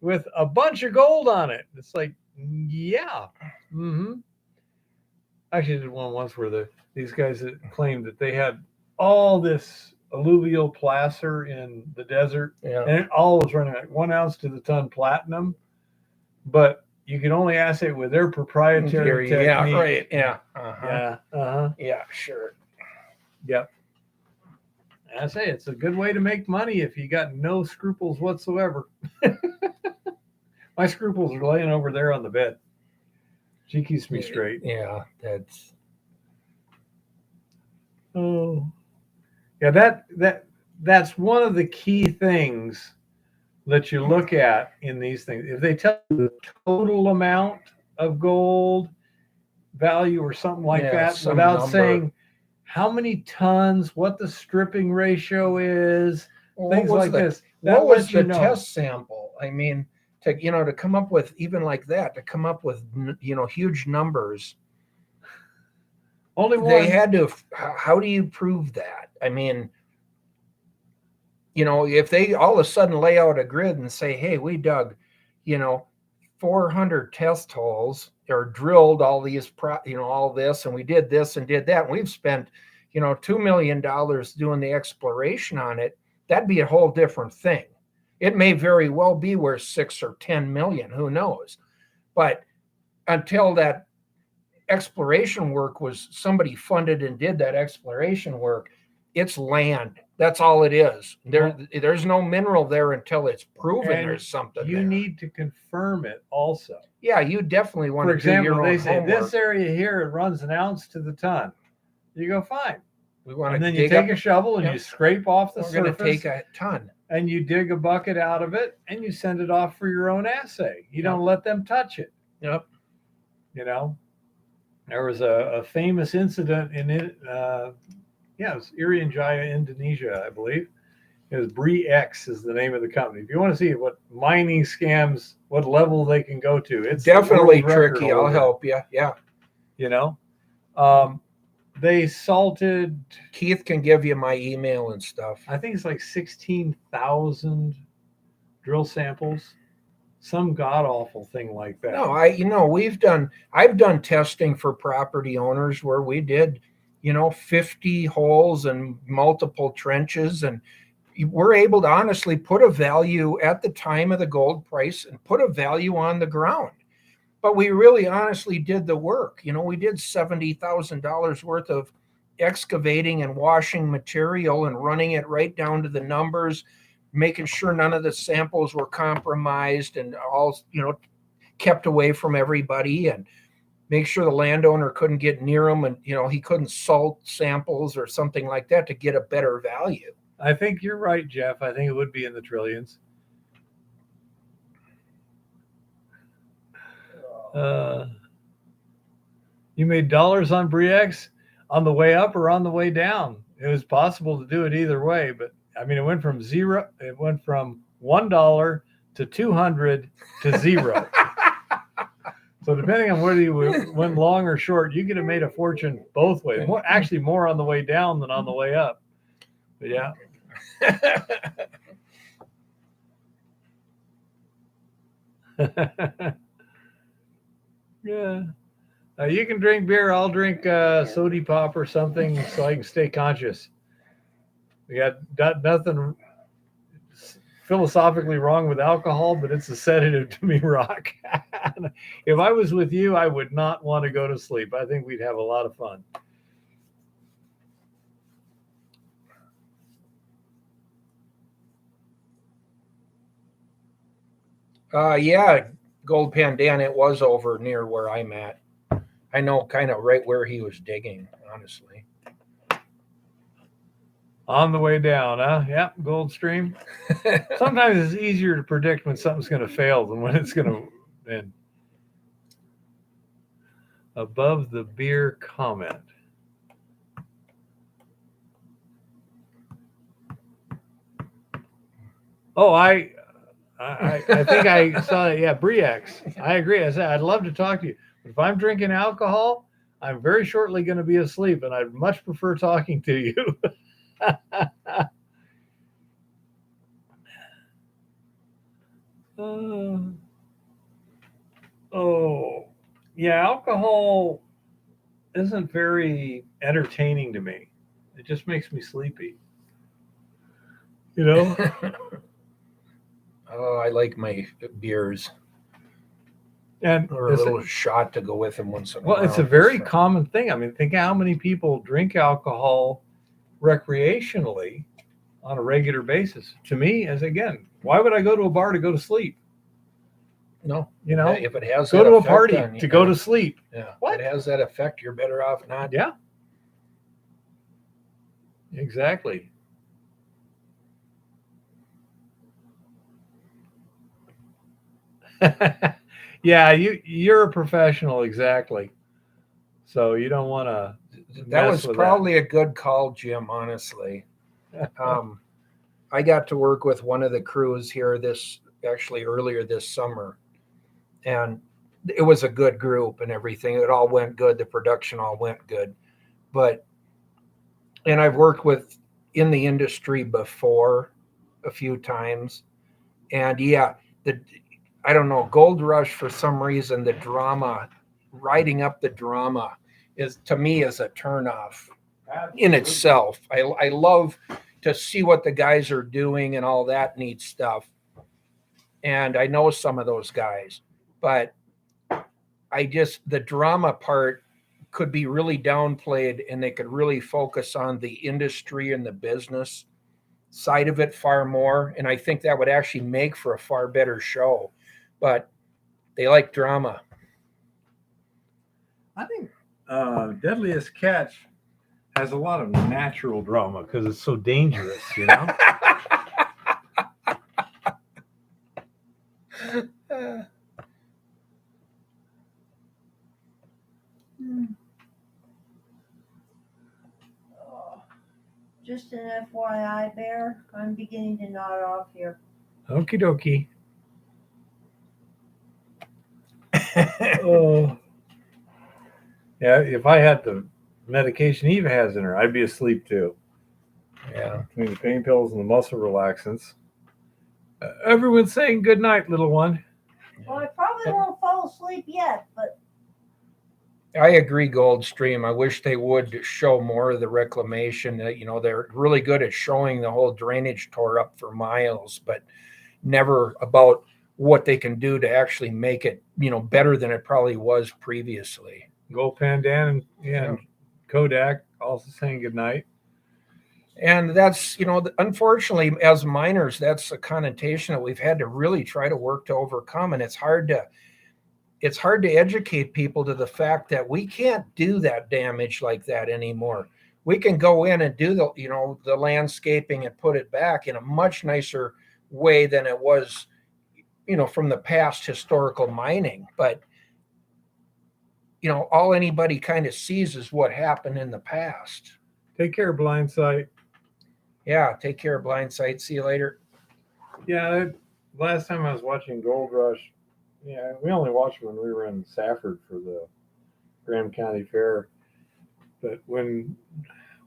with a bunch of gold on it. It's like, yeah. Mm-hmm. Actually, I did one once where these guys that claimed that they had all this alluvial placer in the desert, Yeah. and it all was running like 1 ounce to the ton platinum, but you can only assay it with their proprietary technique. Yeah, right. Yeah. Uh-huh. Yeah. Uh-huh. Yeah, sure. Yep. I say it's a good way to make money if you got no scruples whatsoever. My scruples are laying over there on the bed. She keeps me straight. Yeah, that's. Oh, yeah. That's one of the key things that you look at in these things. If they tell you the total amount of gold value or something like that, without saying how many tons, what the stripping ratio is, things like this. What was the test sample? I mean, to come up with even like that, to come up with huge numbers. Only one. They had to. How do you prove that? I mean, if they all of a sudden lay out a grid and say, "Hey, we dug, 400 test holes or drilled all these, all this, and we did this and did that, and we've spent, $2 million doing the exploration on it," that'd be a whole different thing. It may very well be worth 6 or 10 million, who knows? But until that exploration work was somebody funded and did that exploration work, it's land. That's all it is. There's no mineral there until it's proven there's something you there. need to confirm it also. Yeah, you definitely want For to do your example, own they say homework. this area here, it runs 1 ounce to the ton. You go, fine. We want And to then you take a shovel and you scrape off the We're going to surface. take a ton. And you dig a bucket out of it and you send it off for your own assay. You don't let them touch it. Yep. There was a famous incident in it. It was Irian Jaya, Indonesia, I believe. It was Bre-X is the name of the company. If you want to see what mining scams, what level they can go to, it's definitely tricky. I'll help you. Yeah. They salted. Keith can give you my email and stuff. I think it's like 16,000 drill samples. Some god awful thing like that. No, I've done testing for property owners where we did, 50 holes and multiple trenches, and we're able to honestly put a value at the time of the gold price and put a value on the ground. But we really honestly did the work. We did $70,000 worth of excavating and washing material and running it right down to the numbers, making sure none of the samples were compromised and all, kept away from everybody, and make sure the landowner couldn't get near them, and, he couldn't salt samples or something like that to get a better value. I think you're right, Jeff. I think it would be in the trillions. You made dollars on Briex on the way up or on the way down. It was possible to do it either way, but I mean, it went from $1 to 200 to zero. So depending on whether you went long or short, you could have made a fortune both ways. Actually, more on the way down than on the way up. But yeah. Yeah. You can drink beer. I'll drink soda pop or something so I can stay conscious. We got nothing philosophically wrong with alcohol, but it's a sedative to me, Rock. If I was with you, I would not want to go to sleep. I think we'd have a lot of fun. Yeah, Gold Pandan, it was over near where I'm at. I know kind of right where he was digging, honestly. On the way down, huh? Yep, Gold Stream. Sometimes it's easier to predict when something's going to fail than when it's going to end. Above the beer comment. Oh, I think I saw it. Yeah, Briex. I agree. I said I'd love to talk to you. But if I'm drinking alcohol, I'm very shortly going to be asleep, and I'd much prefer talking to you. Oh, yeah, alcohol isn't very entertaining to me. It just makes me sleepy. You know? Oh, I like my beers. And or a little shot to go with them once in a while. Well, it's a very common thing. I mean, think how many people drink alcohol recreationally on a regular basis. To me, as again, why would I go to a bar to go to sleep? No, you know, if it has go to a party to go to sleep. Yeah, what? If it has that effect, you're better off not. Yeah, exactly. Yeah, you're a professional, exactly. So you don't want to. That was probably a good call, Jim. Honestly, I got to work with one of the crews here earlier this summer, and it was a good group and everything. It all went good. The production all went good, and I've worked in the industry before a few times, and yeah, I don't know, Gold Rush, for some reason, the drama, riding up the drama to me is a turnoff in itself. I love to see what the guys are doing and all that neat stuff. And I know some of those guys, but the drama part could be really downplayed, and they could really focus on the industry and the business side of it far more. And I think that would actually make for a far better show. But they like drama. I think Deadliest Catch has a lot of natural drama because it's so dangerous, you know? Just an FYI, Bear, I'm beginning to nod off here. Okie dokie. Oh. Yeah, if I had the medication Eva has in her, I'd be asleep too. Yeah. Between the pain pills and the muscle relaxants. Everyone's saying good night, little one. Well, I probably won't fall asleep yet, but I agree, Goldstream. I wish they would show more of the reclamation. They're really good at showing the whole drainage tore up for miles, but never about what they can do to actually make it, better than it probably was previously. Gold Pandan and Kodak also saying goodnight. And that's, unfortunately, as miners, that's a connotation that we've had to really try to work to overcome. And it's hard to educate people to the fact that we can't do that damage like that anymore. We can go in and do the landscaping and put it back in a much nicer way than it was, from the past historical mining. But all anybody kind of sees is what happened in the past. Take care, Blind Sight. Yeah, take care, Blind Sight. See you later. Yeah, last time I was watching Gold Rush, yeah, we only watched when we were in Safford for the Graham County Fair. But when,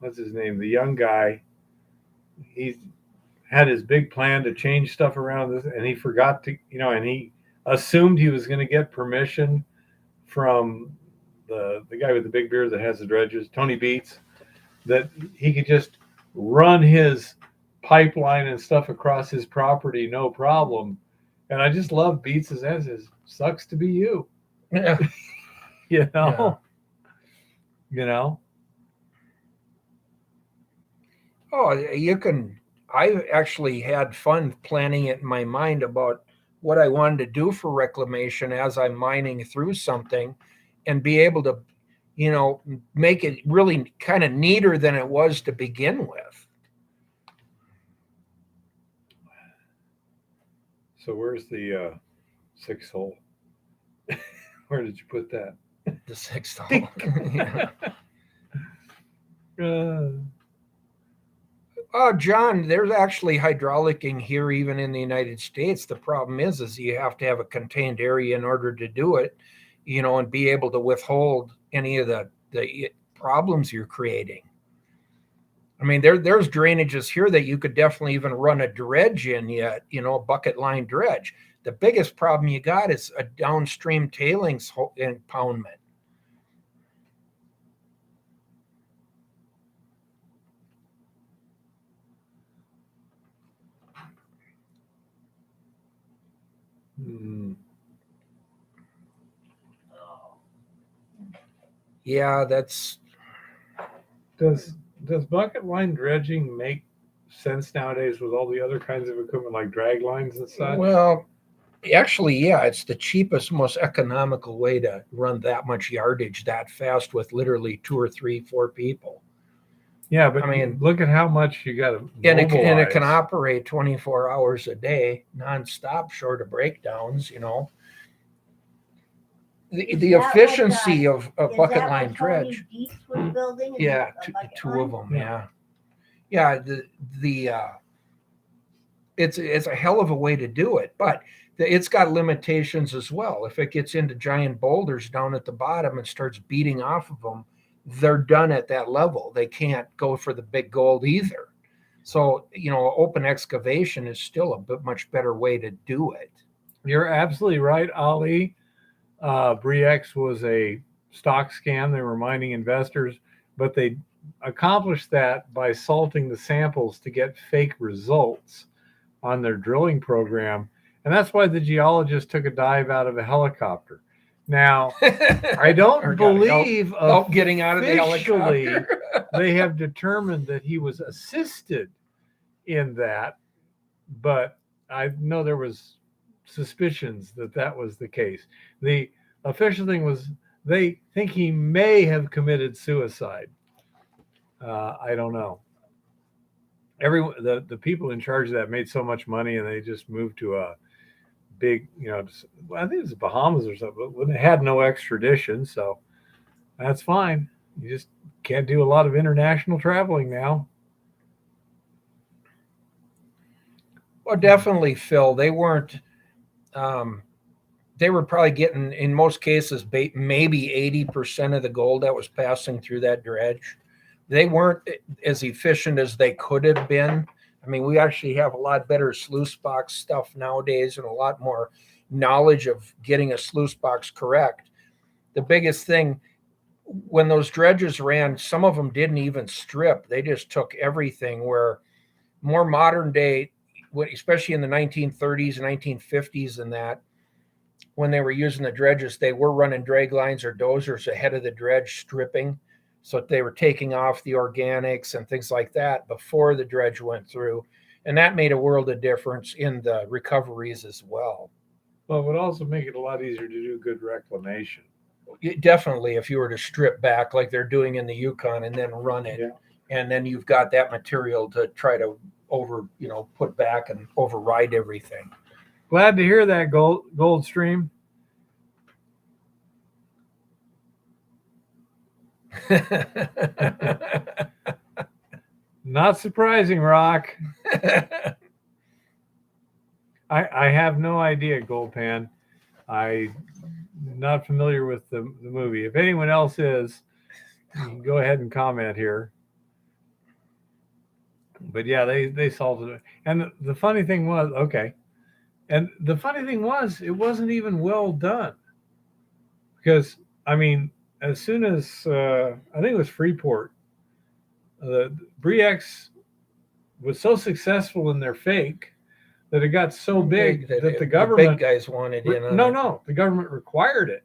what's his name, the young guy, he had his big plan to change stuff around this, and he forgot to, and he assumed he was going to get permission from the guy with the big beard that has the dredges, Tony Beats, that he could just run his pipeline and stuff across his property, no problem. And I just love Beats' answers. Sucks to be you. Yeah. You know? You know? Oh, I actually had fun planning it in my mind about what I wanted to do for reclamation as I'm mining through something, and be able to, make it really kind of neater than it was to begin with. So where's the 6th hole? Where did you put that? The 6th hole. Yeah. Oh, John, there's actually hydraulicking here, even in the United States. The problem is you have to have a contained area in order to do it, and be able to withhold any of the problems you're creating. I mean, there's drainages here that you could definitely even run a dredge in yet, a bucket line dredge. The biggest problem you got is a downstream tailings impoundment. Yeah, that's. Does bucket line dredging make sense nowadays with all the other kinds of equipment like drag lines and such? Well, actually, yeah, it's the cheapest, most economical way to run that much yardage that fast with literally 2 or 3, 4 people. Yeah, but I mean, look at how much you got to and it can operate 24 hours a day, nonstop, short of breakdowns. The efficiency of a bucket line dredge. Yeah, two of them. Yeah. It's a hell of a way to do it, but it's got limitations as well. If it gets into giant boulders down at the bottom and starts beating off of them, they're done at that level. They can't go for the big gold either. So, open excavation is still a much better way to do it. You're absolutely right, Ali. Bre-X was a stock scam. They were mining investors, but they accomplished that by salting the samples to get fake results on their drilling program. And that's why the geologist took a dive out of a helicopter. Now, I don't believe help getting out of the helicopter. They have determined that he was assisted in that, but I know there was suspicions that was the case. The official thing was they think he may have committed suicide. I don't know. The people in charge of that made so much money, and they just moved to a big, I think it was the Bahamas or something, but it had no extradition, so that's fine. You just can't do a lot of international traveling now. Well, definitely, Phil. They weren't. They were probably getting, in most cases, maybe 80% of the gold that was passing through that dredge. They weren't as efficient as they could have been. I mean, we actually have a lot better sluice box stuff nowadays and a lot more knowledge of getting a sluice box correct. The biggest thing, when those dredges ran, some of them didn't even strip. They just took everything, where more modern day, especially in the 1930s and 1950s and that, when they were using the dredges, they were running drag lines or dozers ahead of the dredge stripping. So they were taking off the organics and things like that before the dredge went through. And that made a world of difference in the recoveries as well. Well, it would also make it a lot easier to do good reclamation. Definitely, if you were to strip back like they're doing in the Yukon and then run it, and then you've got that material to try to put back and override everything. Glad to hear that, Goldstream. Not surprising, Rock. I have no idea, Goldpan. I'm not familiar with the movie. If anyone else is, you can go ahead and comment here. But yeah, they solved it. And the funny thing was, okay. And the funny thing was, it wasn't even well done. Because, I mean, as soon as, I think it was Freeport, Bre-X was so successful in their fake that it got so big that the government, big guys wanted in on no, the government required it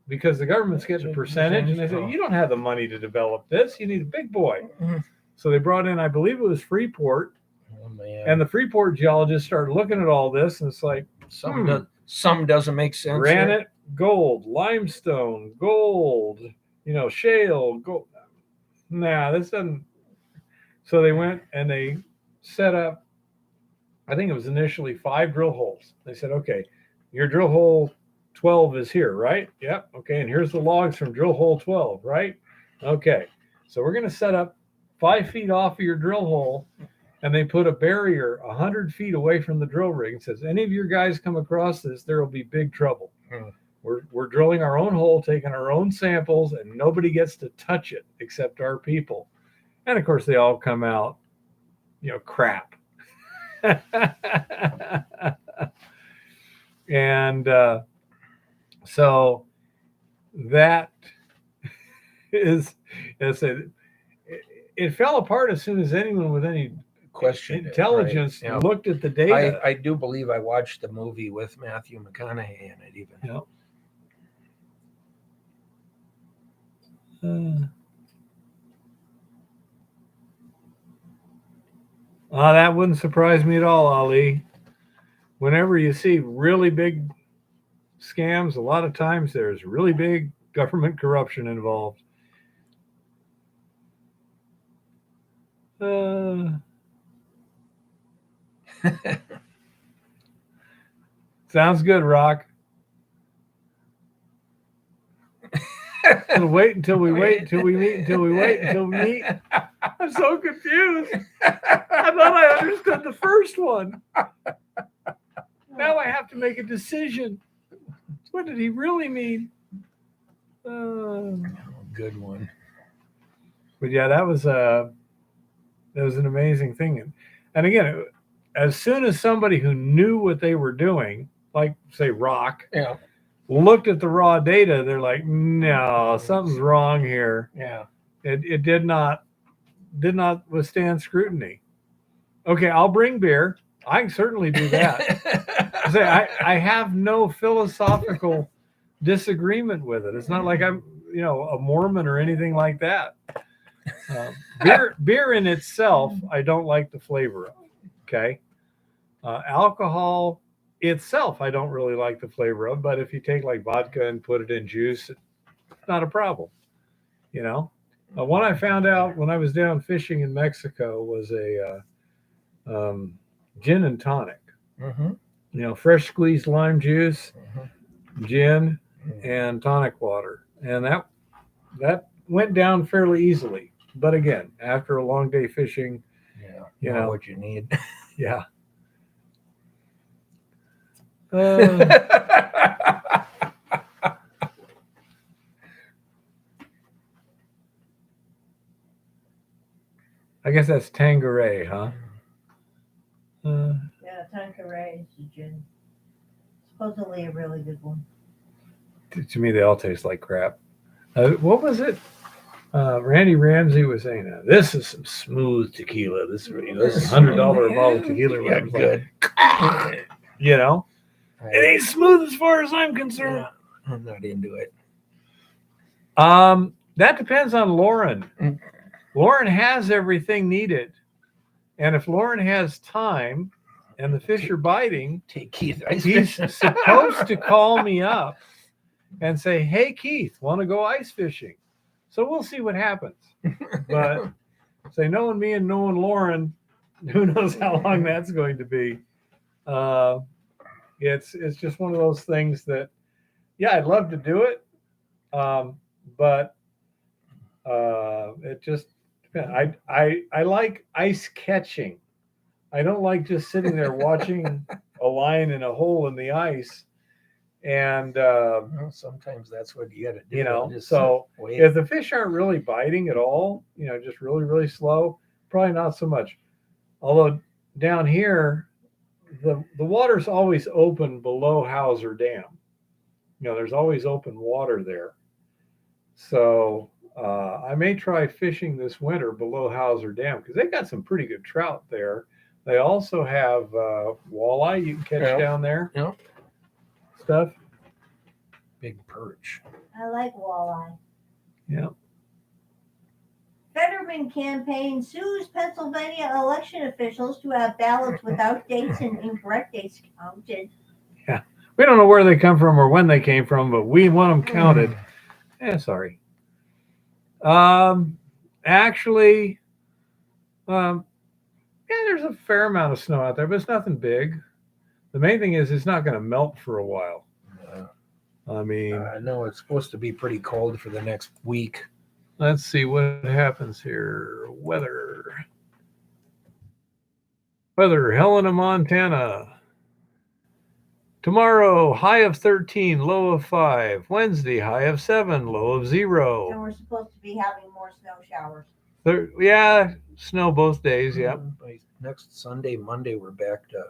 because the government's getting a percentage, and they said, you don't have the money to develop this, you need a big boy. So they brought in, I believe it was Freeport, and the Freeport geologists started looking at all this, and it's like, some doesn't make sense. Granite, gold, limestone, gold, shale, gold. Nah, this doesn't. So they went and they set up, I think it was initially 5 drill holes. They said, okay, your drill hole 12 is here, right? Yep. Okay. And here's the logs from drill hole 12, right? Okay. So we're going to set up 5 feet off of your drill hole. And they put a barrier 100 feet away from the drill rig and says, any of your guys come across this, there will be big trouble. We're drilling our own hole, taking our own samples, and nobody gets to touch it except our people. And of course, they all come out, crap. And so that is, as I said, it fell apart as soon as anyone with any intelligence looked at the data. I do believe I watched the movie with Matthew McConaughey in it even. Yep. That wouldn't surprise me at all, Ali. Whenever you see really big scams, a lot of times there's really big government corruption involved. Sounds good, Rock. Wait until we wait until we meet until we wait until we meet. I'm so confused. I thought I understood the first one. Now I have to make a decision. What did he really mean? Good one. But yeah, that was an amazing thing. And again, as soon as somebody who knew what they were doing, like say Rock, looked at the raw data, they're like, no, something's wrong here. Yeah. It did not withstand scrutiny. Okay, I'll bring beer. I can certainly do that. I have no philosophical disagreement with it. It's not like I'm, a Mormon or anything like that. Beer in itself, I don't like the flavor of. Okay. Alcohol itself, I don't really like the flavor of, but if you take like vodka and put it in juice, it's not a problem. One I found out when I was down fishing in Mexico was a gin and tonic. Fresh squeezed lime juice, gin, and tonic water, and that went down fairly easily. But again, after a long day fishing, you know what you need. Yeah. I guess that's Tanqueray, huh? Yeah, Tanqueray is gin. Supposedly a really good one. To me, they all taste like crap. What was it? Randy Ramsey was saying, this is some smooth tequila. This is $100 bottle of tequila. Yeah, good. It ain't smooth as far as I'm concerned. Yeah, I'm not into it. That depends on Lauren. Lauren has everything needed. And if Lauren has time and the fish are biting, take Keith. He's supposed to call me up and say, hey, Keith, want to go ice fishing? So we'll see what happens. But say, knowing me and knowing Lauren, who knows how long that's going to be. It's just one of those things that, I'd love to do it. But It just I like ice catching. I don't like just sitting there watching a line in a hole in the ice. And Well, sometimes that's what you got to do. you know, Just so wait. if the fish aren't really biting at all, you know, just really, really slow, probably not so much. Although down here, the water's always open below Hauser Dam. You know, there's always open water there. So I may try fishing this winter below Hauser Dam because they got some pretty good trout there. They also have walleye you can catch Yeah. down there. Yeah. Stuff. Big perch. I like walleye. Yeah. Fetterman campaign sues Pennsylvania election officials to have ballots without dates and incorrect dates counted. We don't know where they come from or when they came from, but we want them counted. Sorry. Actually, yeah, there's a fair amount of snow out there, but it's nothing big. The main thing is it's not going to melt for a while. I mean, I know it's supposed to be pretty cold for the next week. let's see what happens here. Weather, Helena, Montana. Tomorrow, high of 13, low of 5. Wednesday, high of 7, low of 0. And we're supposed to be having more snow showers. Yeah, snow both days. Yeah. By next Sunday, Monday, we're back to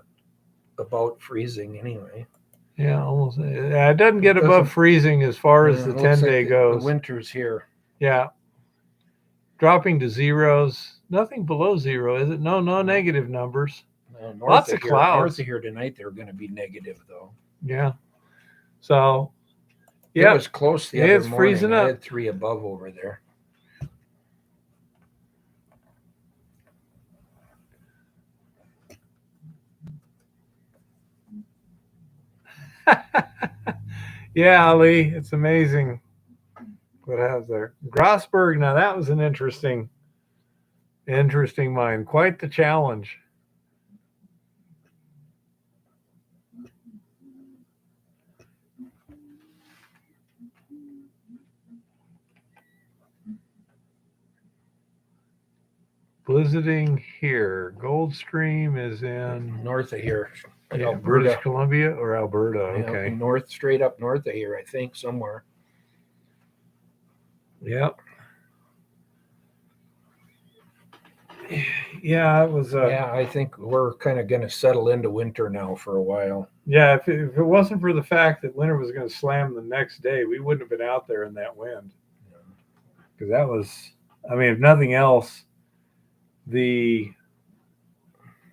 about freezing anyway. Yeah, almost. It doesn't get above freezing as far as the It looks 10-day like goes. The winter's here. Yeah. Dropping to zeros. Nothing below 0, is it? No negative numbers. Lots of clouds. North of here tonight, they're going to be negative, though. Yeah. So, It yeah. was close the It's other morning. freezing I up. had 3 above over there. Yeah, Ali, it's amazing what it has there. Grossberg, now that was an interesting mine. Quite the challenge. Visiting here. Goldstream is in North of here. yeah, Alberta. British Columbia or Alberta. Okay. Yeah, straight up north of here, I think, somewhere. Yep. Yeah, it was. Yeah, I think we're kind of going to settle into winter now for a while. Yeah, if it wasn't for the fact that winter was going to slam the next day, we wouldn't have been out there in that wind. Because that was, I mean, if nothing else,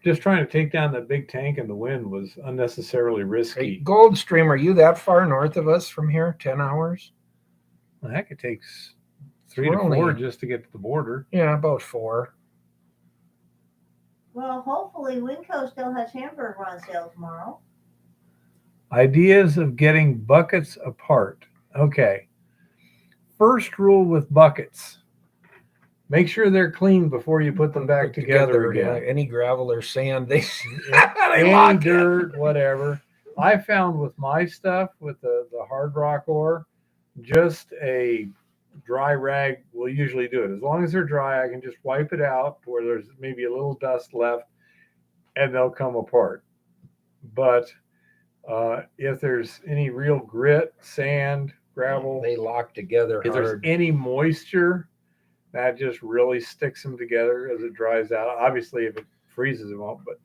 just trying to take down that big tank in the wind was unnecessarily risky. Hey, Goldstream, are you that far north of us from here? 10 hours? Well, heck, it takes 3 to 4 just to get to the border. Yeah, about 4. Well, hopefully Winco still has hamburger on sale tomorrow. Ideas of getting buckets apart. Okay. First rule with buckets. Make sure they're clean before you put them back together again. Any gravel or sand, they any dirt, whatever. I found with my stuff, with the hard rock ore, just a dry rag will usually do it. As long as they're dry, I can just wipe it out where there's maybe a little dust left, and they'll come apart. But if there's any real grit, sand, gravel, they lock together if hard. there's any moisture, that just really sticks them together as it dries out. Obviously, if it freezes, it won't. But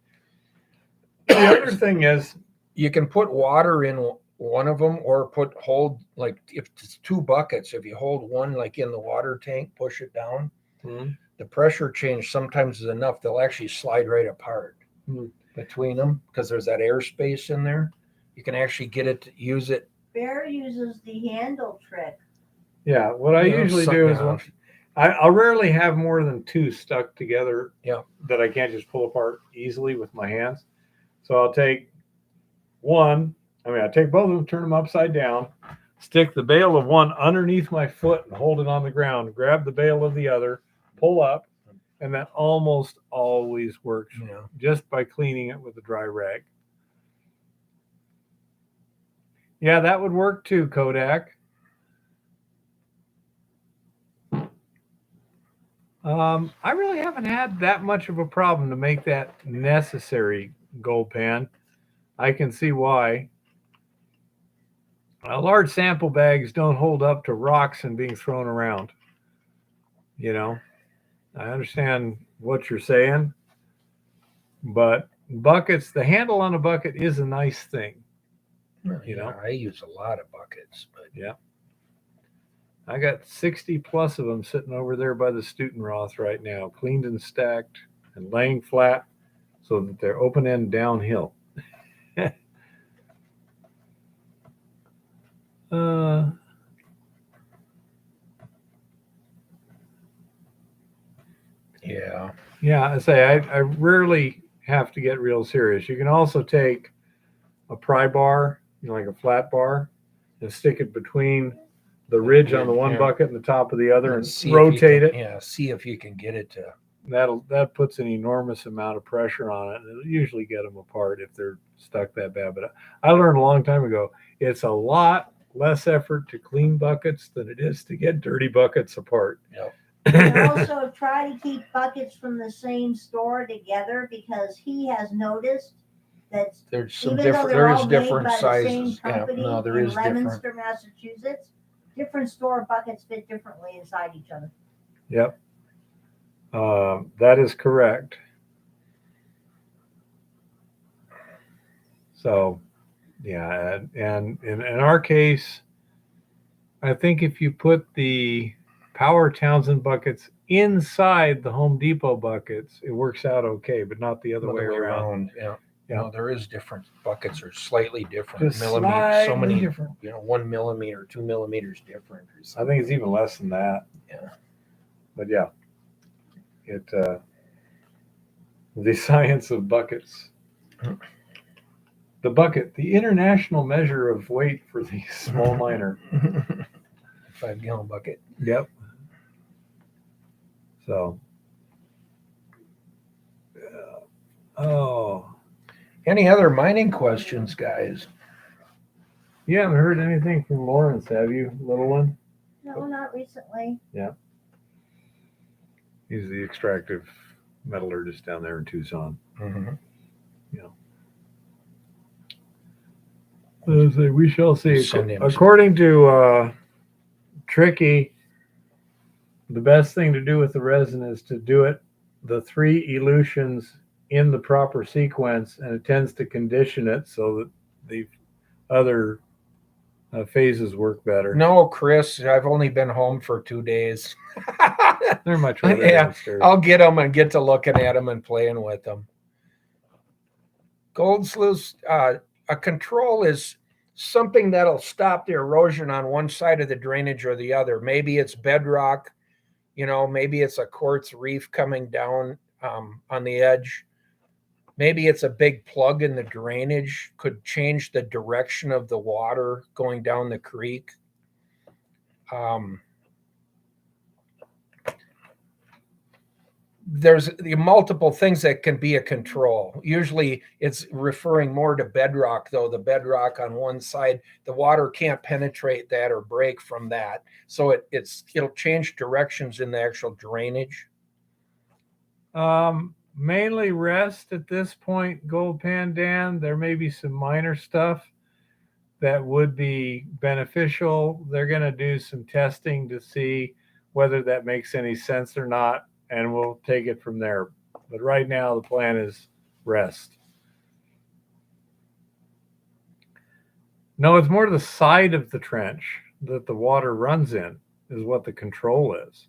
the other thing is, you can put water in one of them, or hold, like, if it's 2 buckets, if you hold one like in the water tank, push it down, the pressure change sometimes is enough. They'll actually slide right apart between them because there's that airspace in there. You can actually get it to use it. Bear uses the handle trick. Yeah, what I usually do is I'll rarely have more than 2 stuck together that I can't just pull apart easily with my hands. So I'll take one. I take both of them, turn them upside down, stick the bail of one underneath my foot and hold it on the ground, grab the bail of the other, pull up, and that almost always works just by cleaning it with a dry rag. Yeah, that would work too, Kodak. I really haven't had that much of a problem to make that necessary, gold pan. I can see why. Large sample bags don't hold up to rocks and being thrown around. You know, I understand what you're saying, but buckets, the handle on a bucket is a nice thing. You know? I use a lot of buckets, but Yeah. I got 60 plus of them sitting over there by the Stutenroth right now, cleaned and stacked and laying flat so that they're open end downhill. uh, yeah. yeah, I say I rarely have to get real serious. You can also take a pry bar, like a flat bar, and stick it between the ridge on the one bucket and the top of the other and rotate it. Yeah, see if you can get it to. That puts an enormous amount of pressure on it, and it'll usually get them apart if they're stuck that bad. But I learned a long time ago it's a lot less effort to clean buckets than it is to get dirty buckets apart. Yep. And also try to keep buckets from the same store together, because he has noticed that There's some even though different. they're There is all made different by the same sizes. Yeah, company no, there in is different. Leominster, Massachusetts, different store buckets fit differently inside each other. Yep. That is correct. So, yeah, and in our case, I think if you put the Power Townsend buckets inside the Home Depot buckets, it works out okay, but not the other way around. Yeah. Yeah. No, there is different. Buckets are slightly different. Just Millimeters, so slightly many different. 1 millimeter, 2 millimeters different. I think it's even less than that. Yeah. But yeah, it the science of buckets. The bucket, the international measure of weight for the small miner. 5-gallon bucket. Yep. So, oh, Any other mining questions, guys? you haven't heard anything from Lawrence, have you, little one? No, not recently. He's the extractive metallurgist down there in Tucson. Mm-hmm. We shall see. Send him According to Tricky, the best thing to do with the resin is to do it the 3 elutions in the proper sequence, and it tends to condition it so that the other phases work better. No, Chris, I've only been home for 2 days. They're much better Yeah, downstairs. I'll get them and get to looking at them and playing with them. Gold sluice, a control is something that'll stop the erosion on one side of the drainage or the other. Maybe it's bedrock, maybe it's a quartz reef coming down on the edge. Maybe it's a big plug in the drainage, could change the direction of the water going down the creek. There's the multiple things that can be a control. Usually it's referring more to bedrock, though. The bedrock on one side, the water can't penetrate that or break from that. So it'll change directions in the actual drainage. Mainly rest at this point, Gold Pan Dan. There may be some minor stuff that would be beneficial. They're going to do some testing to see whether that makes any sense or not, and we'll take it from there. But right now, the plan is rest. No, it's more to the side of the trench that the water runs in is what the control is.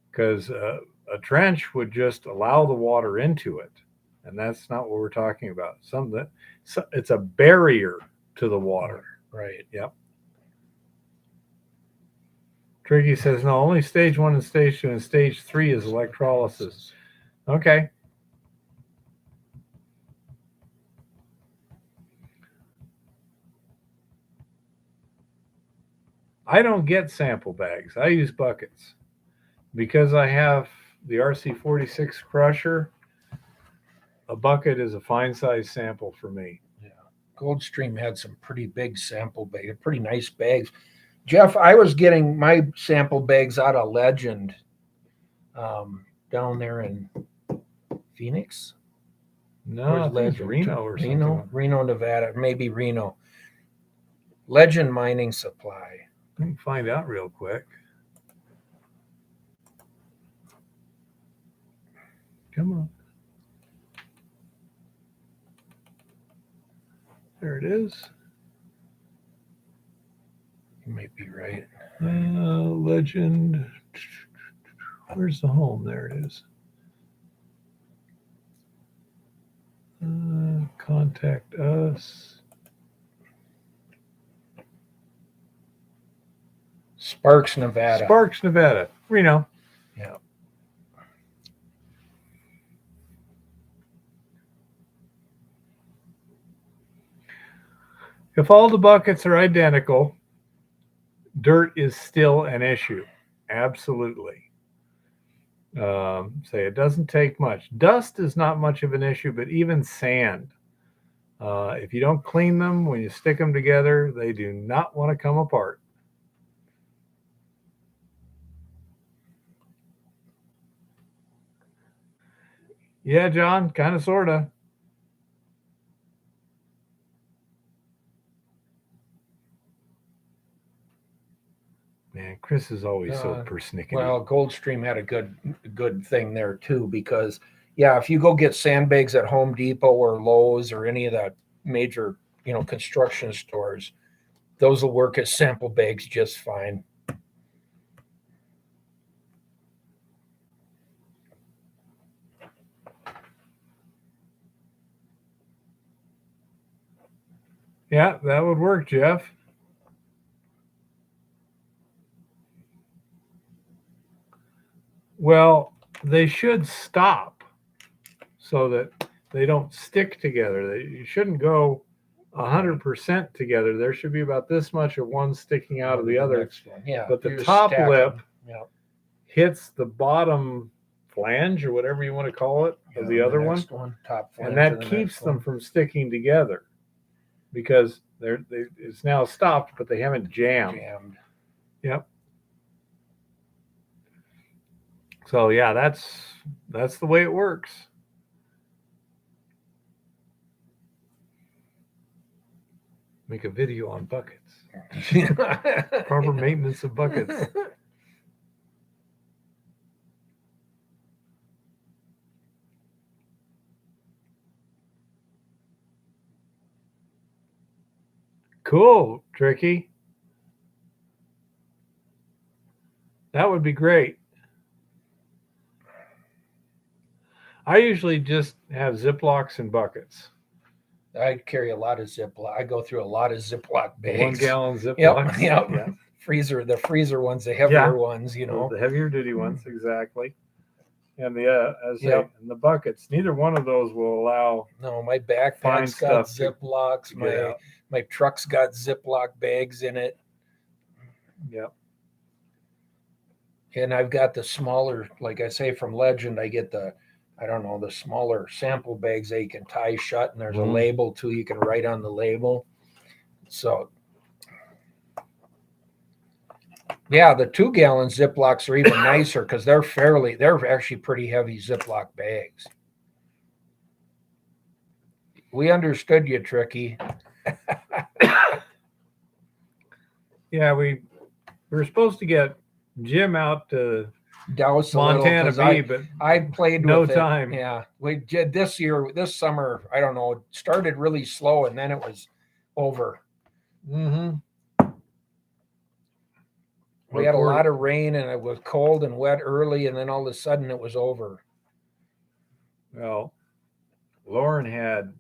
Because a trench would just allow the water into it, and that's not what we're talking about. It's a barrier to the water. Right. Yep. Tricky says, no, only stage 1 and stage 2, and stage 3 is electrolysis. Okay. I don't get sample bags. I use buckets. Because I have the RC46 crusher, a bucket is a fine size sample for me. Yeah. Goldstream had some pretty big sample bags, pretty nice bags. Jeff, I was getting my sample bags out of Legend. down there in Phoenix. No, I think it's Legend? Reno or something. Reno, Nevada, maybe Reno. Legend Mining Supply. Let me find out real quick. Come on. There it is. You might be right. Legend. Where's the home? There it is. Contact us. Sparks, Nevada. Sparks, Nevada. Reno. Yeah. If all the buckets are identical, dirt is still an issue. Absolutely. Say it doesn't take much. Dust is not much of an issue, but even sand. If you don't clean them when you stick them together, they do not want to come apart. Yeah, John, kind of, sort of. Man, Chris is always so persnickety. Well, Goldstream had a good thing there too, because yeah, if you go get sandbags at Home Depot or Lowe's or any of the major, construction stores, those will work as sample bags just fine. Yeah, that would work, Jeff. Well, they should stop so that they don't stick together. You shouldn't go 100% together. There should be about this much of one sticking out of the other. Next one. Yeah, but the top stack lip them. Yeah. hits the bottom flange or whatever you want to call it of the other one, top flange, and that keeps them from sticking together because it's now stopped, but they haven't jammed. Yep. So yeah, that's the way it works. Make a video on buckets. Proper maintenance of buckets. Cool, Tricky. That would be great. I usually just have Ziplocs and buckets. I carry a lot of Ziploc. I go through a lot of Ziploc bags. 1 gallon Ziplocs. Yep. Yeah. The freezer ones, the heavier ones, The heavier duty ones, exactly. And and the buckets. Neither one of those will allow. No, my backpack's got Ziplocs. My truck's got Ziploc bags in it. Yep. And I've got the smaller, like I say, from Legend, I get the smaller sample bags that you can tie shut, and there's a label too. You can write on the label. So, yeah, the 2 gallon Ziplocs are even nicer because they're actually pretty heavy Ziploc bags. We understood you, Tricky. Yeah, we were supposed to get Jim out to Douse Montana B, but I played no with time. It. Yeah, we did this summer. I don't know. It started really slow, and then it was over. Mm-hmm. We had a lot of rain, and it was cold and wet early, and then all of a sudden it was over. Well, Lauren had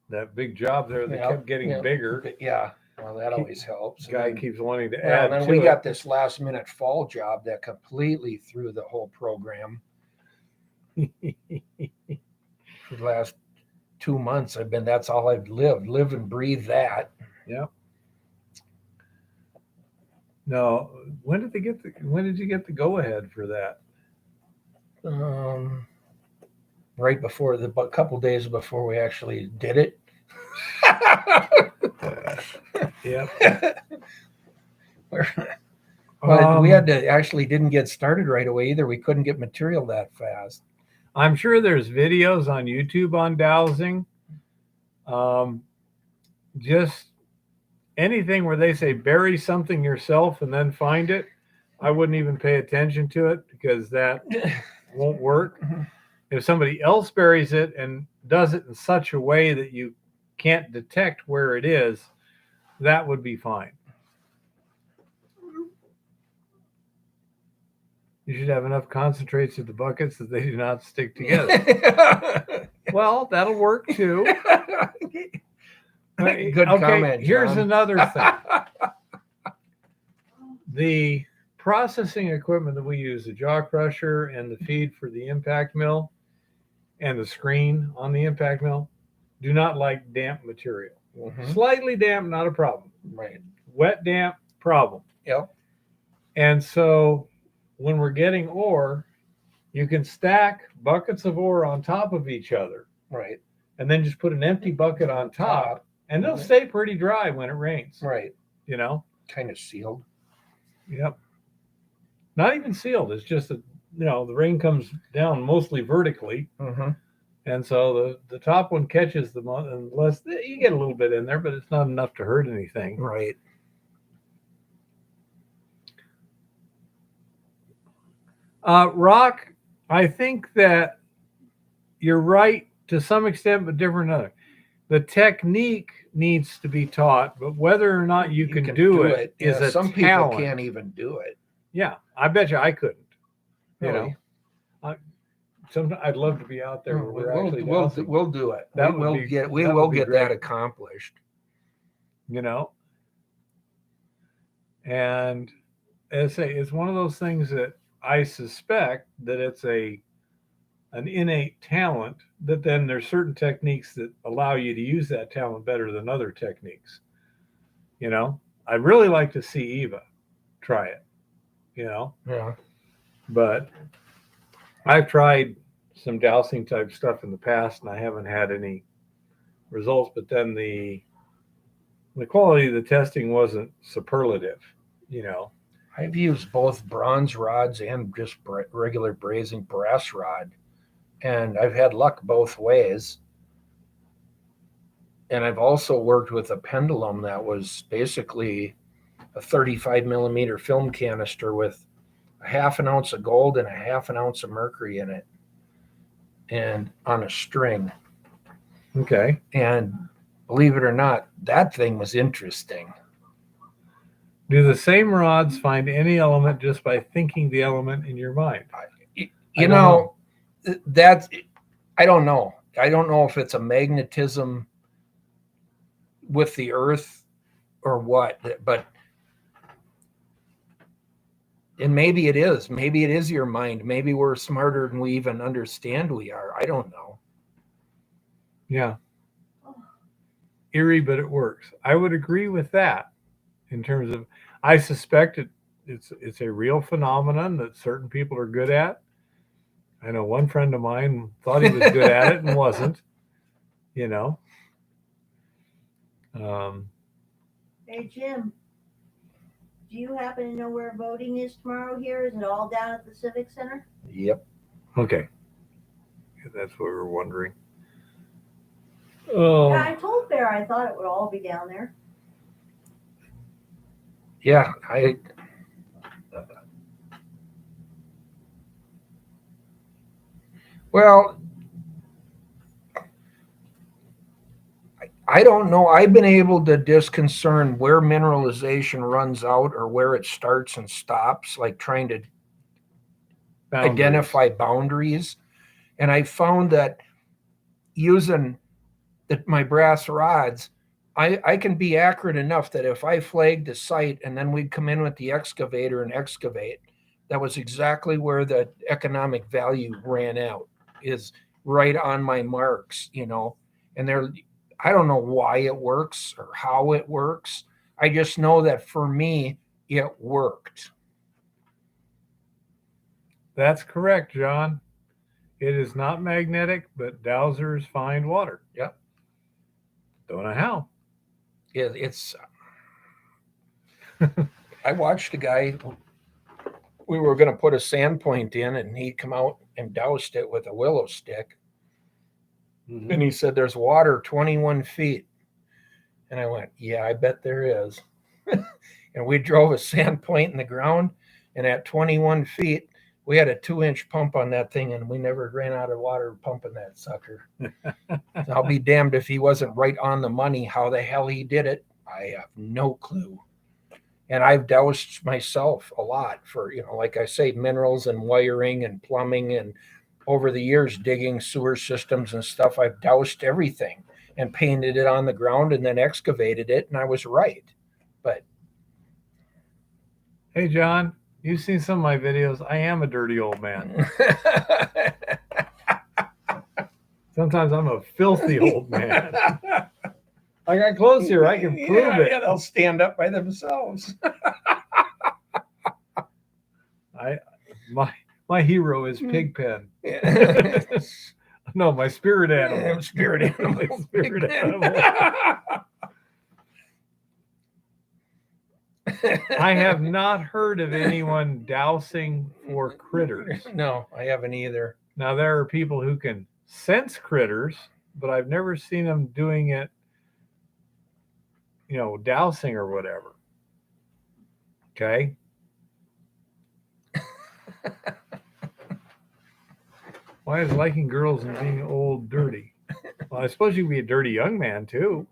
that big job there that kept getting bigger. Yeah. Well, that always helps. Guy keeps wanting to add. And then we got this last minute fall job that completely threw the whole program. For the last 2 months, that's all I've live and breathe that. Yeah. No, when did you get the go ahead for that? Right before a couple days before we actually did it. Yeah. But we had to actually didn't get started right away either. We couldn't get material that fast. I'm sure there's videos on YouTube on dowsing. Just anything where they say bury something yourself and then find it, I wouldn't even pay attention to it because that won't work. If somebody else buries it and does it in such a way that you can't detect where it is, that would be fine. You should have enough concentrates in the buckets that they do not stick together. Well, that'll work too. Good comment, here's John. another thing. The processing equipment that we use, the jaw crusher and the feed for the impact mill and the screen on the impact mill, do not like damp material. Mhm. Slightly damp, not a problem. Right. Wet, damp, problem. Yep. And so when we're getting ore, you can stack buckets of ore on top of each other Right. and then just put an empty bucket on top, and they'll stay pretty dry when it rains. Right. You know? Kind of sealed. Yep. Not even sealed. It's just that, the rain comes down mostly vertically. Mm-hmm. And so the top one catches the most, unless you get a little bit in there, but it's not enough to hurt anything. Right. Rock, I think that you're right to some extent, but different. The technique needs to be taught, but whether or not you can do it is a some talent. people can't even do it. Yeah, I bet you I couldn't. Really? Sometimes I'd love to be out there where we're actually dowsing. We'll do it. That we would will be- get we that will would be get great. that accomplished. And as I say, it's one of those things that I suspect that it's an innate talent, that then there's certain techniques that allow you to use that talent better than other techniques. I'd really like to see Eva try it, Yeah. but I've tried some dowsing type stuff in the past and I haven't had any results, but then the quality of the testing wasn't superlative, I've used both bronze rods and just regular brazing brass rod, and I've had luck both ways. And I've also worked with a pendulum that was basically a 35 millimeter film canister with a half an ounce of gold and a half an ounce of mercury in it, and on a string. Okay. And believe it or not, that thing was interesting. Do the same rods find any element just by thinking the element in your mind? You know, that's, I don't know. I don't know if it's a magnetism with the earth or what, but and maybe it is. Maybe it is your mind. Maybe we're smarter than we even understand we are. I don't know. Yeah. Eerie, but it works. I would agree with that in terms of, I suspect it's a real phenomenon that certain people are good at. I know one friend of mine thought he was good at it and wasn't, Hey, Jim, do you happen to know where voting is tomorrow here? Is it all down at the Civic Center? Yep. Okay. That's what we were wondering. Oh. Yeah, I told Bear I thought it would all be down there. Yeah, well, I don't know. I've been able to discern where mineralization runs out or where it starts and stops, like trying to identify boundaries. And I found that using my brass rods, I can be accurate enough that if I flagged a site and then we'd come in with the excavator and excavate, that was exactly where the economic value ran out, is right on my marks, and I don't know why it works or how it works. I just know that for me, it worked. That's correct, John. It is not magnetic, but dowsers find water. Yep. Don't know how. It's I watched a guy we were going to put a sand point in, and he come out and doused it with a willow stick. Mhm. And he said, there's water 21 feet. And I went, yeah, I bet there is. And we drove a sand point in the ground, and at 21 feet, we had a 2-inch pump on that thing, and we never ran out of water pumping that sucker. I'll be damned if he wasn't right on the money. How the hell he did it, I have no clue. And I've doused myself a lot for, like I say, minerals and wiring and plumbing, and over the years digging sewer systems and stuff. I've doused everything and painted it on the ground and then excavated it, and I was right. But Hey, John, you've seen some of my videos. I am a dirty old man. Sometimes I'm a filthy old man. I got close here. I can prove it. Yeah, they'll stand up by themselves. My hero is Pigpen. No, my spirit animal. Spirit animal. My spirit animal. I have not heard of anyone dousing for critters. No, I haven't either. Now, there are people who can sense critters, but I've never seen them doing it, dousing or whatever. Okay. Why is liking girls and being old dirty? Well, I suppose you can be a dirty young man too.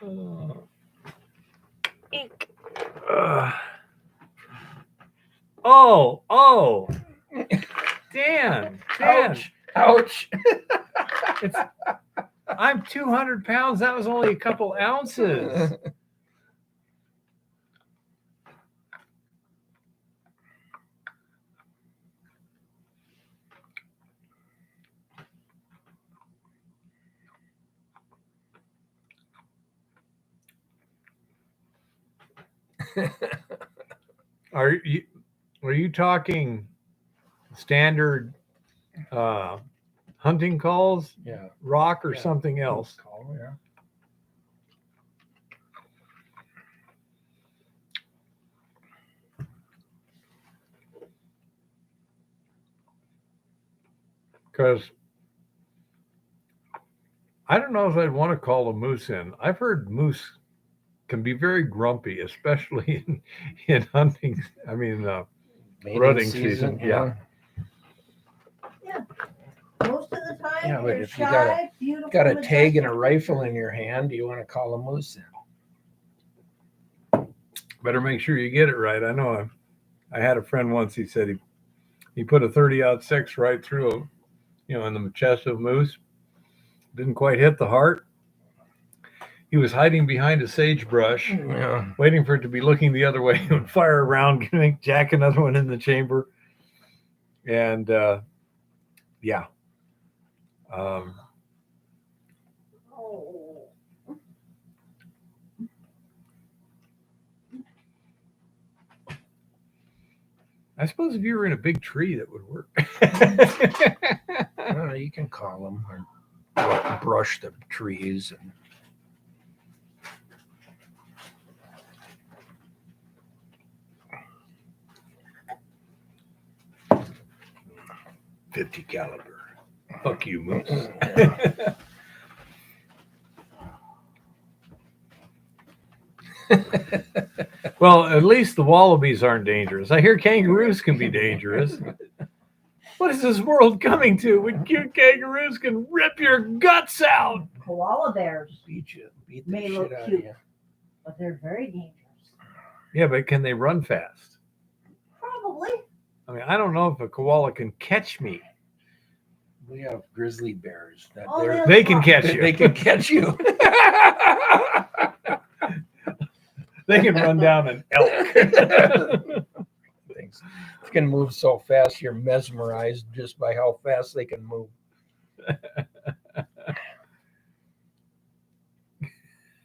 Oh, Dan. Ouch. I'm 200 pounds. That was only a couple ounces. Are you talking standard hunting calls? Yeah. Rock or something else? Call, yeah. Because I don't know if I'd want to call a moose in. I've heard moose can be very grumpy, especially in hunting. I mean, rutting season. Yeah. Most of the time, Yeah, but they're if you shy, beautiful, got a tag and a majestic rifle in creatures. your hand, do you want to call a moose in? Better make sure you get it right. I know I had a friend once, he said he put a 30-06 right through in the chest of a moose. Didn't quite hit the heart. He was hiding behind a sagebrush, waiting for it to be looking the other way and fire around, jack another one in the chamber. And yeah. I suppose if you were in a big tree, that would work. You can call them or brush the trees. .50 caliber. Fuck you, moose. Well, at least the wallabies aren't dangerous. I hear kangaroos can be dangerous. What is this world coming to when cute kangaroos can rip your guts out? Koala bears Beat the may shit look out cute, of you. but they're very dangerous. Yeah, but can they run fast? Probably. I mean, I don't know if a koala can catch me. We have grizzly bears. They can catch you. They can catch you. They can run down an elk. Things can move so fast, you're mesmerized just by how fast they can move.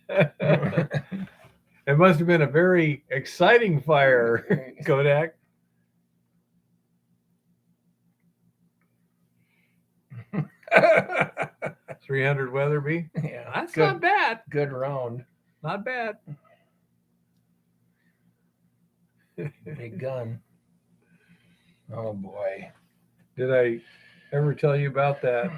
It must have been a very exciting fire, Kodak. .300 Weatherby. Yeah, That's good, not bad. good round. Not bad. Big gun. Oh boy. Did I ever tell you about that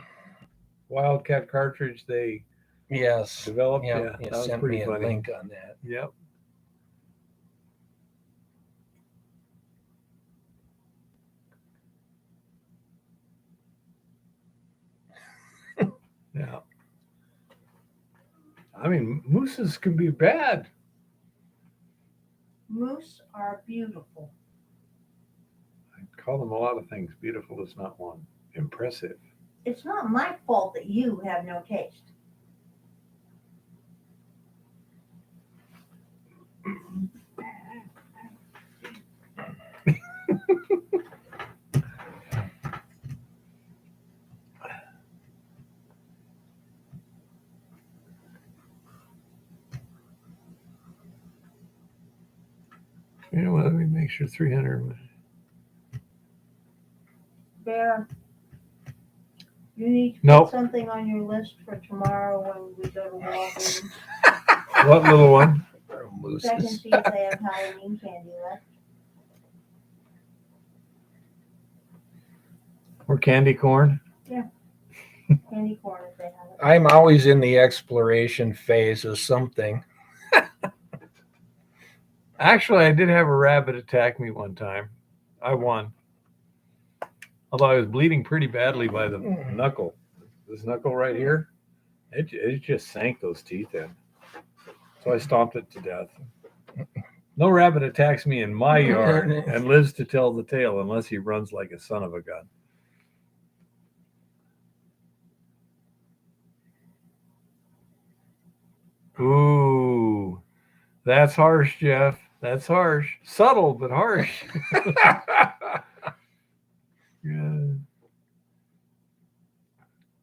Wildcat cartridge they Yes. developed? Yeah. Yeah, You that was sent pretty me funny. a link on that. Yep. Yeah. I mean, mooses can be bad. Moose are beautiful. I call them a lot of things. Beautiful is not one. Impressive. It's not my fault that you have no taste. You know what? Let me make sure 300. Bear, you need to put Nope. something on your list for tomorrow when we go to Walgreens. What little one? Check and see if they have Halloween candy left. Or candy corn? Candy corn if they have it. I'm always in the exploration phase of something. Actually, I did have a rabbit attack me one time. I won. Although I was bleeding pretty badly by the knuckle. This knuckle right here, it just sank those teeth in. So I stomped it to death. No rabbit attacks me in my yard and lives to tell the tale unless he runs like a son of a gun. Ooh, that's harsh, Jeff. That's harsh. Subtle, but harsh. Yeah.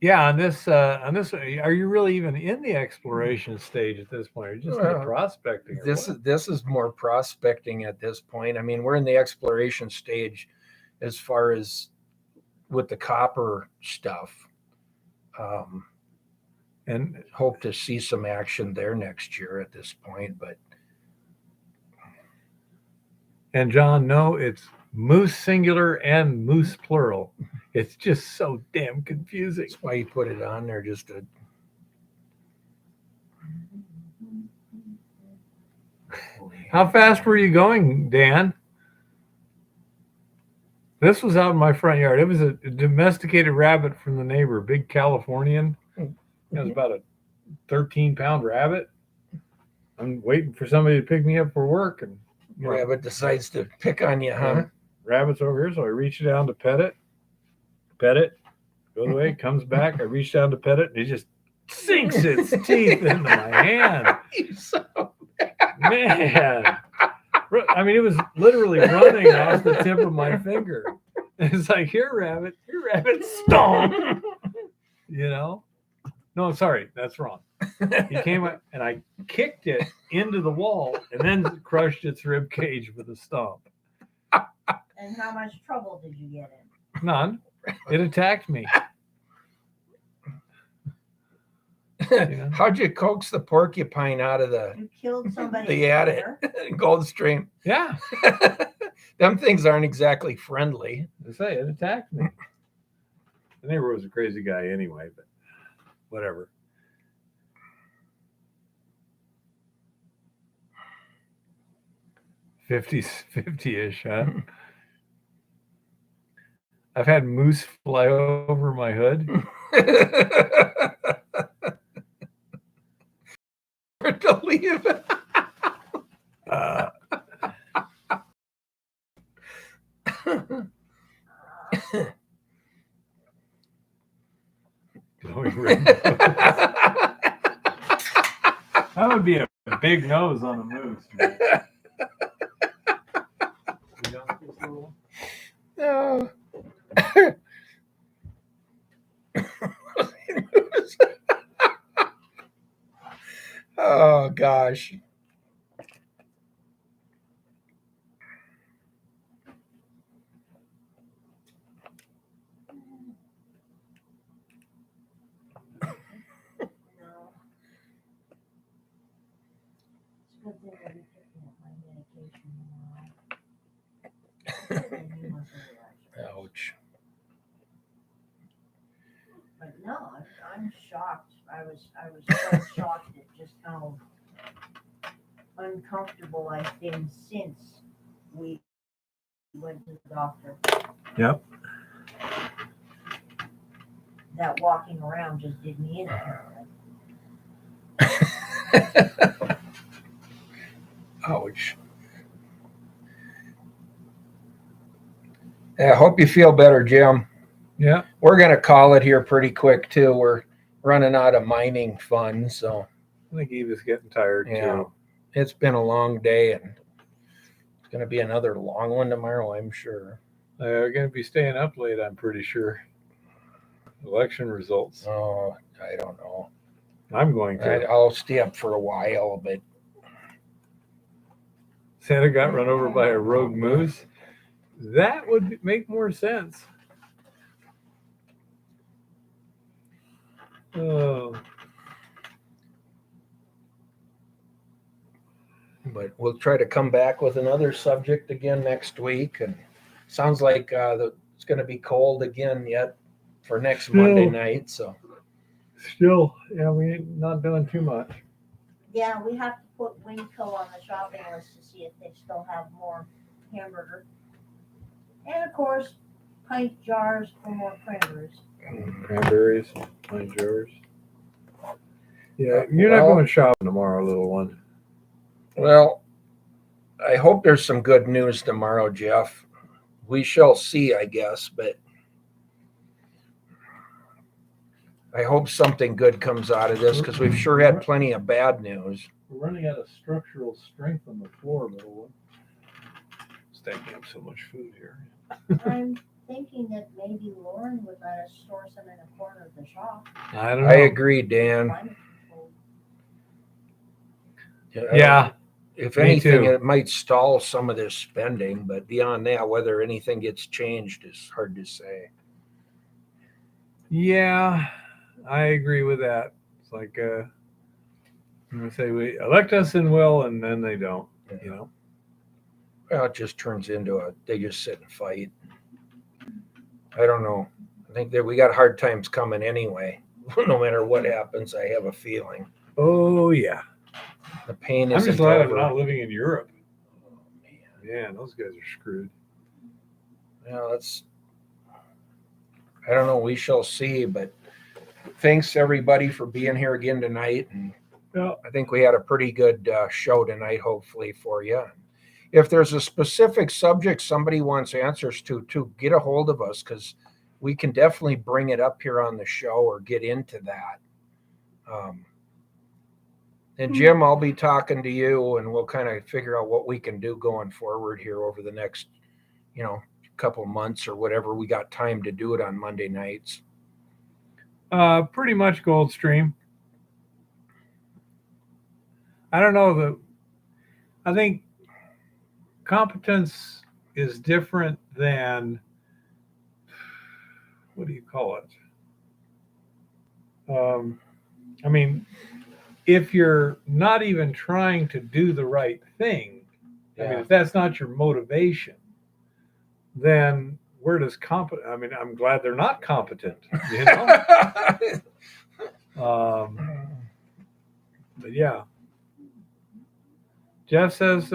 Yeah, on this, are you really even in the exploration stage at this point? Or just Well, in prospecting? Or what? This is more prospecting at this point. I mean, we're in the exploration stage as far as with the copper stuff. And Hope to see some action there next year at this point, but John, no, it's moose singular and moose plural. It's just so damn confusing. that's why you put it on there. Just to How fast were you going, Dan? This was out in my front yard. It was a domesticated rabbit from the neighbor, big Californian. It was about a 13-pound rabbit. I'm waiting for somebody to pick me up for work, and rabbit decides to pick on you, huh? rabbit's over here, so I reach down to pet it, goes away, comes back. I reach down to pet it, and it just sinks its teeth into my hand. Man, I mean, it was literally running off the tip of my finger. It's like, here, rabbit, stomp. You know? No, sorry, that's wrong. He came up and I kicked it into the wall and then crushed its rib cage with a stomp. And how much trouble did you get in? None. It attacked me. Yeah. How'd you coax the porcupine out of You killed somebody. the attic? Goldstream. Yeah. Them things aren't exactly friendly. I say it attacked me. The neighbor was a crazy guy anyway, but whatever. $50-ish, huh? I've had moose fly over my hood. To leave. That would be a big nose on a moose. No. Oh gosh. It's a good thing that he took my medication tomorrow. And he must have realized. Ouch. But no, I'm shocked. I was so shocked at just how uncomfortable I've been since we went to the doctor. Yep. That walking around just did me in. Ouch. I hope you feel better, Jim. Yeah. We're going to call it here pretty quick, too. We're running out of mining funds, so I think Eva's getting tired yeah, too. it's been a long day, and it's going to be another long one tomorrow, I'm sure. They're going to be staying up late, I'm pretty sure. Election results. Oh, I don't know. I'm going to. I'll stay up for a while, but Santa got run over by a rogue moose. That would make more sense. Oh, we'll try to come back with another subject again next week. And sounds like it's going to be cold again yet for next Monday night. So still, yeah, we ain't not doing too much. Yeah, we have to put Winco on the shopping list to see if they still have more hamburger. And of course, pint jars for more cranberries. Cranberries, pine jars. Yeah, you're not going shopping tomorrow, little one. Well, I hope there's some good news tomorrow, Jeff. We shall see, I guess, but I hope something good comes out of this because we've sure had plenty of bad news. We're running out of structural strength on the floor, little one. Stacking up so much food here. I'm thinking that maybe Lauren would let us store some in the corner of the shop. I don't know. I agree, Dan. Climate control. Yeah. If Me anything, too. it might stall some of this spending, but beyond that, whether anything gets changed is hard to say. Yeah, I agree with that. It's like I'm gonna say we elect us and will, and then they don't. You know. Well, it just turns into they just sit and fight. I don't know. I think that we got hard times coming anyway. No matter what happens, I have a feeling. Oh yeah. The pain I'm isn't just glad I'm over. not living in Europe. Oh, man. Man, those guys are screwed. Yeah, I don't know. We shall see, but thanks everybody for being here again tonight. And Yeah. I think we had a pretty good show tonight, hopefully for you. If there's a specific subject somebody wants answers to get a hold of us because we can definitely bring it up here on the show or get into that. And Jim, I'll be talking to you and we'll kind of figure out what we can do going forward here over the next, couple months or whatever. We got time to do it on Monday nights. Pretty much Goldstream. I don't know. I think competence is different than, what do you call it? I mean, if you're not even trying to do the right thing, I mean, if that's not your motivation, then where does competent? I mean, I'm glad they're not competent, you know. But yeah, Jeff says,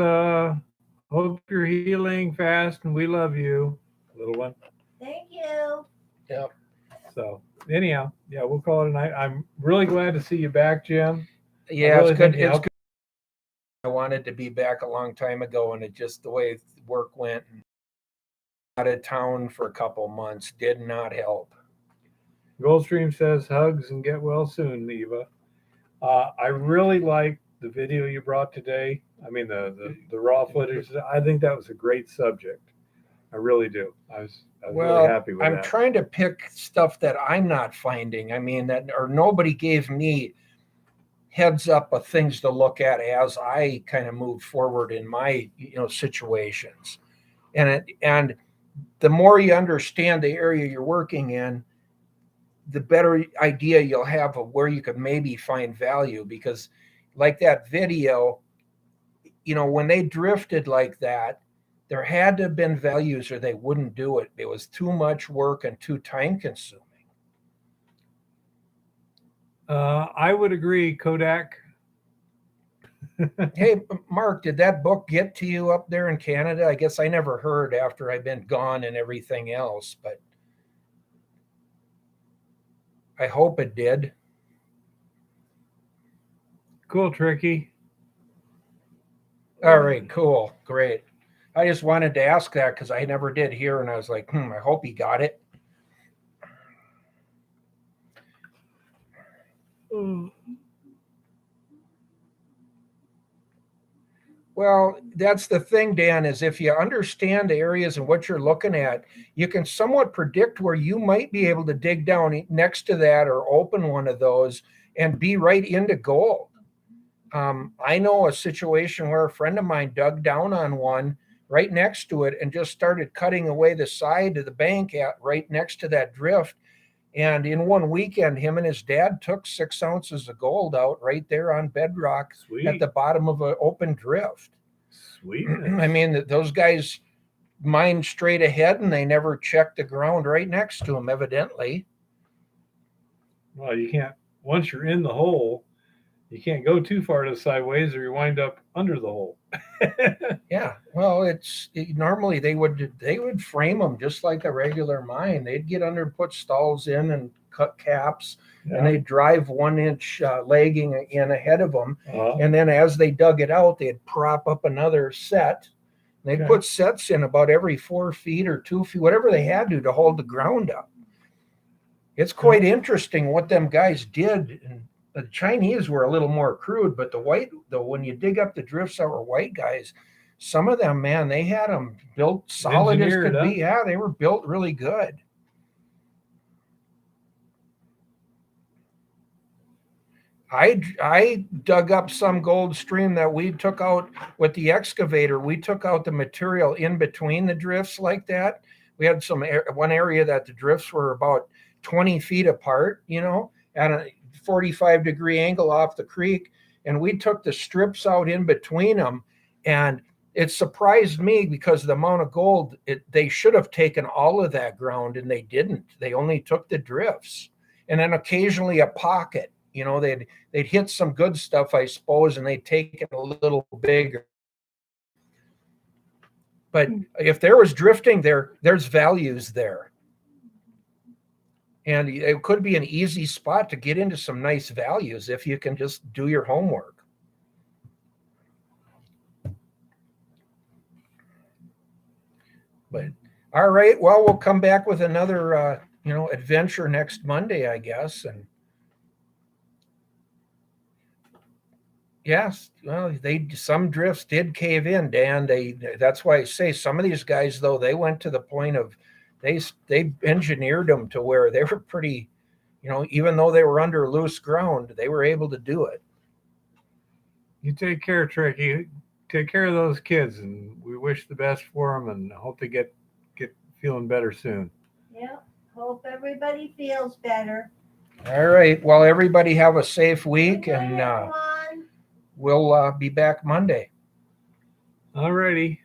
"Hope you're healing fast, and we love you, little one." Thank you. Yep. So anyhow, yeah, we'll call it a night. I'm really glad to see you back, Jim. Yeah, really it's good. think It's good. I wanted to be back a long time ago, and it just the way work went. Out of town for a couple months did not help. Goldstream says hugs and get well soon, Eva. I really like the video you brought today. I mean, the raw footage. I think that was a great subject. I really do. I was really happy with I'm that. trying to pick stuff that I'm not finding. I mean, or nobody gave me heads up of things to look at as I kind of move forward in my situations. And the more you understand the area you're working in, the better idea you'll have of where you could maybe find value. Because like that video, when they drifted like that, There had to have been values or they wouldn't do it. It was too much work and too time consuming. I would agree, Kodak. Hey, Mark, did that book get to you up there in Canada? I guess I never heard after I've been gone and everything else, but I hope it did. Cool, Tricky. All right, cool, great. I just wanted to ask that because I never did hear, and I was like, I hope he got it. Well, that's the thing, Dan, is if you understand the areas and what you're looking at, you can somewhat predict where you might be able to dig down next to that or open one of those and be right into gold. I know a situation where a friend of mine dug down on one right next to it and just started cutting away the side of the bank right next to that drift. And in one weekend, him and his dad took 6 ounces of gold out right there on bedrock Sweet. at the bottom of an open drift. Sweet. I mean, those guys mined straight ahead and they never checked the ground right next to them, evidently. Well, you can't, once you're in the hole, you can't go too far to the sideways or you wind up under the hole. Yeah, well, normally they would frame them just like a regular mine. They'd get under and put stalls in and cut caps, and they'd drive 1-inch legging in ahead of them. And then as they dug it out, they'd prop up another set. They'd put sets in about every 4 feet or 2 feet, whatever they had to hold the ground up. It's quite interesting what them guys did. And the Chinese were a little more crude, but when you dig up the drifts that were white guys, some of them, man, they had them built solid as could be. Yeah, they were built really good. I dug up some gold stream that we took out with the excavator. We took out the material in between the drifts like that. We had one area that the drifts were about 20 feet apart, at a 45-degree angle off the creek. And we took the strips out in between them. And it surprised me because the amount of gold, they should have taken all of that ground and they didn't. They only took the drifts. And then occasionally a pocket, they'd hit some good stuff, I suppose, and they'd take it a little bigger. But if there was drifting there's values there. And it could be an easy spot to get into some nice values if you can just do your homework. But all right, well, we'll come back with another adventure next Monday, I guess. And yes, well, some drifts did cave in, Dan. That's why I say some of these guys, though, they went to the point of they engineered them to where they were pretty, even though they were under loose ground, they were able to do it. You take care, Tricky. Take care of those kids, and we wish the best for them, and hope they get feeling better soon. Yeah, hope everybody feels better. All right. Well, everybody have a safe week, and we'll be back Monday. All righty.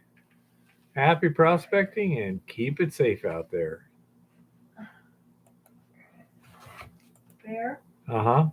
Happy prospecting and keep it safe out there. Bear? Uh-huh.